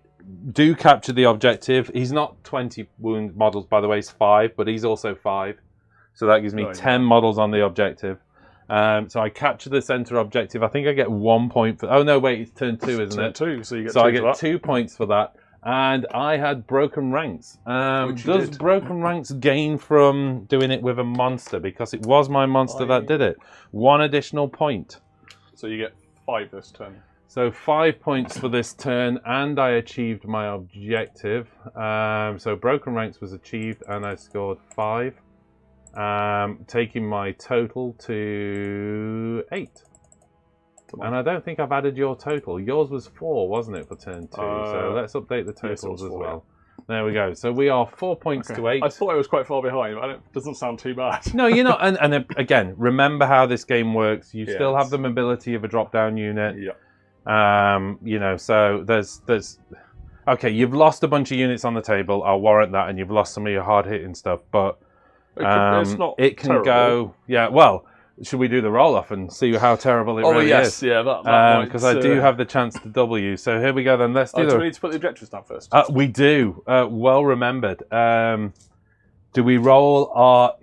do capture the objective. He's not 20 wound models, by the way. He's 5, but he's also 5, so that gives me 10 models on the objective. So I capture the center objective. I think I get 1 point for... Oh, no, wait, it's turn 2, isn't it? Turn 2, so you get 2 I get 2 points for that. And I had broken ranks. Does broken ranks gain from doing it with a monster? Because it was my monster that did it. 1 additional point. So you get 5 this turn. So 5 points for this turn, and I achieved my objective. So broken ranks was achieved, and I scored 5. Taking my total to 8. And I don't think I've added your total. Yours was 4, wasn't it, for turn 2? So let's update the totals as well. There we go. So we are 4 points to 8. I thought I was quite far behind, but it doesn't sound too bad. No, you're not. And again, remember how this game works. You still have the mobility of a drop-down unit. Yeah. You know, so there's... Okay, you've lost a bunch of units on the table. I'll warrant that, and you've lost some of your hard-hitting stuff, but... it's not it can terrible. Go... Yeah, well... Should we do the roll-off and see how terrible it really is? Yeah, that because I do have the chance to double you. So here we go then. Let's do do we need to put the objectives down first? We do. Well remembered. Do we roll our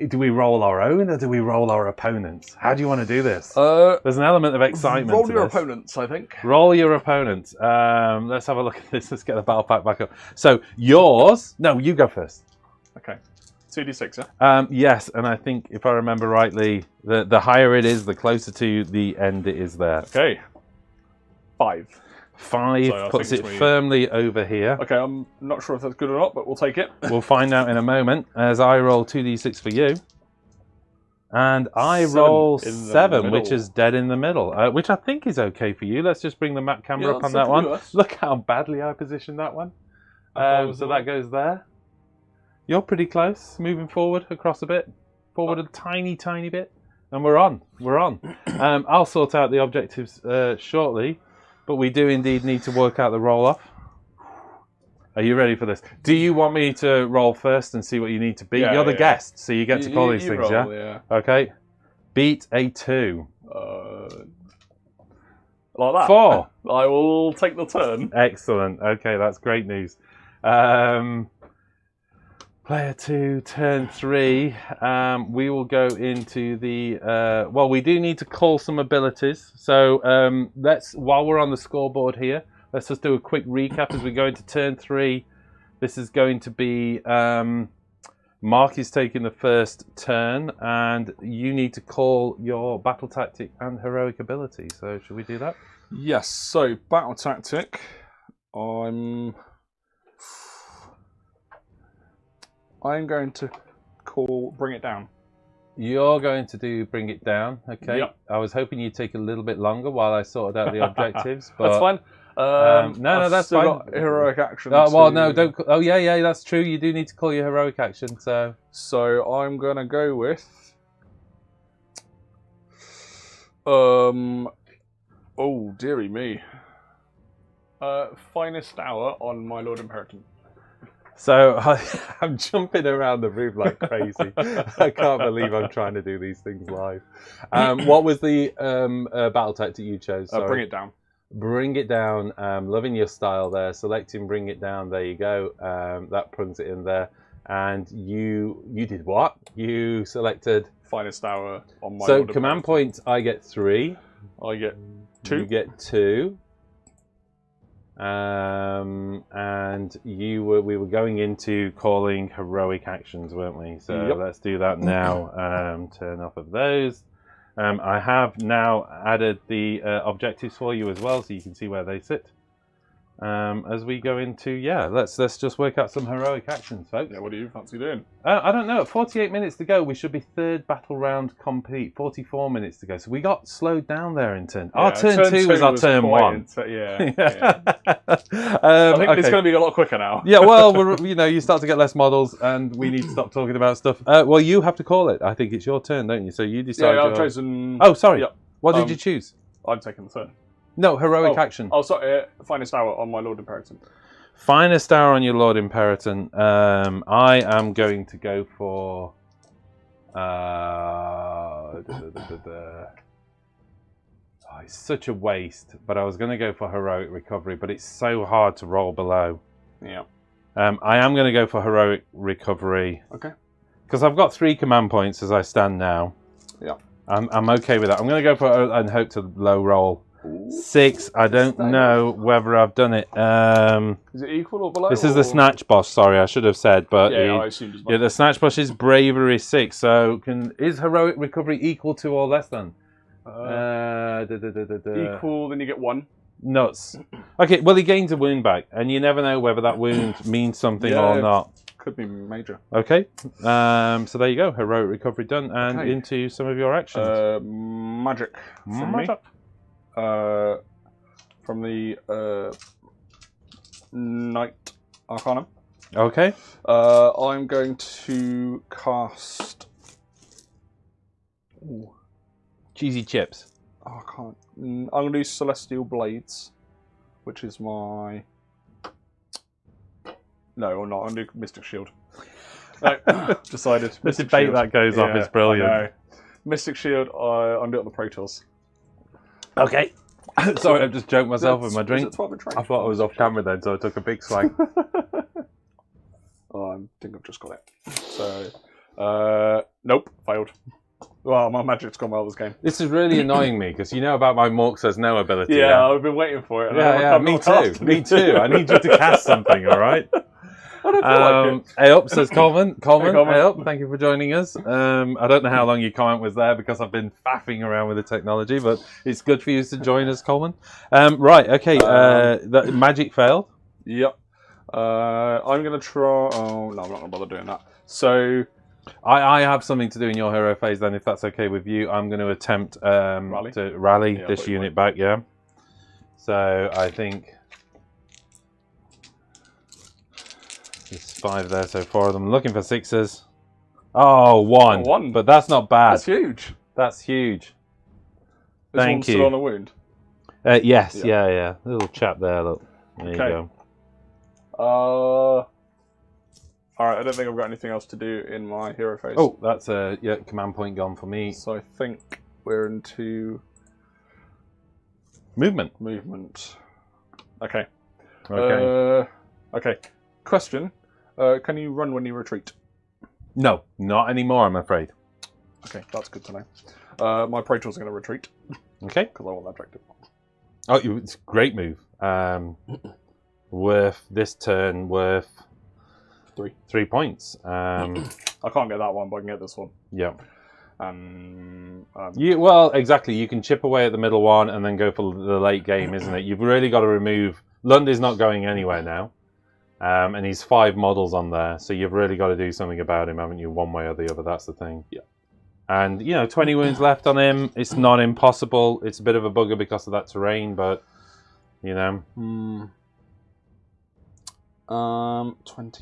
own or do we roll our opponents? How do you want to do this? There's an element of excitement. Roll to your this. opponents, I think. Roll your opponents. Let's have a look at this. Let's get the battle pack back up. So yours. No, you go first. Okay. 2d6, yeah? Yes, and I think if I remember rightly, the higher it is, the closer to the end it is there. Okay. 5. 5 puts it firmly over here. Okay, I'm not sure if that's good or not, but we'll take it. We'll find out in a moment as I roll 2d6 for you. And I roll 7, which is dead in the middle, which I think is okay for you. Let's just bring the map camera up on that one. Look how badly I positioned that one. So that goes there. You're pretty close, moving forward across a bit. Forward a tiny, tiny bit. And we're on. We're on. I'll sort out the objectives shortly, but we do indeed need to work out the roll-off. Are you ready for this? Do you want me to roll first and see what you need to beat? Yeah, You're the guest, so you get to call these things, roll, yeah? Okay. Beat a 2. Like that? 4. I will take the turn. Excellent. Okay, that's great news. Player 2, turn 3. We will go into the... well, we do need to call some abilities. So while we're on the scoreboard here, let's just do a quick recap as we go into turn 3. This is going to be... Marc is taking the first turn, and you need to call your battle tactic and heroic ability. So should we do that? Yes, so battle tactic. I'm going to call Bring It Down. You're going to do Bring It Down, okay? Yep. I was hoping you'd take a little bit longer while I sorted out the objectives. But, that's fine. No, that's still fine. Got heroic action. Well, no, don't. Oh, yeah, that's true. You do need to call your heroic action. So I'm gonna go with. Oh, dearie me. Finest hour on my Lord Imperator. So I'm jumping around the room like crazy. I can't believe I'm trying to do these things live. What was the battle tactic you chose? Bring It Down. Bring It Down. Loving your style there. Selecting Bring It Down. There you go. That brings it in there. And you did what? You selected Finest hour on my. So command points. I get 3. I get 2. You get 2. And we were going into calling heroic actions, weren't we? So yep. Let's do that now. Turn off of those. I have now added the objectives for you as well, so you can see where they sit. As we go into, let's just work out some heroic actions, folks. Yeah, what do you fancy doing? I don't know. 48 minutes to go. We should be third battle round complete. 44 minutes to go. So we got slowed down there in turn. Our turn 2 was our turn 1. Yeah. I think it's going to be a lot quicker now. Yeah, well, you start to get less models, and we need to stop talking about stuff. Well, you have to call it. I think it's your turn, don't you? So you decide. Yeah, I've chosen. Oh, sorry. Yep. What did you choose? I'm taking the turn. No, heroic action. Oh, sorry. Finest hour on my Lord Imperator. Finest hour on your Lord Imperator. I am going to go for. It's such a waste, but I was going to go for heroic recovery, but it's so hard to roll below. Yeah. I am going to go for heroic recovery. Okay. Because I've got 3 command points as I stand now. Yeah. I'm okay with that. I'm going to go for and hope to low roll. 6. I don't know whether I've done it. Is it equal or below? This is the snatch boss. Sorry, I should have said, but I assumed as well. the snatch boss is bravery 6. So is heroic recovery equal to or less than? Equal, then you get 1. Nuts. Okay, well he gains a wound back, and you never know whether that wound means something or not. Could be major. Okay, so there you go. Heroic recovery done, and into some of your actions. Magic. From the Knight Arcanum. Okay. I'm going to cast. Ooh. Cheesy chips. Oh, I can't. I'm going to do Celestial Blades, which is my. No, or not. I'm going to do Mystic Shield. No, decided. The debate that goes off is brilliant. Mystic Shield, I'm doing it on the Pro Tools. Okay. Sorry, I've just choked myself with my drink. I thought I was off camera then, so I took a big swag. I think I've just got it. So, nope, failed. Well, my magic's gone well this game. This is really annoying me, because you know about my Morc says no ability. Yeah, I've been waiting for it. Me too. Me too. I need you to cast something, all right? I don't feel like it. Hey up, says Coleman. Hey up, thank you for joining us. I don't know how long your comment was there because I've been faffing around with the technology, but it's good for you to join us, Coleman. Right, okay, the magic failed. Yep. I'm going to try... Oh, no, I'm not going to bother doing that. So... I have something to do in your hero phase then, if that's okay with you. I'm going to attempt to rally this unit back, yeah? So I think... There's 5 there, so 4 of them. Looking for 6s. Oh, 1. Oh, 1. But that's not bad. That's huge. That's huge. Is Thank one you. still on a wound? Yes, yeah. Little chap there, look. There you go. Alright, I don't think I've got anything else to do in my hero phase. Oh, that's a command point gone for me. So I think we're into... Movement. Okay. Okay. Okay. Question. Can you run when you retreat? No, not anymore, I'm afraid. Okay, that's good to know. My Praetor's going to retreat. Okay. Because I want that objective. Oh, it's a great move. Worth this turn, worth 3 points. I can't get that one, but I can get this one. Yeah. Well, exactly. You can chip away at the middle one and then go for the late game, isn't it? You've really got to remove... Lundy's not going anywhere now. And he's 5 models on there, so you've really got to do something about him, haven't you? One way or the other, that's the thing. Yeah. And, 20 wounds left on him. It's not impossible. It's a bit of a bugger because of that terrain, but, 20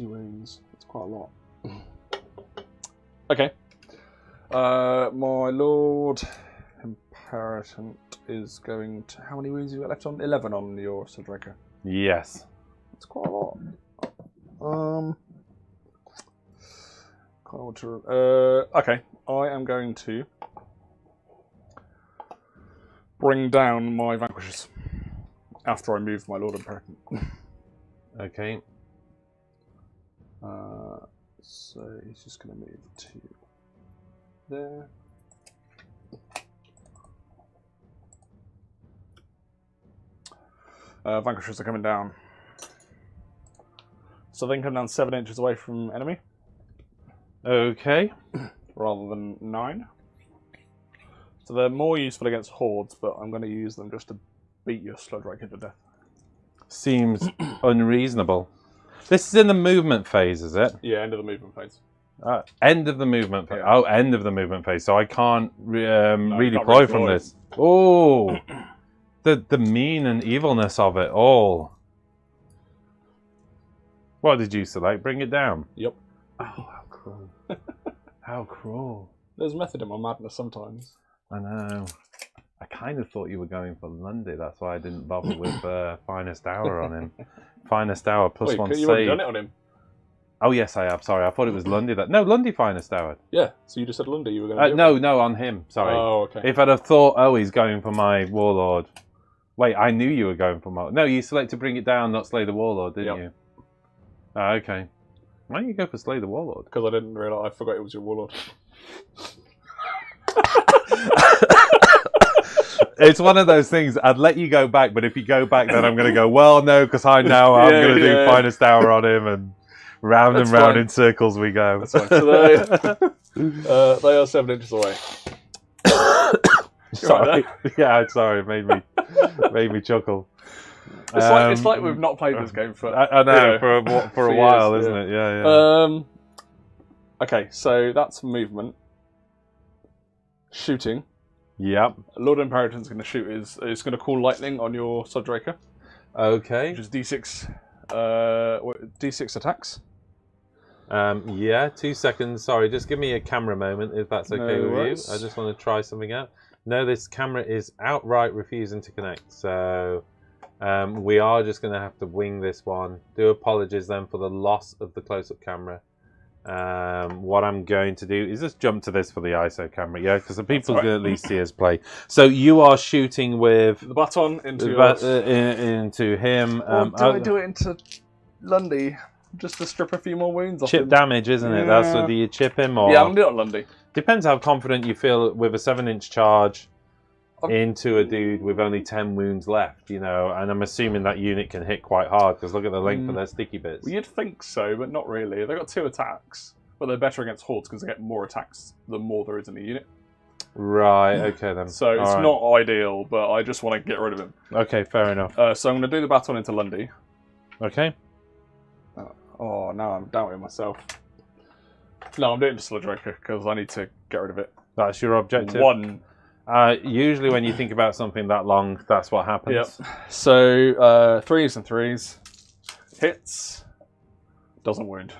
wounds. That's quite a lot. Okay. My Lord Imperatant is going to... How many wounds have you got left on? 11 on your Sodraker. Yes. That's quite a lot. Okay. I am going to bring down my Vanquishers after I move my Lord Imperatant. Okay. So he's just going to move to there. Vanquishers are coming down. So they can come down 7 inches away from enemy. Okay. Rather than 9. So they're more useful against hordes, but I'm going to use them just to beat your Sluddrake to death. Seems unreasonable. This is in the movement phase, is it? Yeah, end of the movement phase. End of the movement phase. Yeah. Oh, end of the movement phase. So I can't can't redeploy from redeploy. this. Oh, the mean and evilness of it all. What did you select? Bring it down. Yep. Oh, how cruel! How cruel! There's method in my madness sometimes. I know. I kind of thought you were going for Lundy. That's why I didn't bother with Finest Hour on him. Finest Hour plus Wait, 1 you save. already done it on him? Oh yes, I have. Sorry, I thought it was Lundy. No, Lundy Finest Hour. Yeah, so you just said Lundy you were going to do No, on him. Sorry. Oh, okay. If I'd have thought, oh, he's going for my Warlord. Wait, I knew you were going for my... No, you selected Bring It Down, not Slay the Warlord, didn't you? Oh, okay. Why don't you go for Slay the Warlord? Because I didn't realise, I forgot it was your Warlord. It's one of those things, I'd let you go back, but if you go back, then I'm going to go, well, no, because I know I'm going to do Finest Hour on him, and round and round in circles we go. That's fine. So they are 7 inches away. Sorry. Yeah, sorry, it made me chuckle. It's like we've not played this game for... I know, for a while, isn't it? Yeah. Okay, so that's movement. Shooting. Yep. Lord Imperatant's going to shoot it's going to call lightning on your Sodraker. Okay. Which is D6 attacks. Yeah, 2 seconds. Sorry, just give me a camera moment if that's okay with worries. you. I just want to try something out. No, this camera is outright refusing to connect, so we are just going to have to wing this one. Do apologies then for the loss of the close-up camera. What I'm going to do is just jump to this for the ISO camera, yeah, because the people can at least see us play. So you are shooting with the baton into into him. Do I do it into Lundy just to strip a few more wounds off chip him? Damage, isn't it? That's what, do you chip him or? Yeah, I'm going to do it on Lundy. Depends how confident you feel with a 7-inch charge into a dude with only 10 wounds left, and I'm assuming that unit can hit quite hard because look at the length of their sticky bits. Well, you'd think so, but not really. They've got 2 attacks, but they're better against hordes because they get more attacks the more there is in the unit. Right, okay then. So it's not ideal, but I just want to get rid of him. Okay, fair enough. So I'm going to do the baton into Lundy. Okay. Oh, now I'm doubting myself. No, I'm doing it to Sluddraker because I need to get rid of it. That's your objective? 1. Usually when you think about something that long, that's what happens. Yep. So 3s and 3s. Hits. Doesn't wound.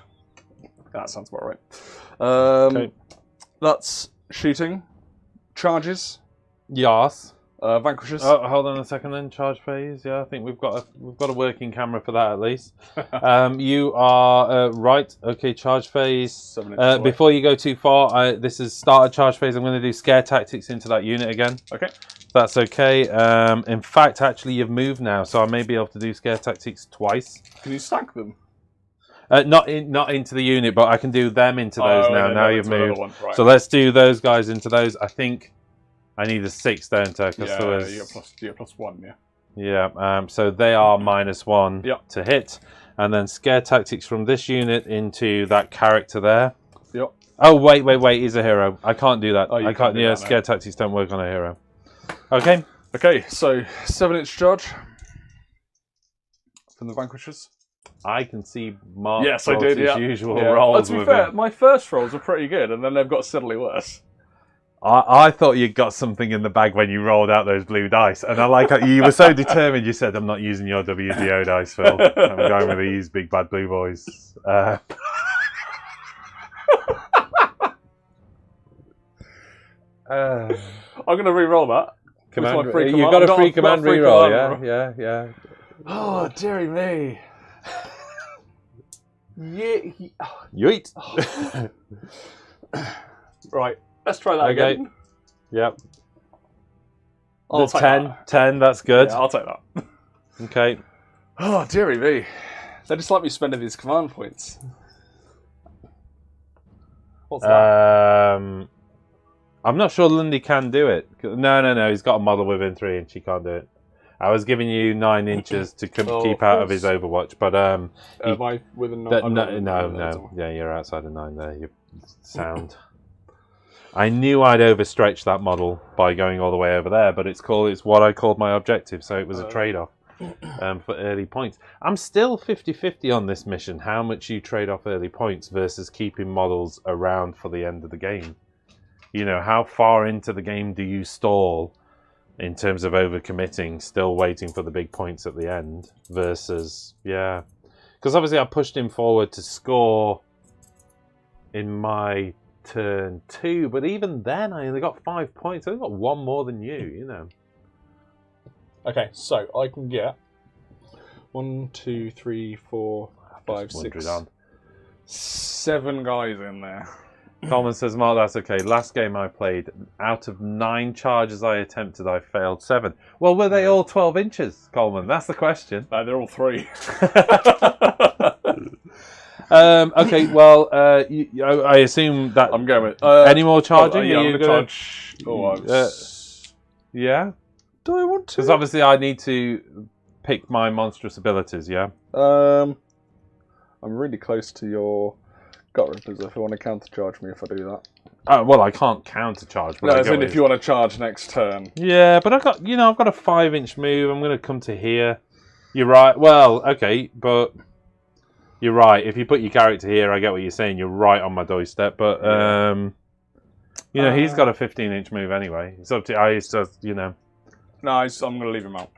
That sounds about right. Okay. That's shooting. Charges. Yes. Vanquishes. Oh, hold on a second then. Charge phase. Yeah, I think we've got a working camera for that at least. You are right. Okay, charge phase. 7 inches away. Before you go too far, this is started charge phase. I'm going to do scare tactics into that unit again. Okay. That's okay. In fact, actually, you've moved now, so I may be able to do scare tactics twice. Can you stack them? Not into the unit, but I can do them into those now. Now you've moved. Right. So let's do those guys into those. I think I need a 6, don't I? Yeah, you get plus 1, yeah. Yeah, so they are -1 Yep. to hit. And then scare tactics from this unit into that character there. Yep. Oh, wait, he's a hero. I can't do that. Oh, I can't, yeah, scare tactics don't work on a hero. Okay. Okay, so 7-inch charge from the Vanquishers. I can see Marc Yes, I did, his usual rolls. To be fair, my first rolls were pretty good, and then they've got steadily worse. I thought you got something in the bag when you rolled out those blue dice, and I like how you were so determined. You said, "I'm not using your WDO dice, Phil. I'm going with these big bad blue boys." I'm going to re-roll that. You've got a free command re-roll, yeah. Oh, dearie me. Yeet. Right, let's try that again. Yep. I'll The take 10, that. 10, that's good. Yeah, I'll take that. Okay. Oh, dearie me. They just like me spending these command points. What's that? I'm not sure Lundy can do it. No. He's got a model within 3 inches. He can't do it. I was giving you 9 inches to keep out of his Overwatch, but am I within 9? No. Yeah, you're outside of 9 there. You're sound. I knew I'd overstretch that model by going all the way over there, but it's what I called my objective, so it was a trade-off for early points. I'm still 50-50 on this mission, how much you trade off early points versus keeping models around for the end of the game. You know, how far into the game do you stall in terms of overcommitting, still waiting for the big points at the end versus, yeah. Because obviously I pushed him forward to score in my turn 2, but even then I only got 5 points. I only got 1 more than you know. Okay, so I can get 1, 2, 3, 4, 5, 6, 7 guys in there. Coleman says, Mark, that's okay. Last game I played, out of 9 charges I attempted, I failed 7. Well, were they all 12 inches, Coleman? That's the question. No, they're all 3. Okay, well, I assume that... I'm going with... any more charging? Yeah, I'm going to charge... Yeah? Do I want to? Because obviously I need to pick my monstrous abilities, yeah? I'm really close to your gut rippers if you want to countercharge me if I do that. Well, I can't countercharge. No, as in if you want to charge next turn. Yeah, but I've got a 5-inch move. I'm going to come to here. You're right. Well, okay, but you're right. If you put your character here, I get what you're saying. You're right on my doorstep. But he's got a 15-inch move anyway. It's up to it's just, No, I'm going to leave him out.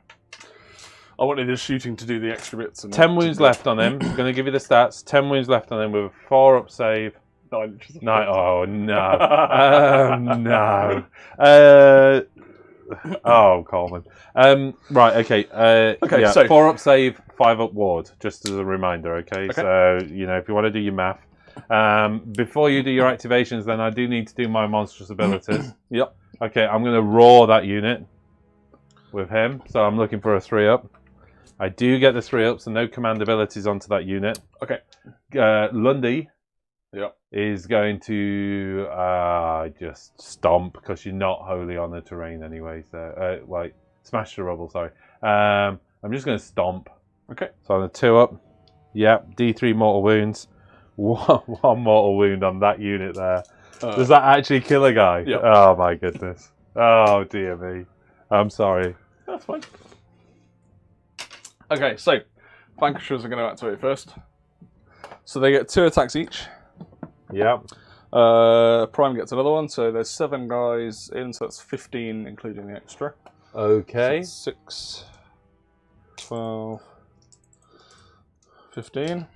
I wanted his shooting to do the extra bits. 10 wounds left on him. I'm going to give you the stats. 10 wounds left on him with a 4-up save. 9 inches. Oh, no. No. Oh, Coleman. Right, okay. Okay, yeah, so 4-up save, 5-up ward, just as a reminder, okay? So, if you want to do your math. Before you do your activations, then I do need to do my monstrous abilities. Yep. Okay, I'm going to roar that unit with him. So I'm looking for a 3-up. I do get the 3-up, so no command abilities onto that unit. Okay. Lundy Yep. is going to just stomp because you're not wholly on the terrain anyway. So, smash the rubble, sorry. I'm just going to stomp. Okay. So on a 2-up. Yep, D3 mortal wounds. One mortal wound on that unit there. Does that actually kill a guy? Yep. Oh my goodness. Oh dear me. I'm sorry. That's fine. Okay, so Vanquishers are going to activate first. So they get 2 attacks each. Yep. Prime gets another one, so there's 7 guys in, so that's 15 including the extra. Okay. So 6, 12, 15.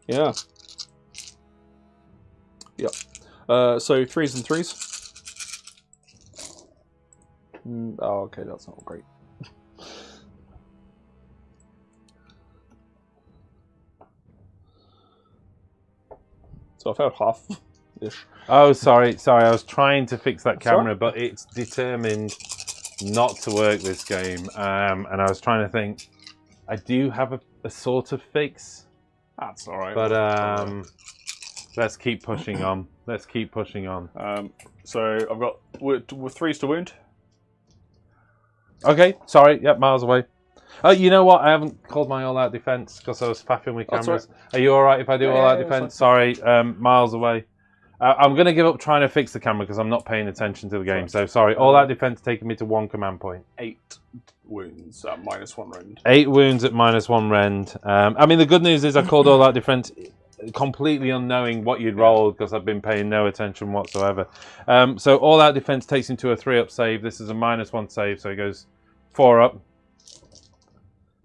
Yeah. Yep. So 3s and 3s. Oh, okay, that's not great. So I failed half-ish. Oh, sorry. I was trying to fix that camera, Sorry? but it's determined not to work this game. And I was trying to think. I do have a sort of fix. That's all right. But let's keep pushing on. Let's keep pushing on. So I've got 3s to wound. Okay, sorry. Yep, miles away. Oh, you know what? I haven't called my all-out defense because I was faffing with cameras. Right. Are you all right if I do all-out defense? Sorry, miles away. I'm going to give up trying to fix the camera because I'm not paying attention to the game. So sorry. All-out defense taking me to 1 command point. 8 wounds at -1 rend. 8 wounds at -1 rend. I mean, the good news is I called all-out defense completely unknowing what you'd rolled because I've been paying no attention whatsoever. So all-out defense takes him to a 3-up save. This is a -1 save, so he goes 4 up.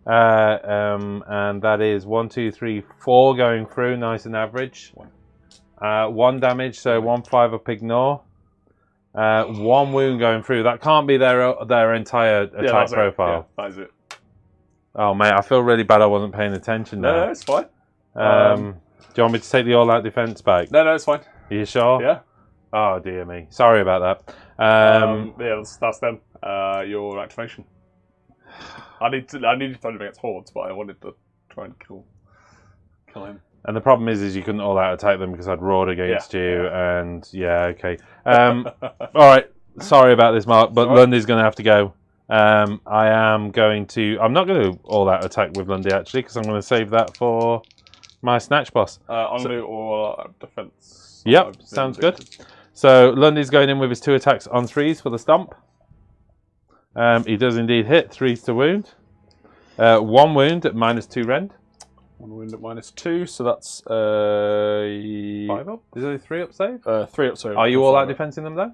And that is 1, 2, 3, 4 going through, nice and average. 1 damage, so 1 5-up ignore. 1 wound going through. That can't be their entire attack profile. Yeah, that is it. Oh mate, I feel really bad I wasn't paying attention now. No, it's fine. Do you want me to take the all-out defense back? No, it's fine. Are you sure? Yeah. Oh dear me. Sorry about that. Yeah, that's them. Your activation. I needed to throw against hordes, but I wanted to try and kill him. And the problem is you couldn't all-out attack them because I'd roared against you, and yeah, okay. All right, sorry about this, Mark, but Lundy's going to have to go. I'm not going to all-out attack with Lundy, actually, because I'm going to save that for my Snatch Boss. I'm going to do all-out defense. Yep, sounds good. So Lundy's going in with his 2 attacks on 3s for the stomp. He does indeed hit, 3s to wound. 1 wound at -2 rend. 1 wound at -2, so that's 5 up. Is it a 3-up save? 3-up save. Are you all out defensing them though?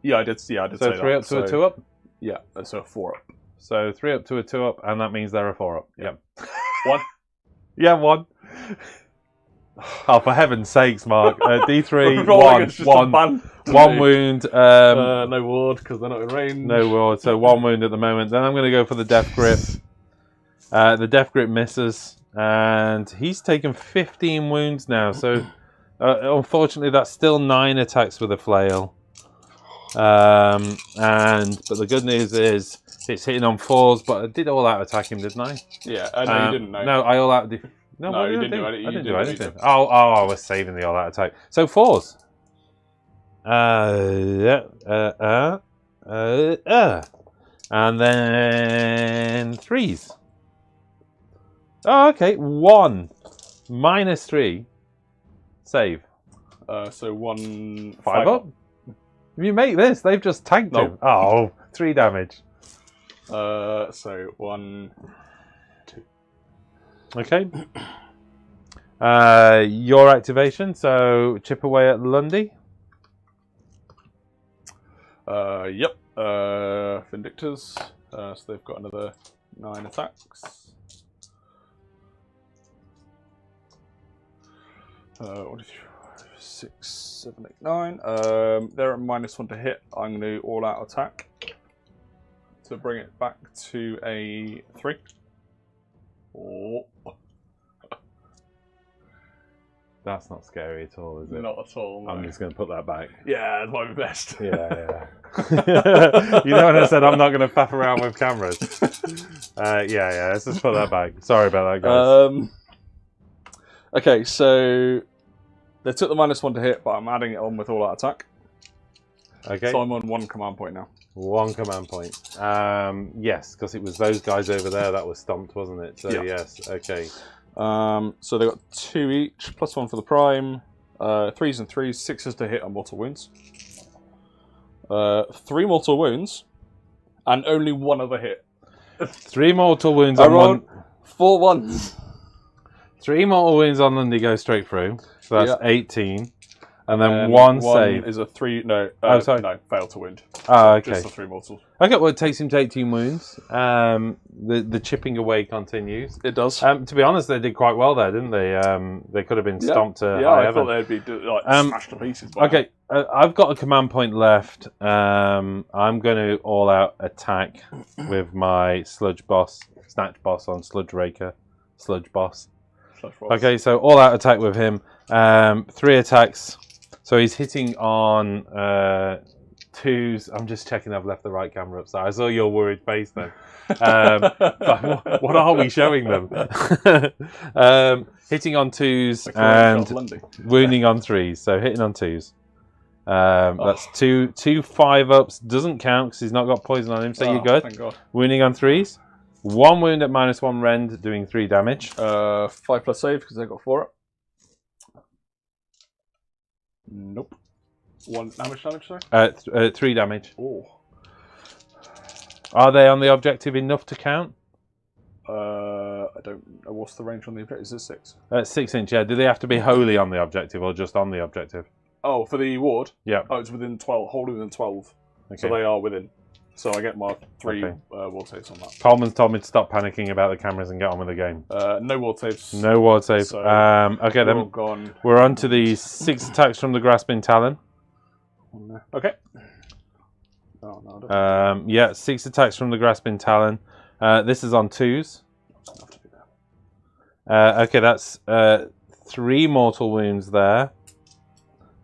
Yeah, I did. Yeah, I did. So say 3 up to a 2 up. Yeah, so a 4 up. So 3 up to a 2 up, and that means they're a 4 up. Yeah. 1. Yeah, 1. Oh, for heaven's sakes, Mark! D3 1 wound. No ward because they're not in range. No ward, so 1 wound at the moment. Then I'm going to go for the Death Grip. The Death Grip misses, and he's taken 15 wounds now. So unfortunately, that's still 9 attacks with a flail. But the good news is it's hitting on 4s. But I did all out attack him, didn't I? Yeah, no, you didn't. No, I all out. No, you didn't do anything. anything. I didn't do anything. Oh, I was saving the all out attack. So 4s. And then 3s. Oh, okay. 1 -3 save. So 1 5 up. If you make this, they've just tanked him. Oh, 3 damage. So 1, 2. Okay. Your activation. So chip away at Lundy. Yep. Vindictors. So they've got another 9 attacks. 1, 2, 3, 4, 5, 6, 7, 8, 9. They're at -1 to hit. I'm going to do all-out attack to bring it back to a 3. Oh. That's not scary at all, is it? Not at all. No. I'm just going to put that back. Yeah, that might be best. Yeah. You know when I said I'm not going to faff around with cameras? Yeah. Let's just put that back. Sorry about that, guys. Okay, so they took the -1 to hit, but I'm adding it on with all-out attack. Okay. So I'm on 1 command point now. 1 command point. Yes, because it was those guys over there that was stomped, wasn't it? So yes, okay. So they got 2 each, +1 for the prime. 3s and 3s, 6s to hit on mortal wounds. 3 mortal wounds, and only 1 other hit. 3 mortal wounds I on rolled 1. 4 ones. 3 mortal wounds on Lundy go straight through. So that's 18. And then And 1 save. is a 3. No. Oh, sorry. No, fail to wound. Oh, okay. Just the 3 mortals. Okay, well, it takes him to 18 wounds. The chipping away continues. It does. To be honest, they did quite well there, didn't they? They could have been stomped to high I thought heaven. they'd be smashed to pieces. Okay, I've got a command point left. I'm going to all-out attack with my Snatch Boss on Sludge Raker. Sludge Boss. Okay, so all-out attack with him. 3 attacks. So he's hitting on 2s. I'm just checking I've left the right camera up. So I saw your worried face then. What are we showing them? Hitting on 2s and wounding on 3s. So hitting on 2s. That's two 5-ups. Doesn't count because he's not got poison on him. So you're good. Thank God. Wounding on 3s. 1 wound at -1 rend, doing 3 damage. 5+ save because I got 4 up. Nope. 1 damage, sorry? 3 damage. Oh. Are they on the objective enough to count? I don't know. What's the range on the objective? Is it 6? 6 inch, yeah. Do they have to be wholly on the objective or just on the objective? Oh, for the ward? Yeah. Oh, it's within 12, wholly within 12. Okay. So they are within. So I get my 3 ward saves on that. Coleman's told me to stop panicking about the cameras and get on with the game. No ward saves. No ward saves. So okay, then gone. We're on to the 6 attacks from the Grasping Talon. Okay. Oh, no, yeah, 6 attacks from the Grasping Talon. This is on 2s. Okay, that's 3 mortal wounds there.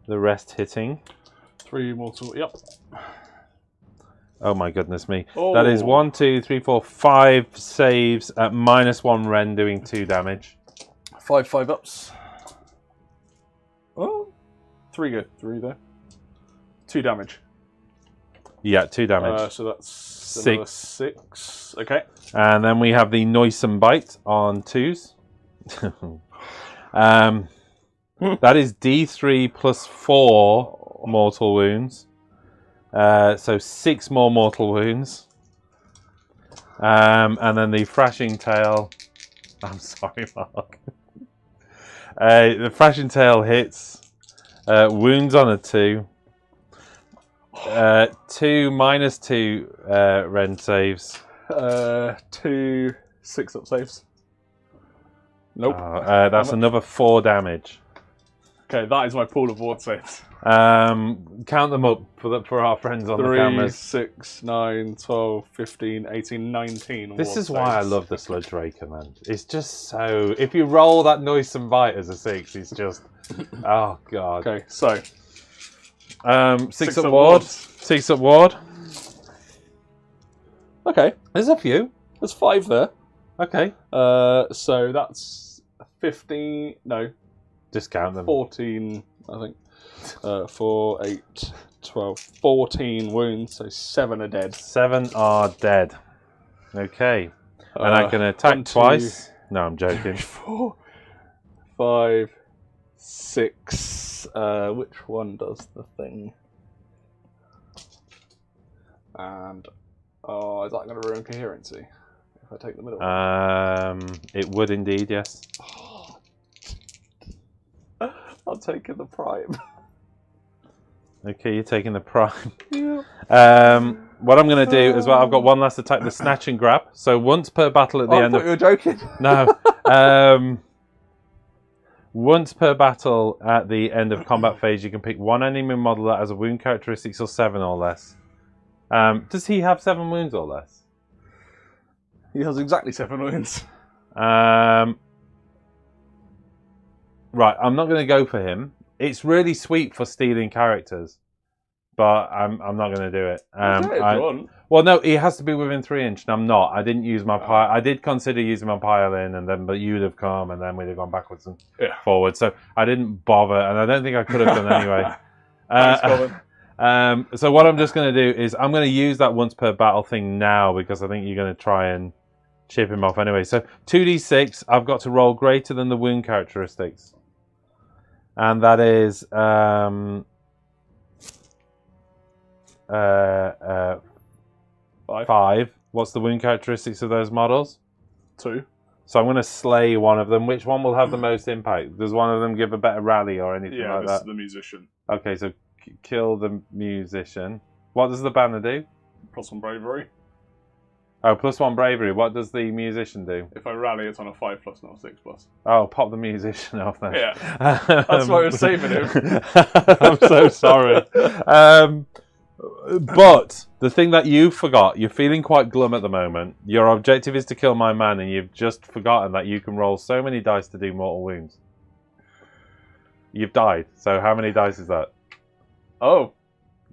The rest hitting. 3 mortal, yep. Oh my goodness me. Oh. That is 1, 2, 3, 4, 5 saves at -1 rend, doing 2 damage. 5 5-ups. Oh, 3 good. 3 there. 2 damage. Yeah, 2 damage. So that's 6. Okay. And then we have the Noisome Bite on 2s. That is D3 plus 4 mortal wounds. So 6 more mortal wounds. And then the Thrashing Tail. I'm sorry, Mark. The Thrashing Tail hits. Wounds on a 2. 2 -2 rend saves. 2 6-up saves. Nope. That's another 4 damage. Okay, that is my pool of ward saves. Count them up for our friends on the 3, cameras. 6, 9, 12, 15, 18, 19. This is why I love the Sludge Raker, man. It's just so... If you roll that Noisome Bite as a 6, it's just... Oh, God. Okay, so... 6 up ward. 6 up ward. Okay. There's a few. There's 5 there. Okay. So that's 15... No. Discount them. 14, I think. 4, 8, 12, 14 wounds, so 7 are dead. 7 are dead. Okay. And I can attack 1, 2, twice. No, I'm joking. 4, 5, 6. Which one does the thing? And is that going to ruin coherency if I take the middle one? It would indeed, yes. I'm taking the prime. Okay, you're taking the prime. Yeah. What I'm going to do as well, I've got one last attack, the Snatch and Grab. So once per battle at the end I thought you were joking. No. Once per battle at the end of combat phase, you can pick one enemy model that has a wound characteristics of 7 or less. Does he have 7 wounds or less? He has exactly 7 wounds. Right, I'm not going to go for him. It's really sweet for stealing characters, but I'm not going to do it. Well, no, he has to be within 3 inch, and I'm not. I didn't use my pile. I did consider using my pile in, but you'd have come, and then we'd have gone backwards and forwards. So I didn't bother, and I don't think I could have done anyway. So what I'm just going to do is I'm going to use that once per battle thing now because I think you're going to try and chip him off anyway. So 2d6, I've got to roll greater than the wound characteristics. And that is 5. What's the wound characteristics of those models? 2. So I'm going to slay one of them. Which one will have the most impact? Does one of them give a better rally or anything like that? Yeah, the musician. Okay, so kill the musician. What does the banner do? +1 bravery. Oh, +1 bravery. What does the musician do? If I rally, it's on a 5+, not a 6+. Oh, pop the musician off then. Yeah, that's why I was saving him. I'm so sorry. But the thing that you forgot, you're feeling quite glum at the moment. Your objective is to kill my man, and you've just forgotten that you can roll so many dice to do mortal wounds. You've died. So how many dice is that? Oh.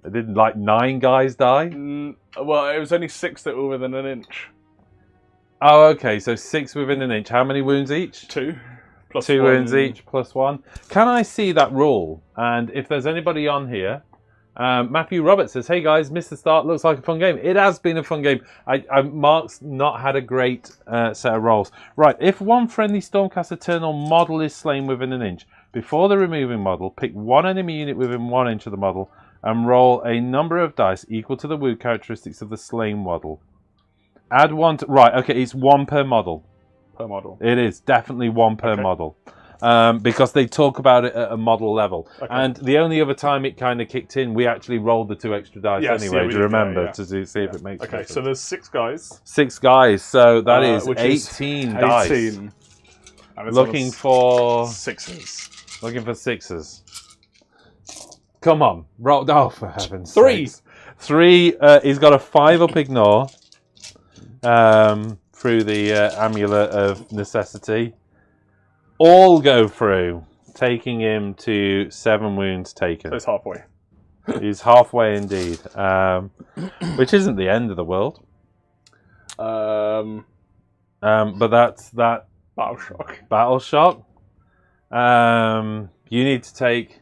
Didn't like 9 guys die? Well, it was only 6 that were within an inch. Oh, okay. So 6 within an inch. How many wounds each? 2. Plus 2 1. wounds each, +1. Can I see that rule? And if there's anybody on here, Matthew Roberts says, "Hey guys, missed the start. Looks like a fun game." It has been a fun game. Mark's not had a great set of rolls. Right, if one friendly Stormcast Eternal model is slain within an inch, before the removing model, pick one enemy unit within 1 inch of the model and roll a number of dice equal to the wound characteristics of the slain model. Add 1 to... Right, okay, it's 1 per model. Per model. It is definitely 1 per model. Because they talk about it at a model level. Okay. And the only other time it kind of kicked in, we actually rolled the 2 extra dice anyway, do you remember? To see if it makes sense. Okay, so there's 6 guys. 6 guys, so that is 18 dice. 18. Looking for... 6s. Looking for 6s. Come on, roll. Oh, for heaven's 3. sakes. 3, he's got a 5 up ignore. Through the amulet of necessity. All go through, taking him to 7 wounds taken. So it's halfway. He's halfway indeed, which isn't the end of the world. But that's that. Battle shock. Battle shock. You need to take.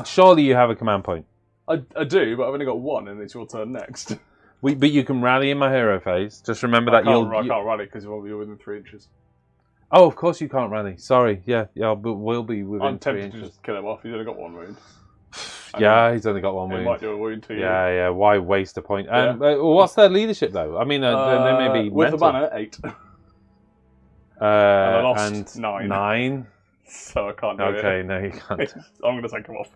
Surely you have a command point. I do, but I've only got 1, and it's your turn next. But you can rally in my hero phase. Just remember that I can't rally because you're within 3 inches. Oh, of course you can't rally. Sorry. Yeah, but we'll be within I'm 3 tempted inches. to just kill him off. He's only got 1 wound. Yeah, he's only got 1 wound. He might do a wound to you. Yeah. Why waste a point? What's their leadership though? I mean, they may be with mental. the banner 8. And I lost 9. 9. So I can't do it. Okay, no, you can't. I'm going to take him off.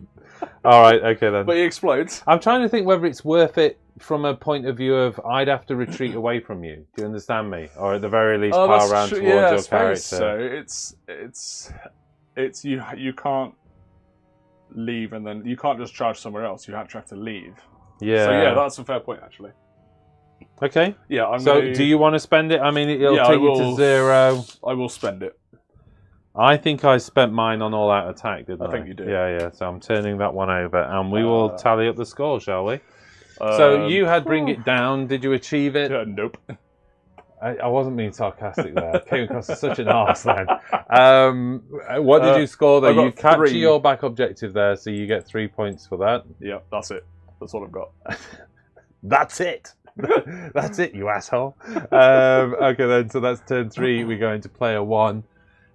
All right, okay then. But he explodes. I'm trying to think whether it's worth it from a point of view of I'd have to retreat away from you. Do you understand me? Or at the very least, pile around towards your character. So it's you can't leave and then you can't just charge somewhere else. You actually have to leave. Yeah. So yeah, that's a fair point actually. Okay. Yeah. Do you want to spend it? I mean, it'll take you to 0. I will spend it. I think I spent mine on all-out attack, didn't I? I think you did. Yeah. So I'm turning that one over, and we will tally up the score, shall we? So you had bring it down. Did you achieve it? Nope. I wasn't being sarcastic there. I came across as such an arse then. What did you score there? You capture 3. your back objective there, so you get 3 points for that. Yeah, that's it. That's all I've got. That's it. That's it, you asshole. Okay then, so that's turn 3. We're going to player 1.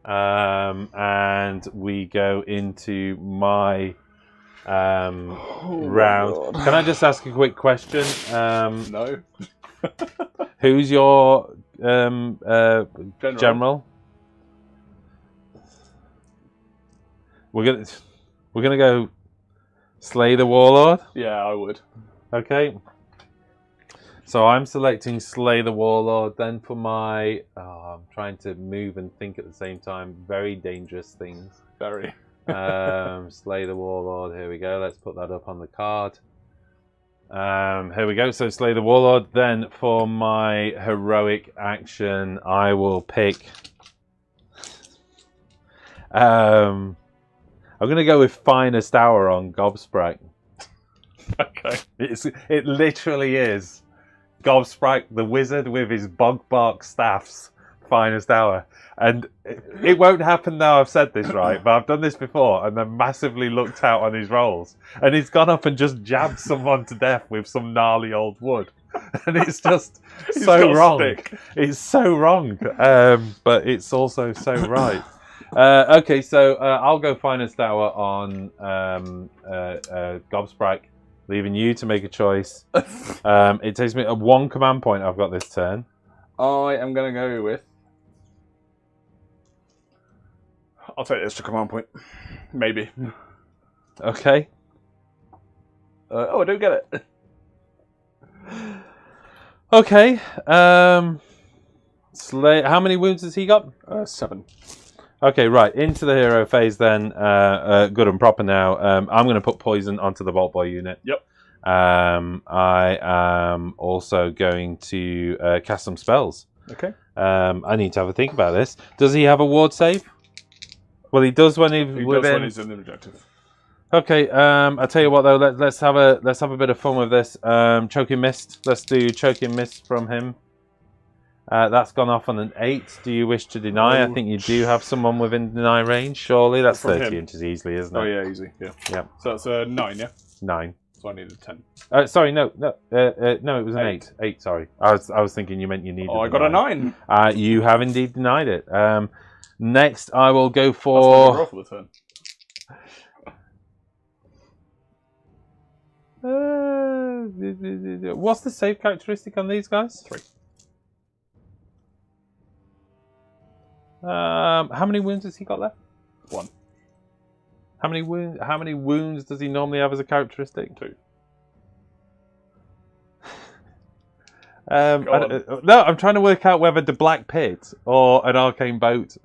And we go into my round. God. Can I just ask a quick question? No. Who's your general? We're gonna go slay the warlord. Yeah, I would. Okay. So I'm selecting Slay the Warlord. Then for my... I'm trying to move and think at the same time. Very dangerous things. Very. Slay the Warlord. Here we go. Let's put that up on the card. Here we go. So Slay the Warlord. Then for my heroic action, I will pick... I'm going to go with Finest Hour on Gobsprak. Okay. It literally is. Gobsprak, the wizard with his bogbark staff's finest hour. And it won't happen now I've said this, right? But I've done this before and then massively looked out on his rolls. And he's gone up and just jabbed someone to death with some gnarly old wood. And it's just so wrong. It's so wrong. But it's also so right. Okay, so I'll go finest hour on Gobsprak. Leaving you to make a choice. It takes me 1 command point I've got this turn. I am going to go with... I'll take the extra command point. Maybe. Okay. I don't get it. Okay. How many wounds has he got? 7. Okay, right. Into the hero phase then. Good and proper now. I'm going to put poison onto the Bolt Boy unit. Yep. I am also going to cast some spells. Okay. I need to have a think about this. Does he have a ward save? Well, he does when he's He within. does when he's in the objective. Okay. I tell you what though. Let's have a bit of fun with this. Choking Mist. Let's do Choking Mist from him. That's gone off on an 8. Do you wish to deny? I think you do have someone within deny range. Surely that's From 30 him. inches easily, isn't it? Oh yeah, easy. Yeah. Yeah. So that's a 9, yeah. 9. So I needed 10. Sorry, no, it was an 8. 8. Sorry, I was thinking you meant you needed. Oh, I got a 9. You have indeed denied it. Next, I will go That's for. my roll for the turn. What's the save characteristic on these guys? 3. How many wounds has he got left? 1. How many wounds does he normally have as a characteristic? 2. No, I'm trying to work out whether the Black Pit or an Arcane Bolt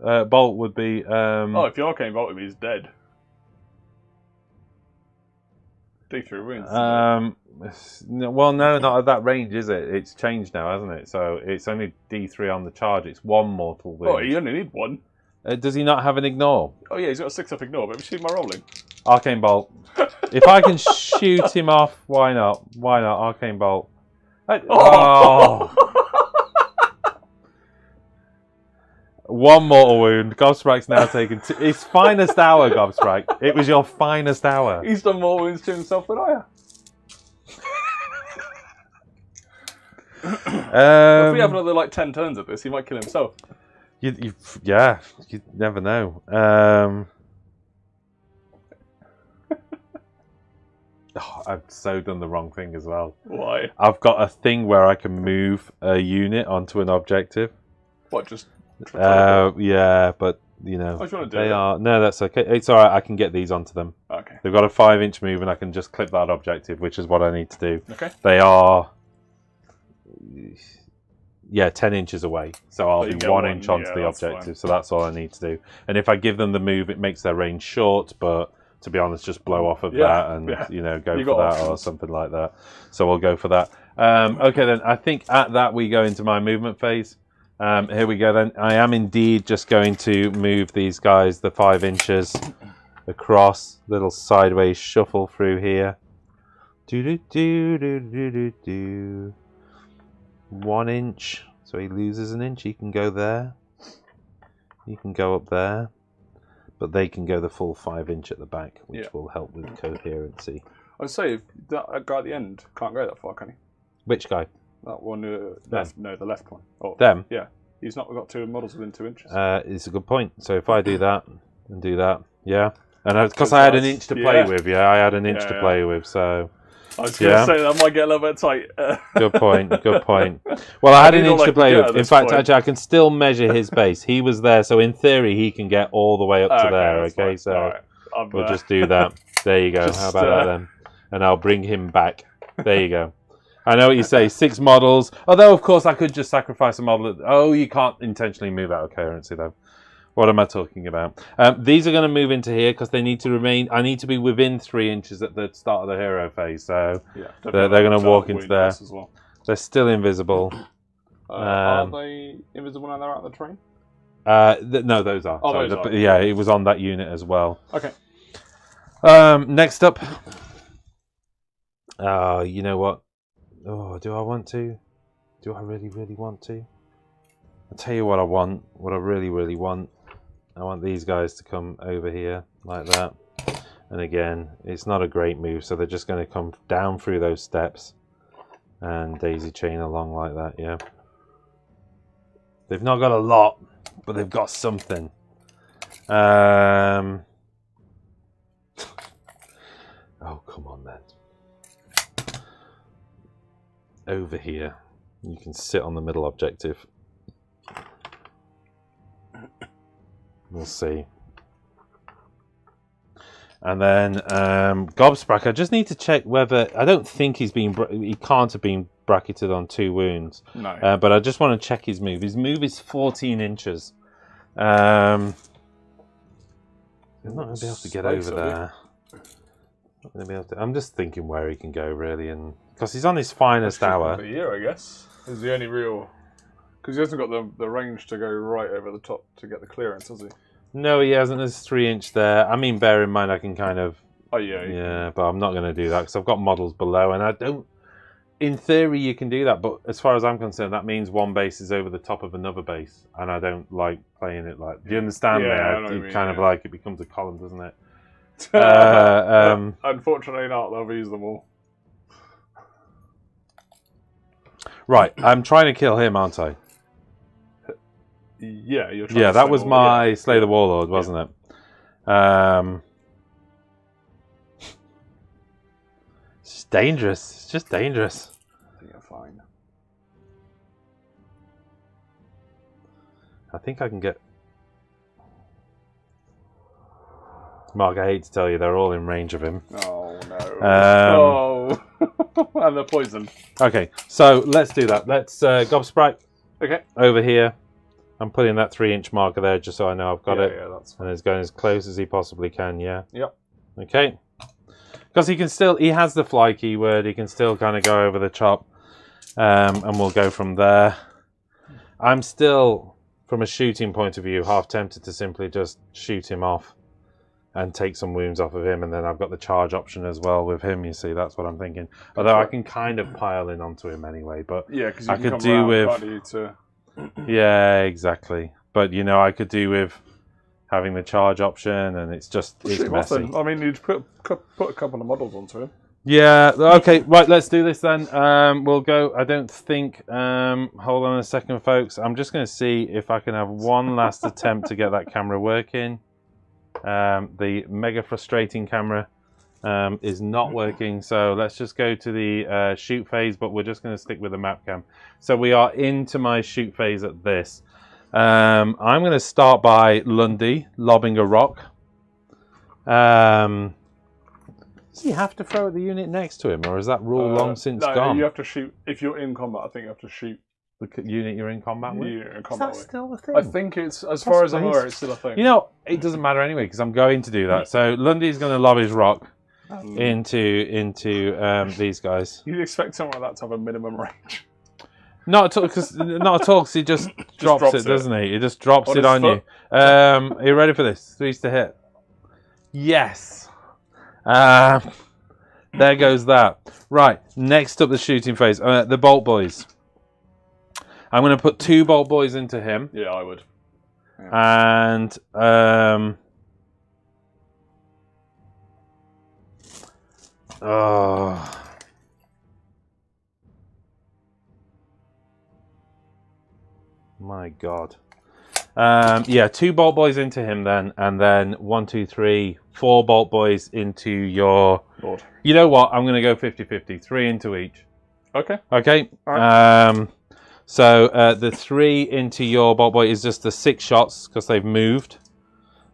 would be. Oh, if you Arcane Bolt him, he's dead. D3 wounds. Well, no, not at that range, is it? It's changed now, hasn't it? So it's only D3 on the charge. It's 1 mortal wound. Oh, you only need 1. Does he not have an ignore? Oh yeah, he's got a 6 up ignore, but have you seen my rolling? Arcane Bolt. If I can shoot him off, why not? Why not? Arcane Bolt. Oh! 1 mortal wound. Gobstrike's now taken his finest hour, Gobstrike. It was your finest hour. He's done more wounds to himself than I have. If we have another like 10 turns of this, he might kill himself. Yeah, you never know. I've so done the wrong thing as well. Why? I've got a thing where I can move a unit onto an objective. What, just... yeah, but, you know, they are... No, that's okay. It's alright, I can get these onto them. Okay. They've got a 5-inch move and I can just clip that objective, which is what I need to do. Okay. They are... Yeah, 10 inches away. So I'll be 1 inch onto the objective, fine. So that's all I need to do. And if I give them the move, it makes their range short, but... To be honest, just blow off of that and, you know, go for that or something like that. So we'll go for that. Okay, then. I think at that we go into my movement phase. Here we go, then. I am indeed just going to move these guys the 5 inches across. Little sideways shuffle through here. Do-do-do-do-do-do-do. 1 inch. So he loses an inch. He can go there. He can go up there. But they can go the full 5 inch at the back, which will help with coherency. I'd say that guy at the end can't go that far, can he? Which guy? That one, left, no, the left one. Oh, them? Yeah. He's not got 2 models within 2 inches. It's a good point. So if I do that and do that, yeah. And because I had an inch to play with, I had an inch to play with, so... I was going to say that might get a little bit tight. Good point, good point. Well, I had an inch to play with. In fact, actually, I can still measure his base. He was there, so in theory, he can get all the way up to there, okay? So we'll just do that. There you go. How about that then? And I'll bring him back. There you go. I know what you say, 6 models. Although, of course, I could just sacrifice a model. Oh, you can't intentionally move out of coherency, though. What am I talking about? These are going to move into here because they need to remain... I need to be within 3 inches at the start of the hero phase, so they're going to walk into there. As well. They're still invisible. Are they invisible now they're out of the train? No, those are. Oh, those are. Yeah, it was on that unit as well. Okay. Next up... you know what? Oh, do I want to? Do I really, really want to? I'll tell you what I want. What I really, really want. I want these guys to come over here like that. And again, it's not a great move, so they're just going to come down through those steps and daisy chain along like that, yeah. They've not got a lot, but they've got something. Oh, come on then. Over here, you can sit on the middle objective. We'll see. And then Gobsprack, I just need to check whether... I don't think he can't have been bracketed on 2 wounds. No. But I just want to check his move. His move is 14 inches. He's not going to be able to get over there. Not gonna be able to, I'm just thinking where he can go, really. And because he's on his finest hour. The year, I guess, is the only real... Because he hasn't got the range to go right over the top to get the clearance, has he? No, he hasn't. There's 3 inch there. I mean, bear in mind, I can kind of... Oh, yeah. Yeah, but I'm not going to do that because I've got models below, and I don't... In theory, you can do that, but as far as I'm concerned, that means one base is over the top of another base, and I don't like playing it like... Do you understand me? It kind of like, it becomes a column, doesn't it? Unfortunately not, they'll use them all. Right, I'm trying to kill him, aren't I? Yeah, you're trying yeah, to that was my Slay the Warlord, wasn't it? It's just dangerous. It's just dangerous. I think you're fine. I think I can get... Marc, I hate to tell you, they're all in range of him. Oh, no. And they're poisoned. Okay, so let's do that. Let's Gobsprack over here. I'm putting that 3 inch marker there just so I know I've got it. Yeah, that's fine. And it's going as close as he possibly can, yeah? Yep. Okay. Because he has the fly keyword, he can still kind of go over the top. And we'll go from there. I'm still, from a shooting point of view, half tempted to simply just shoot him off and take some wounds off of him, and then I've got the charge option as well with him, you see, that's what I'm thinking. Although I can kind of pile in onto him anyway, but yeah, because I could do with... Yeah, exactly. But, you know, I could do with having the charge option, and it's messy. I mean, you'd put a couple of models onto him. Yeah, okay, right, let's do this then. We'll go, I don't think... hold on a second, folks. I'm just going to see if I can have one last attempt to get that camera working. The mega frustrating camera is not working, so let's just go to the shoot phase, but we're just going to stick with the map cam. So we are into my shoot phase at this. I'm going to start by Lundy lobbing a rock. Does he have to throw at the unit next to him, or is that rule long since gone? You have to shoot, if you're in combat, I think you have to shoot the unit you're in combat with? Yeah, in combat is that still a thing? I think it's, as far as I'm aware, it's still a thing. You know, it doesn't matter anyway, because I'm going to do that. So Lundy's going to lob his rock into these guys. You'd expect something like that to have a minimum range. Not at all, because he just drops it, doesn't he? He just drops it on you. Are you ready for this? 3's to hit. Yes. There goes that. Right, next up the shooting phase. The Bolt Boys. I'm going to put 2 Bolt Boys into him. Yeah, I would. Yeah. And oh, my God. Yeah, 2 Bolt Boys into him then, and then 1, 2, 3, 4 Bolt Boys into your... Lord. You know what? I'm going to go 50-50. 3 into each. Okay. Okay. All right. So the 3 into your Bolt Boy is just the 6 shots because they've moved.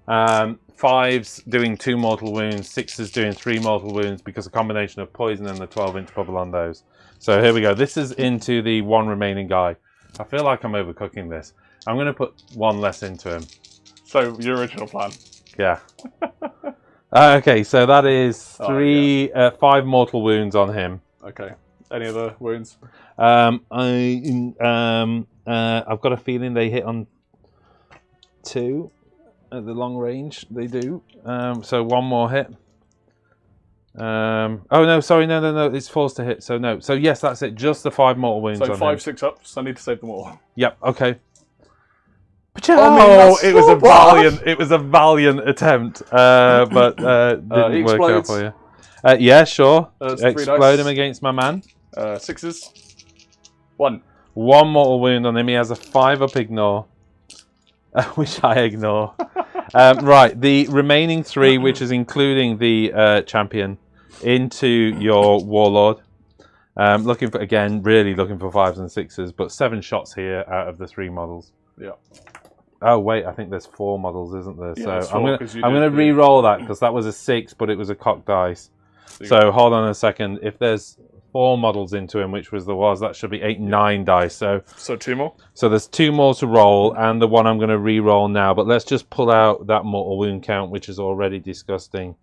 5's doing 2 mortal wounds. 6's doing 3 mortal wounds because a combination of poison and the 12-inch bubble on those. So here we go. This is into the 1 remaining guy. I feel like I'm overcooking this. I'm going to put 1 less into him. So your original plan? Yeah. Okay, so that is 5 mortal wounds on him. Okay. Any other wounds? I've got a feeling they hit on 2 at the long range. They do. So 1 more hit. Oh no, sorry, no. It's 4's to hit. So no. So yes, that's it. Just the 5 mortal wounds. So on 5, 6 ups. I need to save them all. Yep. Okay. Oh, it was a valiant attempt, but didn't work out for you. Yeah, sure. Explode him against my man. 6's. 1 mortal wound on him. He has a 5 up ignore, which I ignore. Right, the remaining 3, which is including the champion, into your warlord. Looking for, again, really looking for 5s and 6s, but 7 shots here out of the 3 models. Yeah. Oh wait, I think there's 4 models, isn't there? Yeah, so I'm gonna re-roll that because that was a 6, but it was a cocked dice. So hold on a second. If there's 4 models into him, which that should be 8, 9 dice. So 2 more. So there's 2 more to roll, and the one I'm going to re-roll now. But let's just pull out that mortal wound count, which is already disgusting.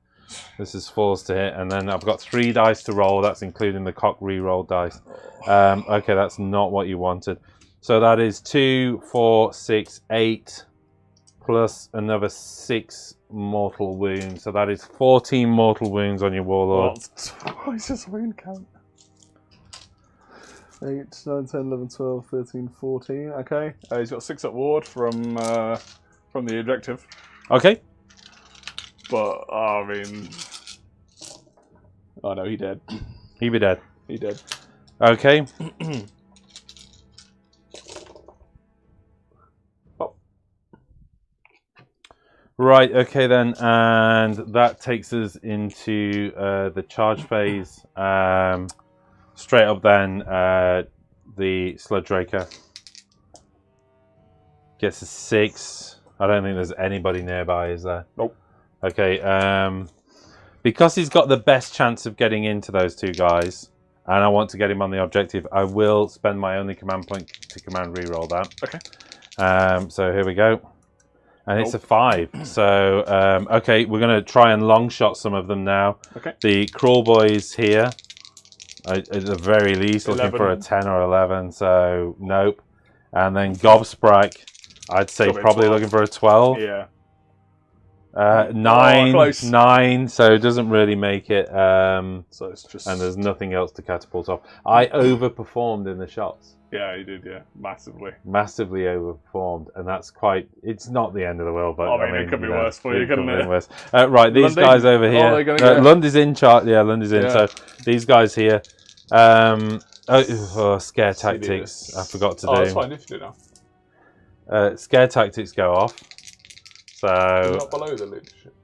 This is 4s to hit, and then I've got 3 dice to roll. That's including the cock re-roll dice. Okay, that's not what you wanted. So that is 2, 4, 6, 8, plus another 6 mortal wounds. So that is 14 mortal wounds on your warlord. What is this wound count? 8, 9, 10, 11, 12, 13, 14. Okay. He's got 6 up ward from the objective. Okay. But I mean, oh no, he dead. He be dead. He dead. Okay. Oh. Right. Okay then, and that takes us into the charge phase. Straight up then, the Sludge Raker gets a 6. I don't think there's anybody nearby, is there? Nope. Okay, because he's got the best chance of getting into those 2 guys, and I want to get him on the objective, I will spend my only command point to command reroll that. Okay. So here we go. And it's a 5. So, okay, we're going to try and long shot some of them now. Okay. The Kruleboyz here. At the very least, 11. looking for a 10 or 11, so nope. And then Gobsprack, I'd say probably looking for a 12. Yeah. 9, so it doesn't really make it. So it's just. And there's nothing else to catapult off. I overperformed in the shots. Yeah, you did. Yeah, massively. Massively overperformed, and that's quite. It's not the end of the world, but I mean it could be worse for you, couldn't it? Worse. Right, these Lundy? guys over here. Lund is in chart. Yeah, Lund is in. Yeah. So these guys here. Scare tactics. I forgot to do. That's fine if you do now. Scare tactics go off. So not below the leadership.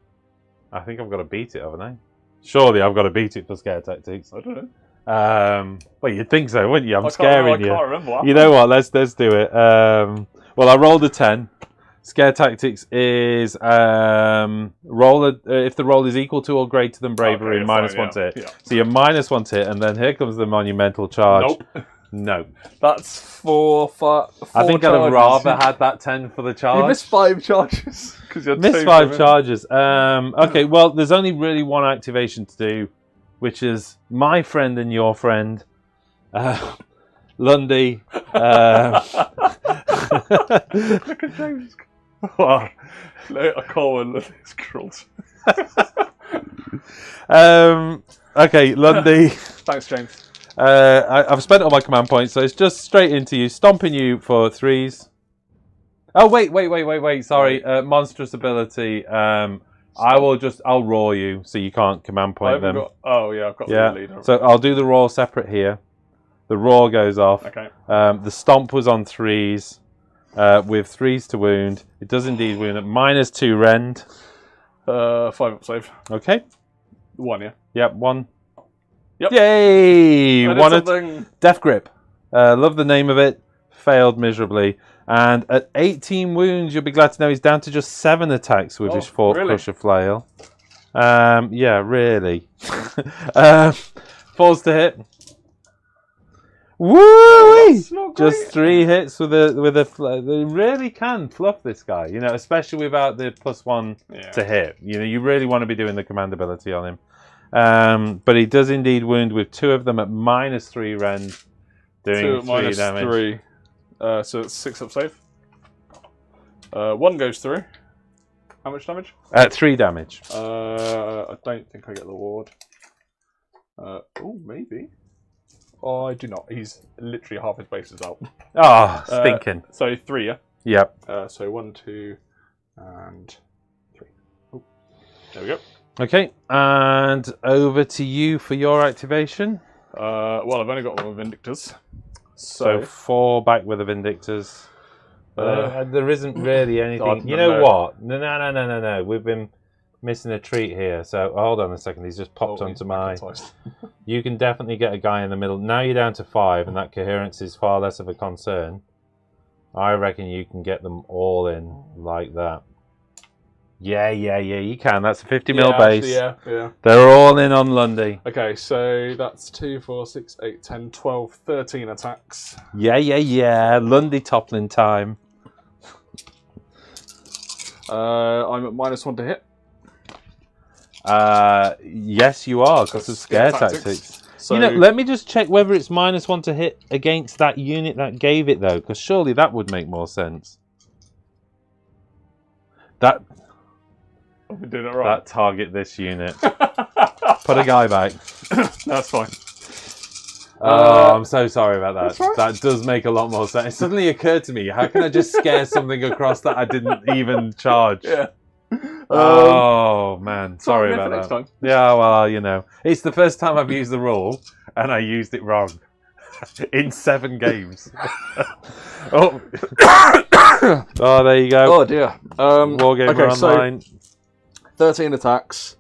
I think I've got to beat it, haven't I? Surely I've got to beat it for scare tactics. I don't know. Well, you'd think so, wouldn't you? I'm scaring you. I can't remember. You know what? Let's do it. Well, I rolled a 10. Scare tactics is roll if the roll is equal to or greater than bravery, minus 1 to hit. Yeah. So you're minus 1 to hit, and then here comes the monumental charge. Nope. No. That's 4 I think I'd have rather had that 10 for the charge. You missed 5 charges. You missed 5 charges. Okay, well, there's only really one activation to do, which is my friend and your friend, Lundy. Look at James. Wow. I call one Lundy's Krulls. Okay, Lundy. Thanks, James. I've spent all my command points, so it's just straight into you, stomping you for 3s. Oh, wait. Sorry, monstrous ability. I'll roar you, so you can't command point them. I've got the leader. So I'll do the roar separate here. The roar goes off. Okay. The stomp was on 3s, with 3s to wound. It does indeed wound at minus 2 rend. 5 up save. Okay. 1, yeah. Yep, 1. Yep. Yay! Death Grip. Love the name of it. Failed miserably. And at 18 wounds, you'll be glad to know he's down to just 7 attacks with his Fort Crusher Flail. Yeah, really. 4s to hit. Woo! Just 3 hits with a. They really can fluff this guy, you know, especially without the +1 to hit. You know, you really want to be doing the command ability on him. But he does indeed wound with 2 of them at minus 3 rend, doing 3 damage. 3. So it's 6 up save. 1 goes through. How much damage? 3 damage. I don't think I get the ward. Oh, maybe. Oh, I do not. He's literally half his base is out. Oh, stinking. So 3, yeah? Yep. So 1, 2, and 3. Oh, there we go. Okay, and over to you for your activation. Well, I've only got 1 with Vindictors. So 4 back with the Vindictors. There isn't really anything. You know what? No. We've been missing a treat here. So hold on a second. He's just popped onto my. You can definitely get a guy in the middle. Now you're down to 5, and that coherence is far less of a concern. I reckon you can get them all in like that. Yeah, you can. That's a 50 mil base. Actually, yeah. They're all in on Lundy. Okay, so that's 2, 4, 6, 8, 10, 12, 13 attacks. Yeah. Lundy toppling time. I'm at -1 to hit. Yes, you are, because of scare tactics. So, let me just check whether it's -1 to hit against that unit that gave it, though, because surely that would make more sense. That... we did it right. That target this unit. Put a guy back. That's fine. Oh, I'm so sorry about that. Right. That does make a lot more sense. It suddenly occurred to me, how can I just scare something across that I didn't even charge? Yeah. Oh, man. Sorry about that. Next time. Yeah, well, it's the first time I've used the rule, and I used it wrong. In 7 games. Oh. Oh, there you go. Oh, dear. WargamerOnline. So 13 attacks.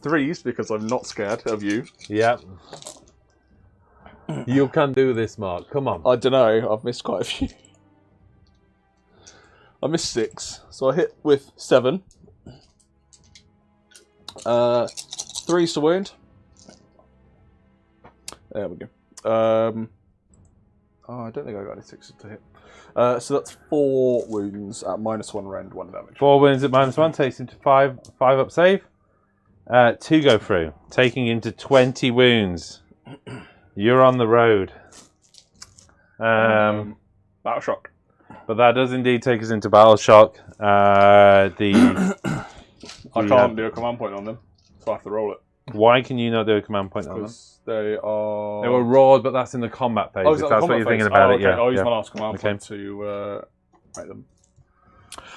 3s, because I'm not scared of you. Yeah. You can do this, Mark. Come on. I don't know. I've missed quite a few. I missed 6. So I hit with 7. 3's to wound. There we go. I don't think I got any 6s to hit. So that's 4 wounds at -1 rend, 1 damage. 4 wounds at -1 takes him to 5 up save. 2 go through, taking him to 20 wounds. You're on the road. Battle shock. But that does indeed take us into battle shock. I can't do a command point on them, so I have to roll it. Why can you not do a command point on them? Because they are... They were roared, but that's in the combat phase. If that's what you're thinking about it, yeah. I'll use my last command point to make them.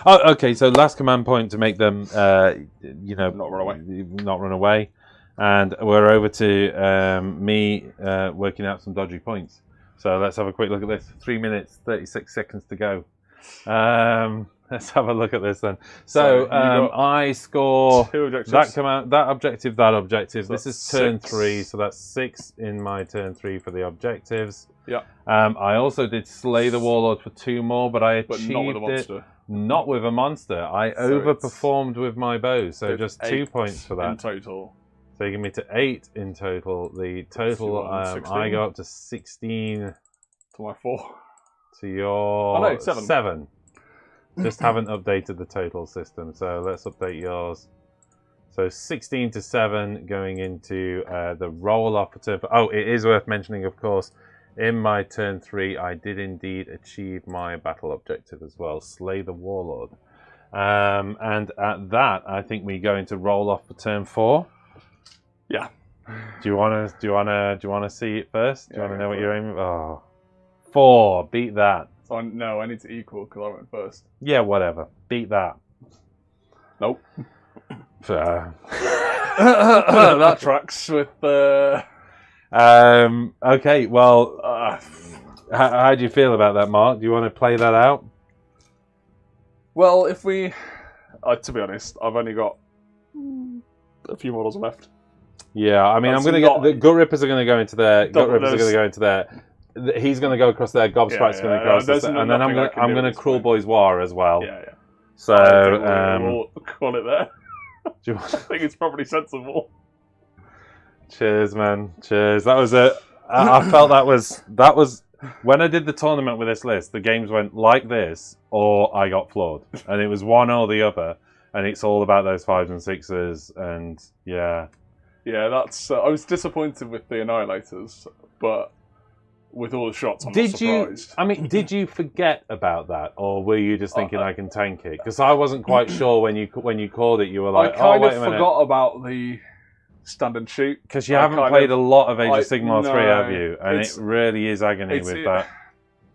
Oh, okay. So last command point to make them, not run away, and we're over to me working out some dodgy points. So let's have a quick look at this. 3 minutes, 36 seconds to go. Let's have a look at this then. So I score 2 objectives. that command, that objective, that objective. So this is turn 6. 3, so that's 6 in my turn 3 for the objectives. Yeah. I also did slay the warlord for 2 more, but I achieved not with a monster. it. Not with a monster. I overperformed with my bow, so just 2 points for that. In total. Taking me to 8 in total. The total, I go up to 16. To my 4. To your 7. Just haven't updated the total system, so let's update yours. So 16 to 7 going into the roll off for turn 4. Oh, it is worth mentioning, of course, in my turn 3, I did indeed achieve my battle objective as well, slay the warlord. And at that, I think we go into roll off for turn 4. Yeah. Do you wanna see it first? Do you wanna know what you're aiming for? Oh. 4, beat that. So no, I need to equal because I went first. Yeah, whatever. Beat that. Nope. That tracks with okay, well, how do you feel about that, Mark? Do you want to play that out? Well, if we... to be honest, I've only got a few models left. Yeah, I mean, I'm going to get... The Gut Rippers are going to go into there. Gut Rippers are going to go into there. He's going to go across there. Gobsprite's going to cross there. And then I'm going to Kruleboyz War as well. Yeah. So... we'll call it there. I think it's probably sensible. Cheers, man. Cheers. That was it. I felt that was when I did the tournament with this list. The games went like this, or I got floored, and it was one or the other. And it's all about those 5s and 6s, and yeah. That's. I was disappointed with the Annihilators, but with all the shots, I'm not surprised. Did you forget about that, or were you just thinking I can tank it? Because I wasn't quite sure when you called it. You were like, I kind of forgot about the stand and shoot because you haven't played a lot of Age of Sigmar 3, have you? And it really is agony with that.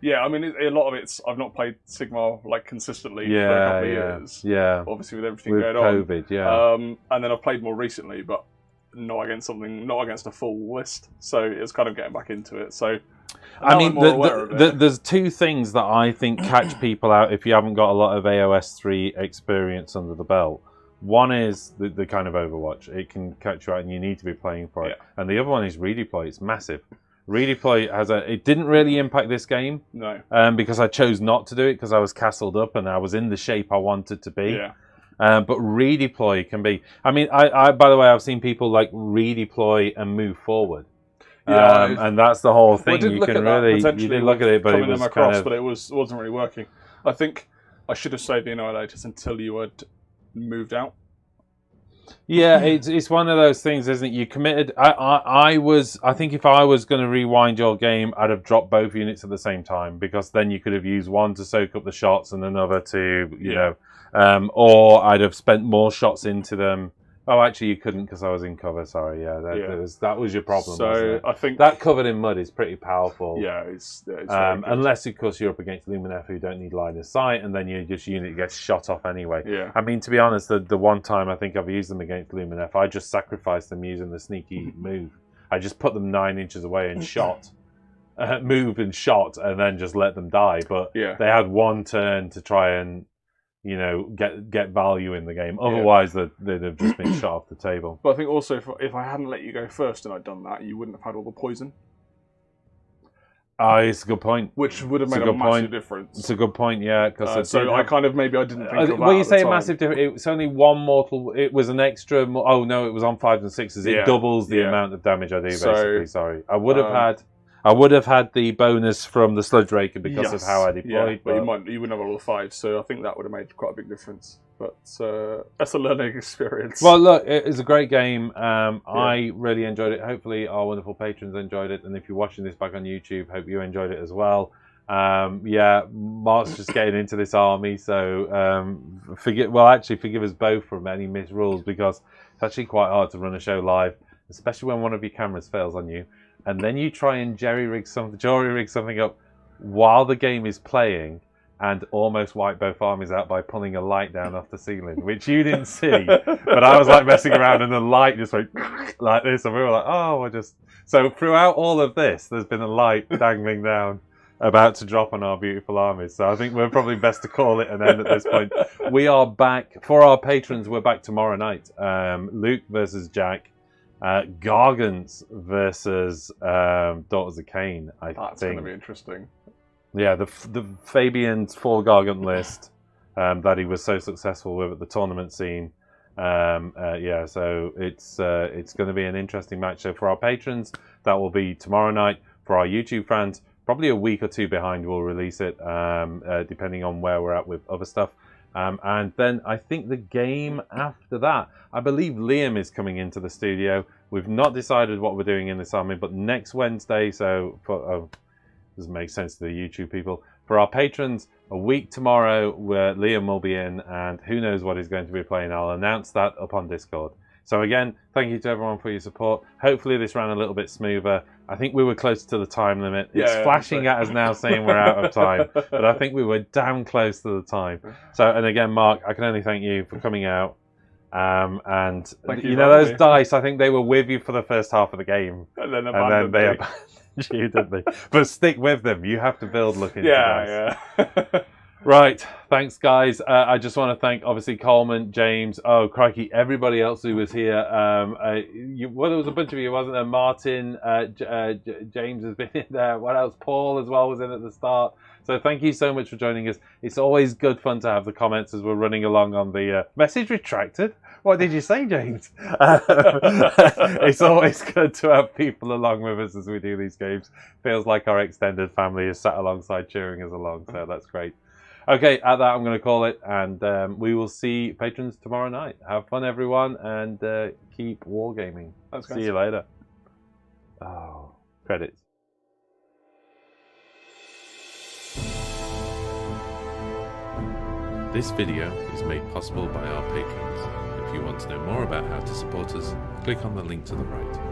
Yeah, I mean, a lot of it's I've not played Sigmar like consistently for a couple of years. Yeah, obviously with everything going COVID, on. And then I've played more recently, but not against a full list. So it's kind of getting back into it. So. I mean, there's 2 things that I think catch people out if you haven't got a lot of AOS 3 experience under the belt. One is the kind of Overwatch. It can catch you out and you need to be playing for it. And the other one is redeploy. It's massive. Redeploy has it didn't really impact this game. No. Because I chose not to do it because I was castled up and I was in the shape I wanted to be. Yeah. But redeploy can be. I mean, I by the way, I've seen people like redeploy and move forward. Yeah, and that's the whole thing. Well, You can really, you did look at it, but it was across, kind of. But it wasn't really working. I think I should have saved the Annihilators until you had moved out. Yeah, it's one of those things, isn't it? You committed. I think if I was going to rewind your game, I'd have dropped both units at the same time because then you could have used one to soak up the shots and another to, you know, or I'd have spent more shots into them. Oh, actually, you couldn't because I was in cover. Sorry, that was your problem. So wasn't it? I think that covered in mud is pretty powerful. Yeah, it's unless of course you're up against Luminef who don't need line of sight, and then your unit gets shot off anyway. Yeah. I mean, to be honest, the one time I think I've used them against Luminef, I just sacrificed them using the sneaky move. I just put them 9 inches away and shot, moved and shot, and then just let them die. But they had one turn to try and, you know, get value in the game. Otherwise, they'd have just been shot off the table. But I think also if I hadn't let you go first and I'd done that, you wouldn't have had all the poison. It's a good point. Which would have made a massive difference. It's a good point, yeah. So I kind of maybe I didn't think of that. When you say a massive difference, it was only one mortal. It was an extra. Oh no, it was on 5s and 6s. It doubles the amount of damage I do. Basically, sorry. I would have had the bonus from the sludge raker because of how I deployed. But you wouldn't have all the 5s, so I think that would have made quite a big difference. But that's a learning experience. Well, look, it was a great game. I really enjoyed it. Hopefully, our wonderful patrons enjoyed it. And if you're watching this back on YouTube, hope you enjoyed it as well. Marc's just getting into this army, so forgive us both from any missed rules because it's actually quite hard to run a show live, especially when one of your cameras fails on you. And then you try and jury-rig something up while the game is playing and almost wipe both armies out by pulling a light down off the ceiling, which you didn't see. But I was like messing around and the light just went like this. And we were like, oh, we're just... So throughout all of this, there's been a light dangling down about to drop on our beautiful armies. So I think we're probably best to call it an end at this point. We are back. For our patrons, we're back tomorrow night. Luke versus Jack. Gargants versus Daughters of Cain. That's going to be interesting. Yeah, the Fabian's full Gargant list that he was so successful with at the tournament scene. So it's going to be an interesting match. So for our patrons, that will be tomorrow night. For our YouTube fans, probably a week or two behind, we'll release it, depending on where we're at with other stuff. And then I think the game after that, I believe Liam is coming into the studio. We've not decided what we're doing in this army, but next Wednesday, so doesn't make sense to the YouTube people. For our patrons, a week tomorrow where Liam will be in, and who knows what he's going to be playing. I'll announce that up on Discord. So again, thank you to everyone for your support. Hopefully this ran a little bit smoother. I think we were close to the time limit. It's flashing at us now saying we're out of time, but I think we were damn close to the time. So, and again, Marc, I can only thank you for coming out. And you know those dice, I think they were with you for the first half of the game, and then they abandoned you, didn't they? But stick with them. You have to build luck into dice. Yeah. Right, thanks guys. I just want to thank obviously Coleman, James, oh crikey, everybody else who was here. There was a bunch of you, wasn't there? Martin, James has been in there. What else? Paul as well was in at the start. So thank you so much for joining us. It's always good fun to have the comments as we're running along on the message retracted. What did you say, James? It's always good to have people along with us as we do these games. Feels like our extended family is sat alongside cheering us along, so that's great. Okay, at that I'm going to call it, and we will see patrons tomorrow night. Have fun, everyone, and keep wargaming. See you later. Oh, credits. This video is made possible by our patrons. If you want to know more about how to support us, click on the link to the right.